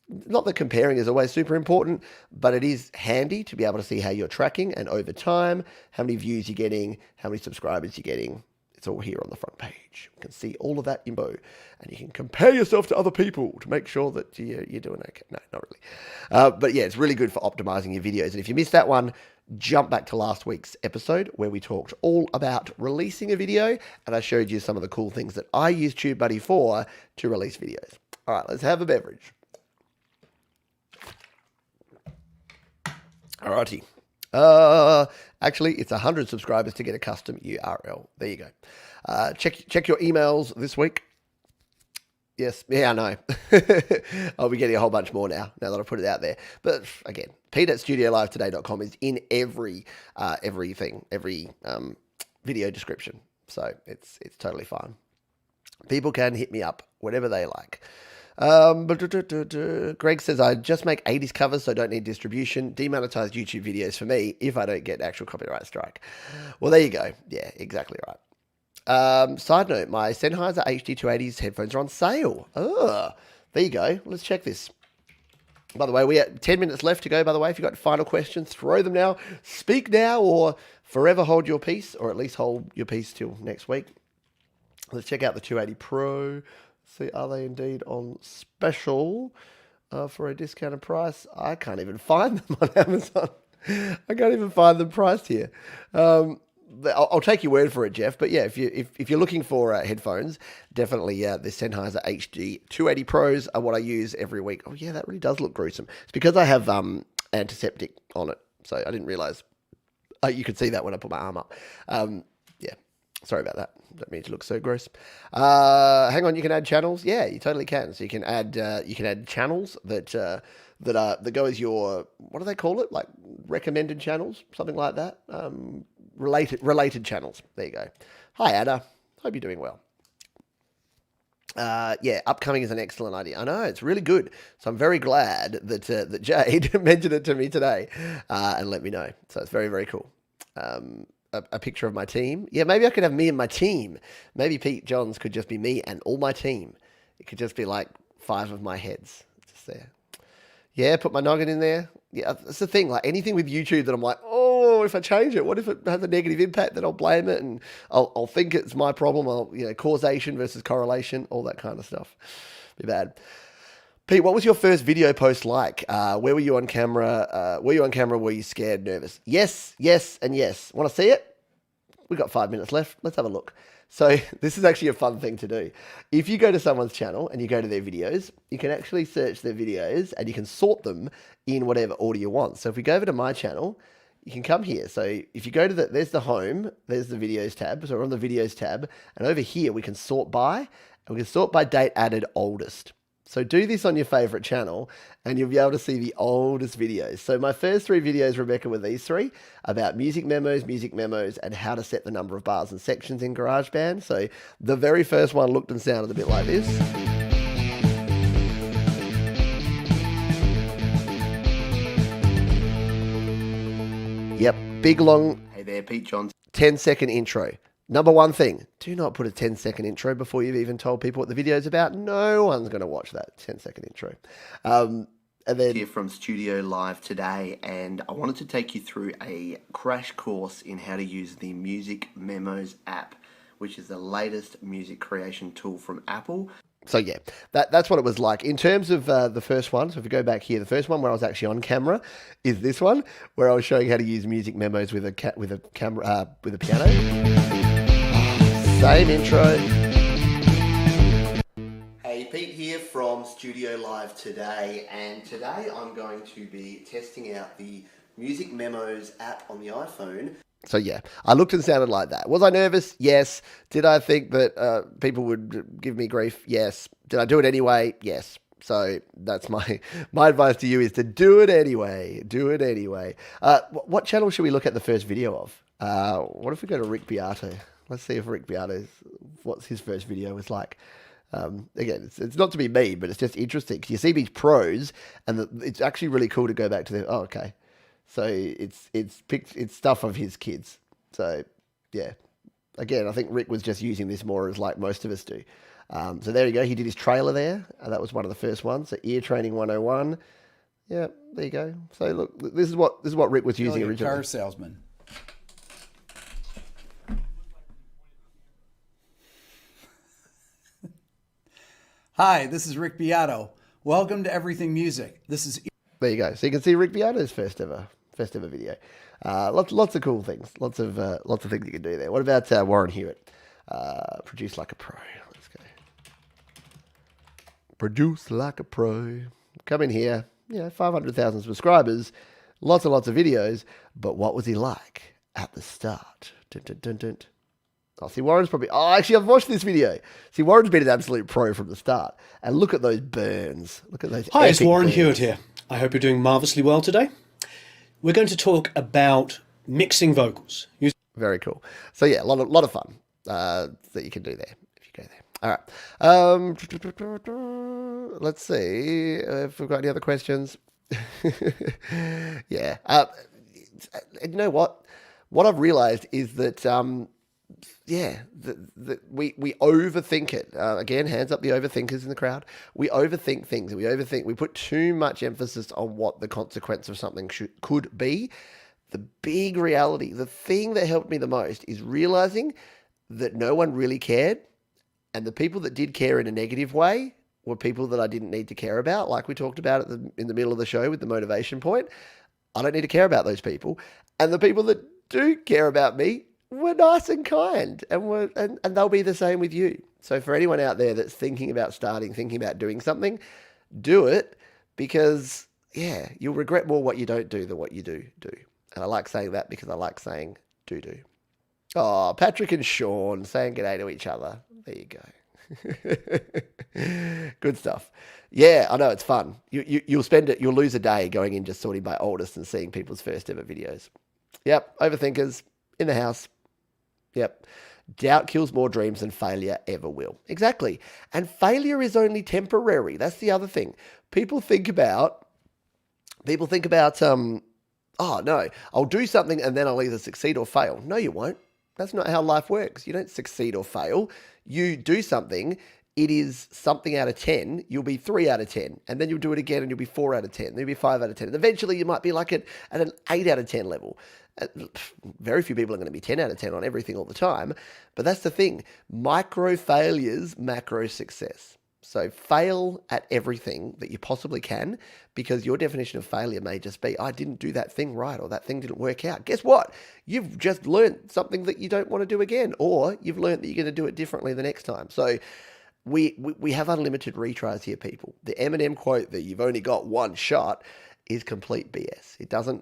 Not that comparing is always super important, but it is handy to be able to see how you're tracking and over time, how many views you're getting, how many subscribers you're getting. It's all here on the front page. You can see all of that info, and you can compare yourself to other people to make sure that you're doing okay. No, not really. But yeah, it's really good for optimizing your videos. And if you missed that one, jump back to last week's episode where we talked all about releasing a video, and I showed you some of the cool things that I use TubeBuddy for to release videos. All right, let's have a beverage. All righty. Actually, it's 100 subscribers to get a custom URL. There you go. Check your emails this week. Yes, yeah, I know. I'll be getting a whole bunch more now that I put it out there. But again, pete@studiolivetoday.com is in every video description. So it's totally fine. People can hit me up whenever they like. Greg says, I just make 80s covers, so I don't need distribution. Demonetized YouTube videos for me if I don't get an actual copyright strike. Well, there you go. Yeah, exactly right. Side note, my Sennheiser HD280s headphones are on sale. Oh, there you go. Let's check this. By the way, we have 10 minutes left to go, by the way. If you've got final questions, throw them now. Speak now or forever hold your peace, or at least hold your peace till next week. Let's check out the 280 Pro. See, are they indeed on special for a discounted price? I can't even find them on Amazon. I can't even find them priced here. I'll take your word for it, Jeff. But yeah, if you're looking for headphones, definitely the Sennheiser HD 280 Pros are what I use every week. Oh yeah, that really does look gruesome. It's because I have antiseptic on it, so I didn't realize. You could see that when I put my arm up. Yeah, sorry about that. Don't mean to look so gross. Hang on, you can add channels. Yeah, you totally can. So you can add channels that go as your, what do they call it? Like recommended channels, something like that. Related channels. There you go. Hi Ada, hope you're doing well. Yeah, upcoming is an excellent idea. I know, it's really good. So I'm very glad that Jade mentioned it to me today and let me know. So it's very, very cool. A picture of my team. Yeah, maybe I could have me and my team. Maybe Pete Johns could just be me and all my team. It could just be like 5 of my heads just there. Yeah, put my noggin in there. Yeah, that's the thing. Like anything with YouTube that I'm like, oh, if I change it, what if it has a negative impact? Then I'll blame it and I'll think it's my problem. Causation versus correlation, all that kind of stuff. Be bad. Pete, what was your first video post like? Where were you on camera? Were you scared, nervous? Yes, and yes. Want to see it? We've got 5 minutes left. Let's have a look. So this is actually a fun thing to do. If you go to someone's channel and you go to their videos, you can actually search their videos and you can sort them in whatever order you want. So if we go over to my channel, you can come here. So if you go to there's the home, there's the videos tab. So we're on the videos tab, and over here we can sort by, and we can sort by date added oldest. So do this on your favorite channel and you'll be able to see the oldest videos. So my first 3 videos, Rebecca, were these 3 about music memos, and how to set the number of bars and sections in GarageBand. So the very first one looked and sounded a bit like this. Yep, big long, hey there, Pete Johnson, 10-second intro. Number one thing, do not put a 10-second intro before you've even told people what the video's about. No one's going to watch that 10-second intro. And then here from Studio Live today, and I wanted to take you through a crash course in how to use the Music Memos app, which is the latest music creation tool from Apple. So yeah, that's what it was like. In terms of the first one, so if we go back here, the first one where I was actually on camera is this one, where I was showing how to use Music Memos with a piano. Same intro. Hey, Pete here from Studio Live today, and today I'm going to be testing out the Music Memos app on the iPhone. So yeah, I looked and sounded like that. Was I nervous? Yes. Did I think that people would give me grief? Yes. Did I do it anyway? Yes. So that's my advice to you, is to do it anyway. Do it anyway. What channel should we look at the first video of? What if we go to Rick Beato? Let's see if Rick Beato's, what's his first video was like. Again, it's not to be me, but it's just interesting because you see these pros, and it's actually really cool to go back to the. Oh, okay. So it's stuff of his kids. So yeah, again, I think Rick was just using this more as like most of us do. So there you go. He did his trailer there. That was one of the first ones. So Ear Training 101. Yeah, there you go. So look, this is what Rick was using originally. Car salesman. Hi, this is Rick Beato. Welcome to Everything Music. This is. There you go. So you can see Rick Beato's first ever video. Lots of cool things. Lots of things you can do there. What about Warren Hewitt? Produce like a pro. Let's go. Produce like a pro. Come in here. 500,000 subscribers. Lots and lots of videos. But what was he like at the start? Dun, dun, dun, dun. Oh, see, Warren's probably... Oh, actually, I've watched this video. See, Warren's been an absolute pro from the start. And look at those burns. Look at those. Hi, it's Warren burns. Hewitt here. I hope you're doing marvellously well today. We're going to talk about mixing vocals. Very cool. So yeah, a lot of fun that you can do there if you go there. All right. Let's see if we've got any other questions. Yeah. You know what? What I've realized is that we overthink it. Again, hands up the overthinkers in the crowd. We overthink things, and we put too much emphasis on what the consequence of something could be. The big reality, the thing that helped me the most, is realizing that no one really cared, and the people that did care in a negative way were people that I didn't need to care about, like we talked about in the middle of the show with the motivation point. I don't need to care about those people. And the people that do care about me were nice and kind, and they'll be the same with you. So for anyone out there that's thinking about doing something, do it, because yeah, you'll regret more what you don't do than what you do. And I like saying that because I like saying do. Oh, Patrick and Sean saying g'day to each other. There you go. Good stuff. Yeah, I know, it's fun. You'll lose a day going in just sorting by oldest and seeing people's first ever videos. Yep, overthinkers in the house. Yep. Doubt kills more dreams than failure ever will. Exactly. And failure is only temporary. That's the other thing. People think about, oh no, I'll do something and then I'll either succeed or fail. No, you won't. That's not how life works. You don't succeed or fail. You do something, it is something out of 10, you'll be 3 out of 10. And then you'll do it again and you'll be 4 out of 10. Then you'll be 5 out of 10. And eventually you might be like at an 8 out of 10 level. Very few people are going to be 10 out of 10 on everything all the time. But that's the thing. Micro failures, macro success. So fail at everything that you possibly can, because your definition of failure may just be, I didn't do that thing right, or that thing didn't work out. Guess what? You've just learned something that you don't want to do again, or you've learned that you're going to do it differently the next time. So we have unlimited retries here, people. The Eminem quote that you've only got one shot is complete BS.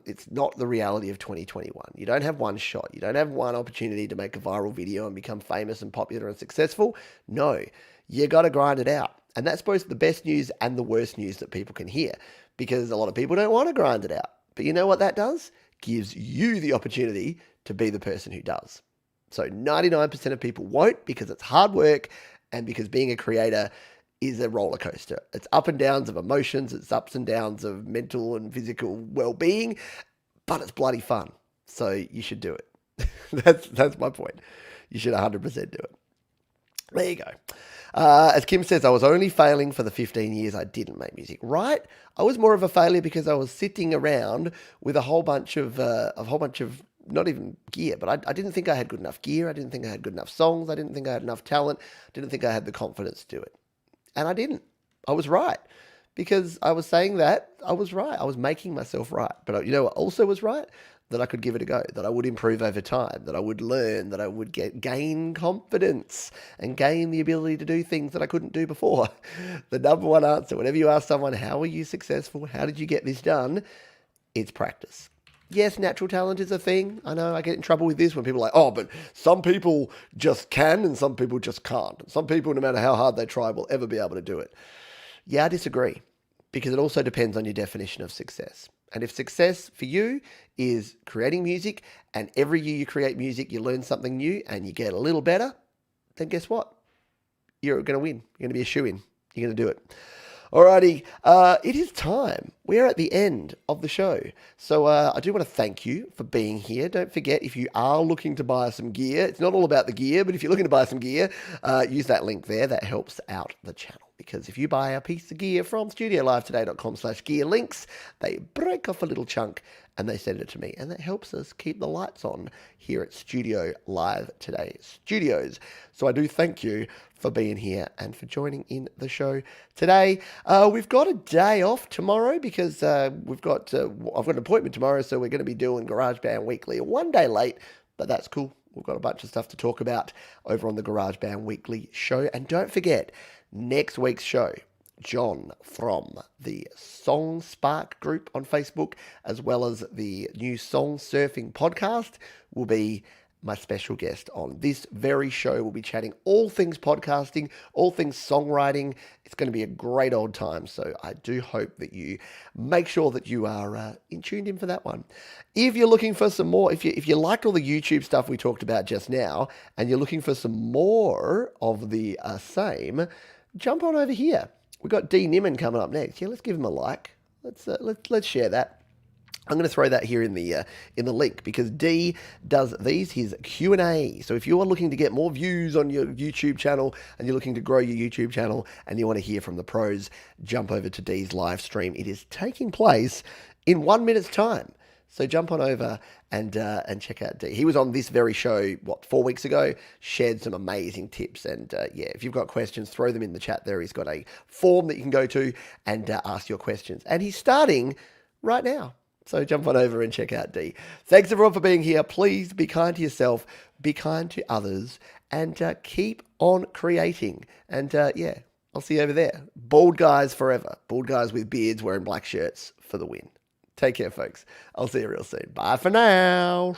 It's not the reality of 2021. You don't have one shot. You don't have one opportunity to make a viral video and become famous and popular and successful. No, you got to grind it out. And that's both the best news and the worst news that people can hear, because a lot of people don't want to grind it out. But you know what that does? Gives you the opportunity to be the person who does. So 99% of people won't, because it's hard work and because being a creator is a roller coaster. It's up and downs of emotions, it's ups and downs of mental and physical well-being, but it's bloody fun. So you should do it. That's my point. You should 100% do it. There you go. As Kim says, I was only failing for the 15 years I didn't make music. Right? I was more of a failure because I was sitting around with a whole bunch of not even gear, but I didn't think I had good enough gear. I didn't think I had good enough songs. I didn't think I had enough talent. I didn't think I had the confidence to do it. And I didn't. I was right. Because I was saying that, I was right. I was making myself right. But you know what also was right? That I could give it a go, that I would improve over time, that I would learn, that I would gain confidence and gain the ability to do things that I couldn't do before. The number one answer, whenever you ask someone, how are you successful? How did you get this done? It's practice. Yes, natural talent is a thing. I know I get in trouble with this when people are like, oh, but some people just can and some people just can't. Some people, no matter how hard they try, will ever be able to do it. Yeah, I disagree, because it also depends on your definition of success. And if success for you is creating music, and every year you create music, you learn something new and you get a little better, then guess what? You're going to win. You're going to be a shoo-in. You're going to do it. Alrighty, it is time. We're at the end of the show. So I do want to thank you for being here. Don't forget, if you are looking to buy some gear, it's not all about the gear, but if you're looking to buy some gear, use that link there. That helps out the channel. Because if you buy a piece of gear from studiolivetoday.com/gear links, they break off a little chunk and they send it to me. And that helps us keep the lights on here at Studio Live Today Studios. So I do thank you for being here and for joining in the show today. We've got a day off tomorrow because I've got an appointment tomorrow, so we're going to be doing GarageBand Weekly one day late, but that's cool. We've got a bunch of stuff to talk about over on the GarageBand Weekly show. And don't forget, next week's show, John from the Song Spark group on Facebook, as well as the new Song Surfing podcast, will be my special guest on this very show. We'll be chatting all things podcasting, all things songwriting. It's going to be a great old time. So I do hope that you make sure that you are tuned in for that one. If you're looking for some more, if you liked all the YouTube stuff we talked about just now, and you're looking for some more of the same, jump on over here. We've got D Niman coming up next. Yeah, let's give him a like. Let's share that. I'm going to throw that here in the link, because D does his Q&A. So if you are looking to get more views on your YouTube channel and you're looking to grow your YouTube channel and you want to hear from the pros, jump over to D's live stream. It is taking place in 1 minute's time. So jump on over and check out D. He was on this very show, 4 weeks ago, shared some amazing tips. And if you've got questions, throw them in the chat there. He's got a form that you can go to and ask your questions. And he's starting right now. So jump on over and check out D. Thanks everyone for being here. Please be kind to yourself, be kind to others, and keep on creating. And I'll see you over there. Bald guys forever. Bald guys with beards wearing black shirts for the win. Take care, folks. I'll see you real soon. Bye for now.